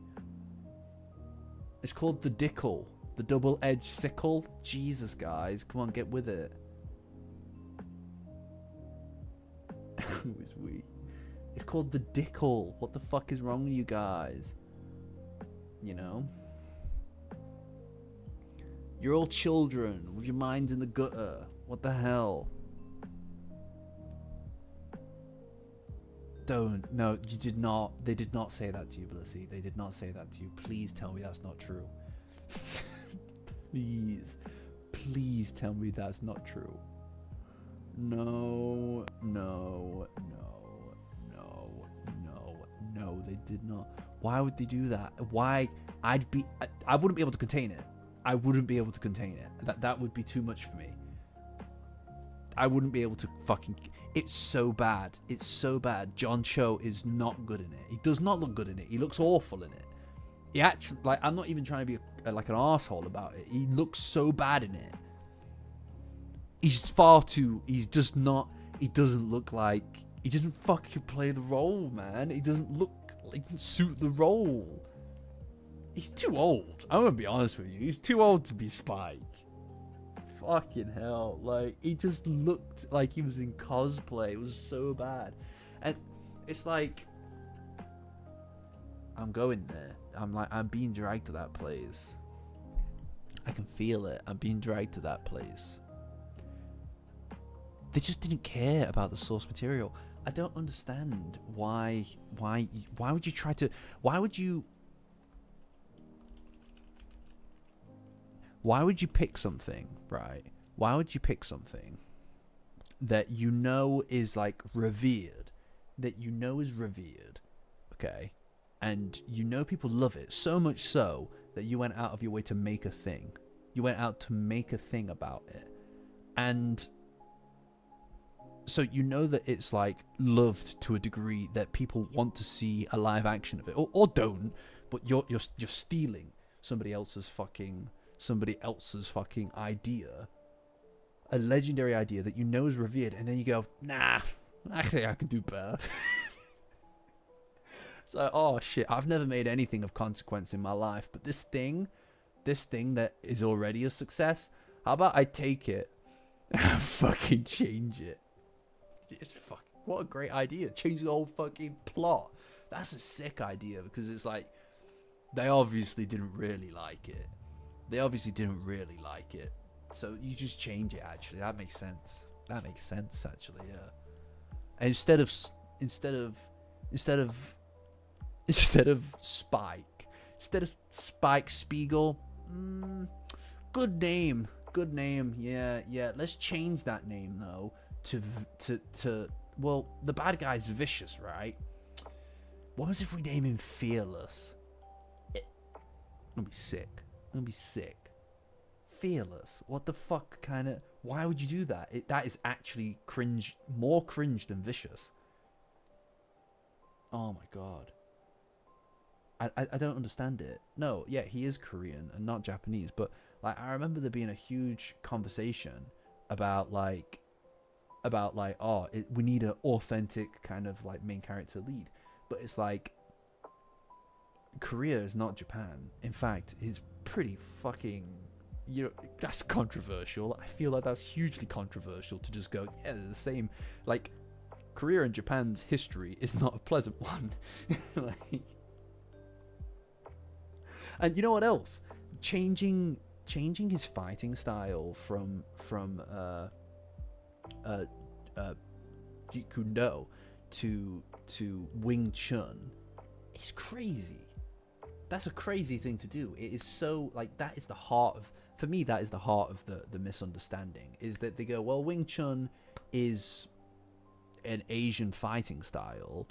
S2: It's called the dickle. The double-edged sickle. Jesus, guys. Come on, get with it. Who is we? It's
S1: called the Dickle. What the fuck is wrong with you guys? You know? You're all children with your minds in the gutter. What the hell? Don't. No, you did not. They did not say that to you, Blissy. They did not say that to you. Please tell me that's not true. Please. Please tell me that's not true. No, no, no, no, no, no, they did not. Why would they do that? Why? I wouldn't be able to contain it. I wouldn't be able to contain it. That would be too much for me. I wouldn't be able to fucking... It's so bad. It's so bad. John Cho is not good in it. He does not look good in it. He looks awful in it. He actually... Like, I'm not even trying to be like an asshole about it. He looks so bad in it. He's far too... He's just not... He doesn't look like... He doesn't fucking play the role, man. He doesn't look... He doesn't suit the role. He's too old. I'm gonna be honest with you. He's too old to be Spike. Fucking hell. Like, he just looked like he was in cosplay. It was so bad. And it's like... I'm going there. I'm being dragged to that place. I can feel it. I'm being dragged to that place. They just didn't care about the source material. I don't understand why would you try to... Why would you pick something, right? Why would you pick something that you know is like revered, okay? And you know people love it, so much so that you went out of your way to make a thing. You went out to make a thing about it. And so you know that it's like loved to a degree that people want to see a live action of it, or don't, but you're stealing somebody else's fucking idea, a legendary idea that you know is revered, and then you go, nah, I think I could do better. It's like, oh shit, I've never made anything of consequence in my life, but this thing that is already a success, how about I take it and fucking change it? It's fucking, what a great idea. Change the whole fucking plot. That's a sick idea, because it's like, they obviously didn't really like it. So you just change it, actually. That makes sense, actually, yeah. And instead of Spike Spiegel, good name, yeah. Let's change that name though to well, the bad guy's vicious, right? What was if we name him Fearless? I'm gonna be sick. Fearless. What the fuck kind of... Why would you do that? That is actually cringe, more cringe than vicious. Oh my god. I don't understand it. No, yeah, he is Korean and not Japanese, but like I remember there being a huge conversation about like we need an authentic kind of like main character lead, but it's like Korea is not Japan. In fact, it's pretty fucking, you know, that's controversial. I feel like that's hugely controversial to just go, yeah, they're the same. Like, Korea and Japan's history is not a pleasant one. Like, and you know what else? Changing his fighting style from Jeet Kune Do to Wing Chun is crazy. That's a crazy thing to do. It is so, like, that is the heart of, for me, that is the heart of the misunderstanding, is that they go, well, Wing Chun is an Asian fighting style,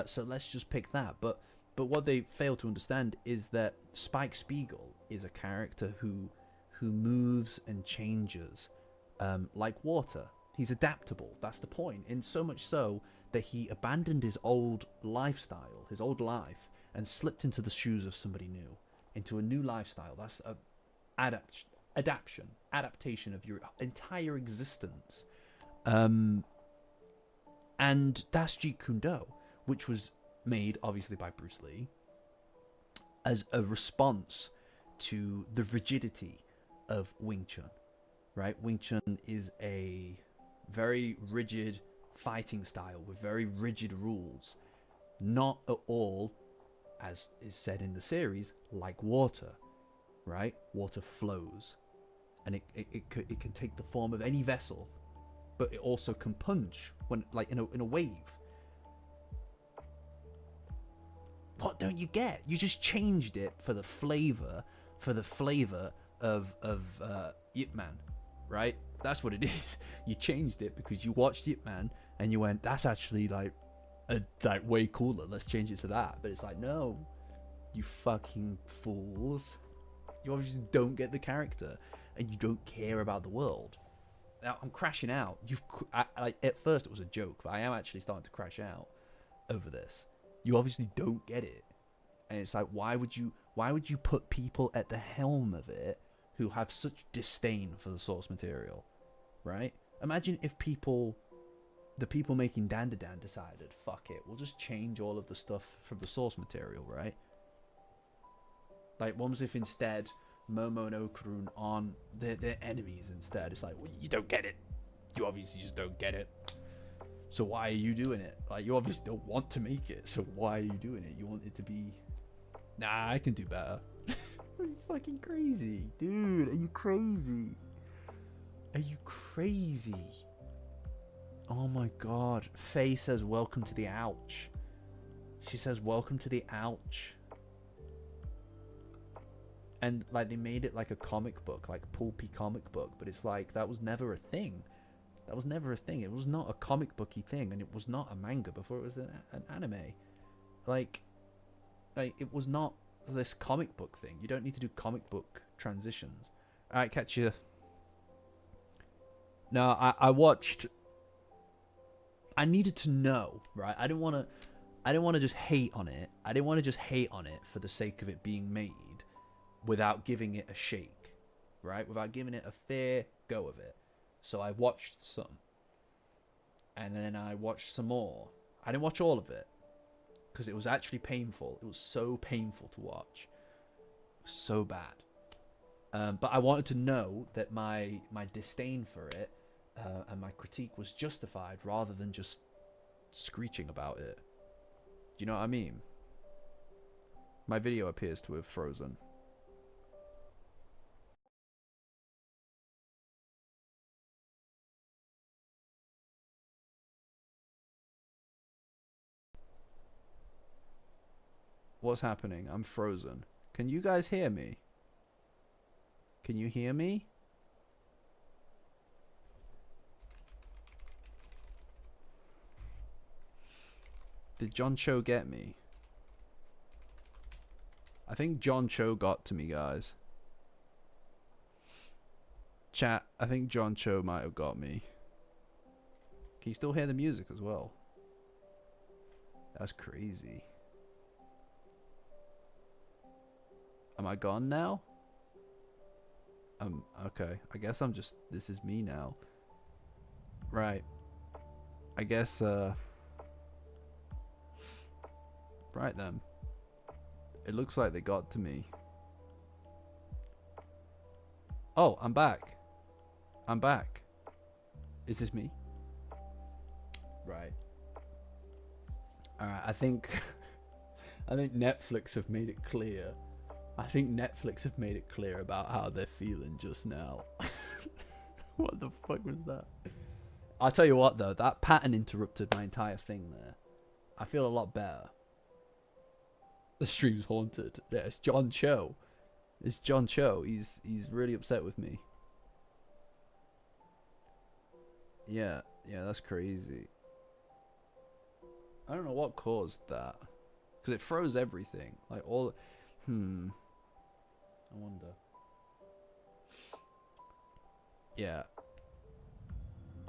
S1: so let's just pick that. But what they fail to understand is that Spike Spiegel is a character who moves and changes like water. He's adaptable. That's the point. And so much so that he abandoned his old lifestyle, his old life, and slipped into the shoes of somebody new, into a new lifestyle. That's a adaptation of your entire existence. And that's Jeet Kune Do, which was made obviously by Bruce Lee as a response to the rigidity of Wing Chun, right? Wing Chun is a very rigid fighting style with very rigid rules,
S2: not at all, as is said in the series, like water, right? Water flows, and it can take the form of any vessel, but it also can punch when, like, in a wave. What don't you get? You just changed it for the flavor of Ip Man, right? That's what it is. You changed it because you watched Ip Man and you went, that's actually like way cooler. Let's change it to that. But it's like, no, you fucking fools. You obviously don't get the character and you don't care about the world. Now I'm crashing out. At first it was a joke, but I am actually starting to crash out over this. You obviously don't get it, and it's like, why would you put people at the helm of it who have such disdain for the source material, right? Imagine if the people making Dandadan decided, fuck it, we'll just change all of the stuff from the source material, right? Like, what was if instead Momo and Okarun on their enemies instead? It's like, well, you don't get it. You obviously just don't get it. So why are you doing it? Like, you obviously don't want to make it, so why are you doing it? You want it to be... Nah, I can do better. Are you fucking crazy? Dude, are you crazy? Are you crazy? Oh my god. Faye says, welcome to the ouch. She says, welcome to the ouch. And, like, they made it like a comic book, like a pulpy comic book, but it's like, that was never a thing. That was never a thing. It was not a comic booky thing, and it was not a manga before it was an anime. Like it was not this comic book thing. You don't need to do comic book transitions. All right, catch you. No, I watched. I needed to know, right? I didn't want to just hate on it. I didn't want to just hate on it for the sake of it being made, without giving it a shake, right? Without giving it a fair go of it. So I watched some, and then I watched some more. I didn't watch all of it because it was actually painful. It was so painful to watch. It was so bad. But I wanted to know that my disdain for it and my critique was justified rather than just screeching about it. Do you know what I mean? My video appears to have frozen. What's happening? I'm frozen. Can you guys hear me? Can you hear me? Did John Cho get me? I think John Cho got to me, guys. Chat, I think John Cho might have got me. Can you still hear the music as well? That's crazy. Am I gone now? Okay. I guess I'm just... This is me now. Right. I guess, Right then. It looks like they got to me. Oh, I'm back. I'm back. Is this me? Right. Alright, I think... I think Netflix have made it clear. I think Netflix have made it clear about how they're feeling just now. What the fuck was that? I'll tell you what though, that pattern interrupted my entire thing there. I feel a lot better. The stream's haunted. Yeah, it's John Cho. It's John Cho. He's really upset with me. Yeah, that's crazy. I don't know what caused that. Because it froze everything. Like all... I wonder. Yeah.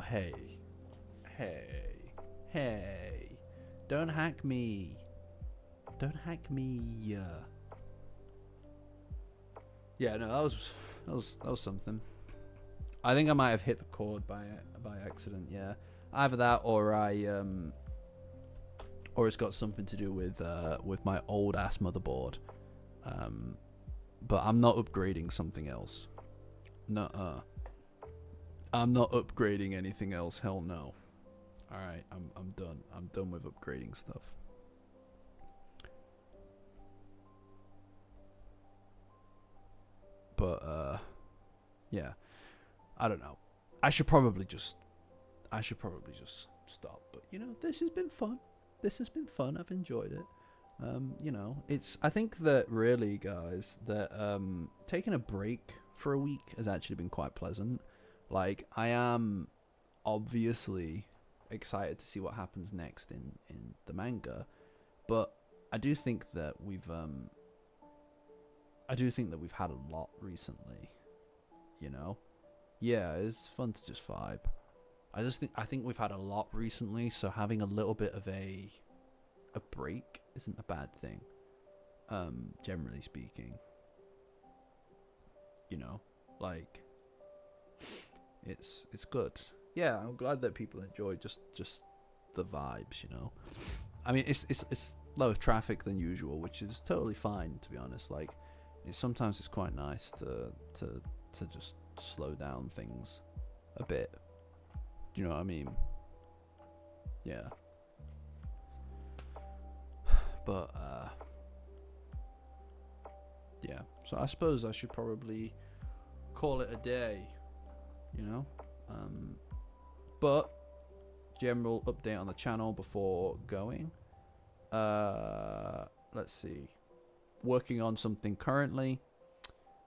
S2: Hey. Don't hack me. Don't hack me. Yeah, no, that was something. I think I might have hit the cord by accident. Yeah, either that or or it's got something to do with my old ass motherboard. But I'm not upgrading something else. Nuh-uh. I'm not upgrading anything else. Hell no. Alright, I'm done. I'm done with upgrading stuff.
S1: But yeah, I don't know. I should probably just stop. But you know, this has been fun. I've enjoyed it. You know, I think that really, guys, that taking a break for a week has actually been quite pleasant. Like, I am obviously excited to see what happens next in the manga, but I do think that we've had a lot recently, you know. Yeah, it's fun to just vibe. I think we've had a lot recently, so having a little bit of a break isn't a bad thing, generally speaking. You know, like, it's good. Yeah, I'm glad that people enjoy just the vibes, you know. I mean, it's lower traffic than usual, which is totally fine, to be honest. Like, sometimes it's quite nice to just slow down things a bit. Do you know what I mean? Yeah. But yeah. So I suppose I should probably call it a day, you know. But general update on the channel before going. Let's see. Working on something currently.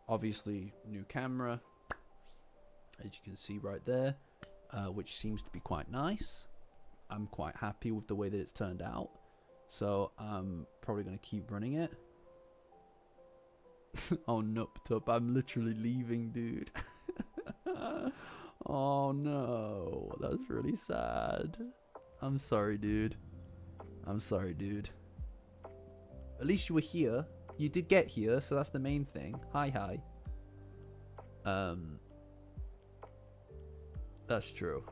S1: Obviously, new camera, as you can see right there, which seems to be quite nice. I'm quite happy with the way that it's turned out, so I'm probably going to keep running it. Oh, nup tup, I'm literally leaving, dude. Oh no, that's really sad. I'm sorry, dude. I'm sorry, dude. At least you were here. You did get here, so that's the main thing. Hi. That's true.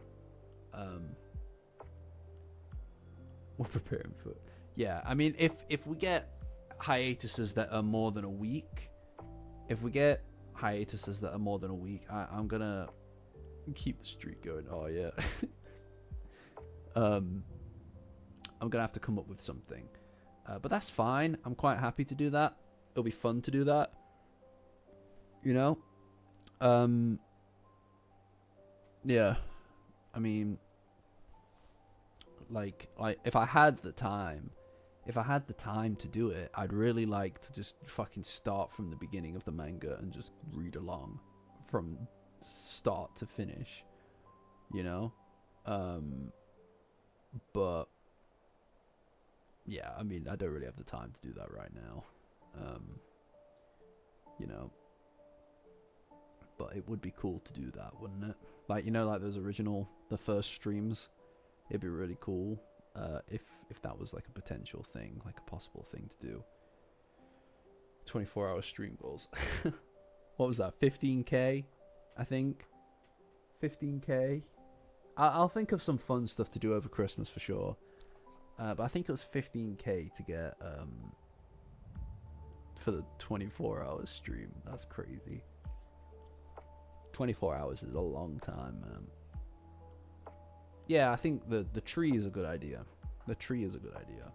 S1: We're preparing for... Yeah, I mean, if we get hiatuses that are more than a week, I'm gonna keep the streak going. Oh, yeah. I'm gonna have to come up with something. But that's fine. I'm quite happy to do that. It'll be fun to do that. You know? Yeah. I mean, like if I had the time to do it, I'd really like to just fucking start from the beginning of the manga and just read along from start to finish, you know. But yeah, I mean, I don't really have the time to do that right now, you know. But it would be cool to do that, wouldn't it? Like, you know, like the first streams. It'd be really cool if that was like a potential thing, like a possible thing to do. 24-hour stream goals. What was that? 15k, I think. 15k. I'll think of some fun stuff to do over Christmas for sure. But I think it was 15k to get for the 24-hour stream. That's crazy. 24 hours is a long time, man. Yeah, I think the tree is a good idea. The tree is a good idea.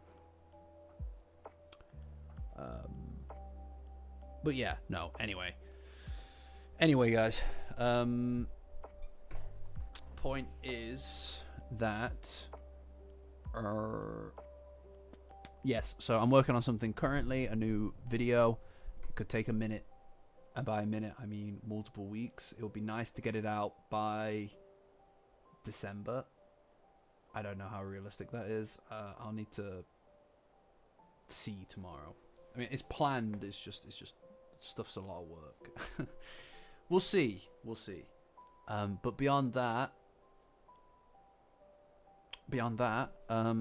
S1: But yeah, no, anyway, guys, point is that yes, so I'm working on something currently, a new video. It could take a minute, and by a minute I mean multiple weeks. It would be nice to get it out by December. I don't know how realistic that is. I'll need to see tomorrow. I mean, it's planned. It's just stuff's a lot of work. We'll see. But beyond that, I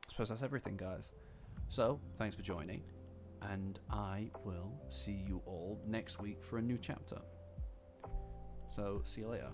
S1: suppose that's everything, guys. So thanks for joining, and I will see you all next week for a new chapter. So see you later.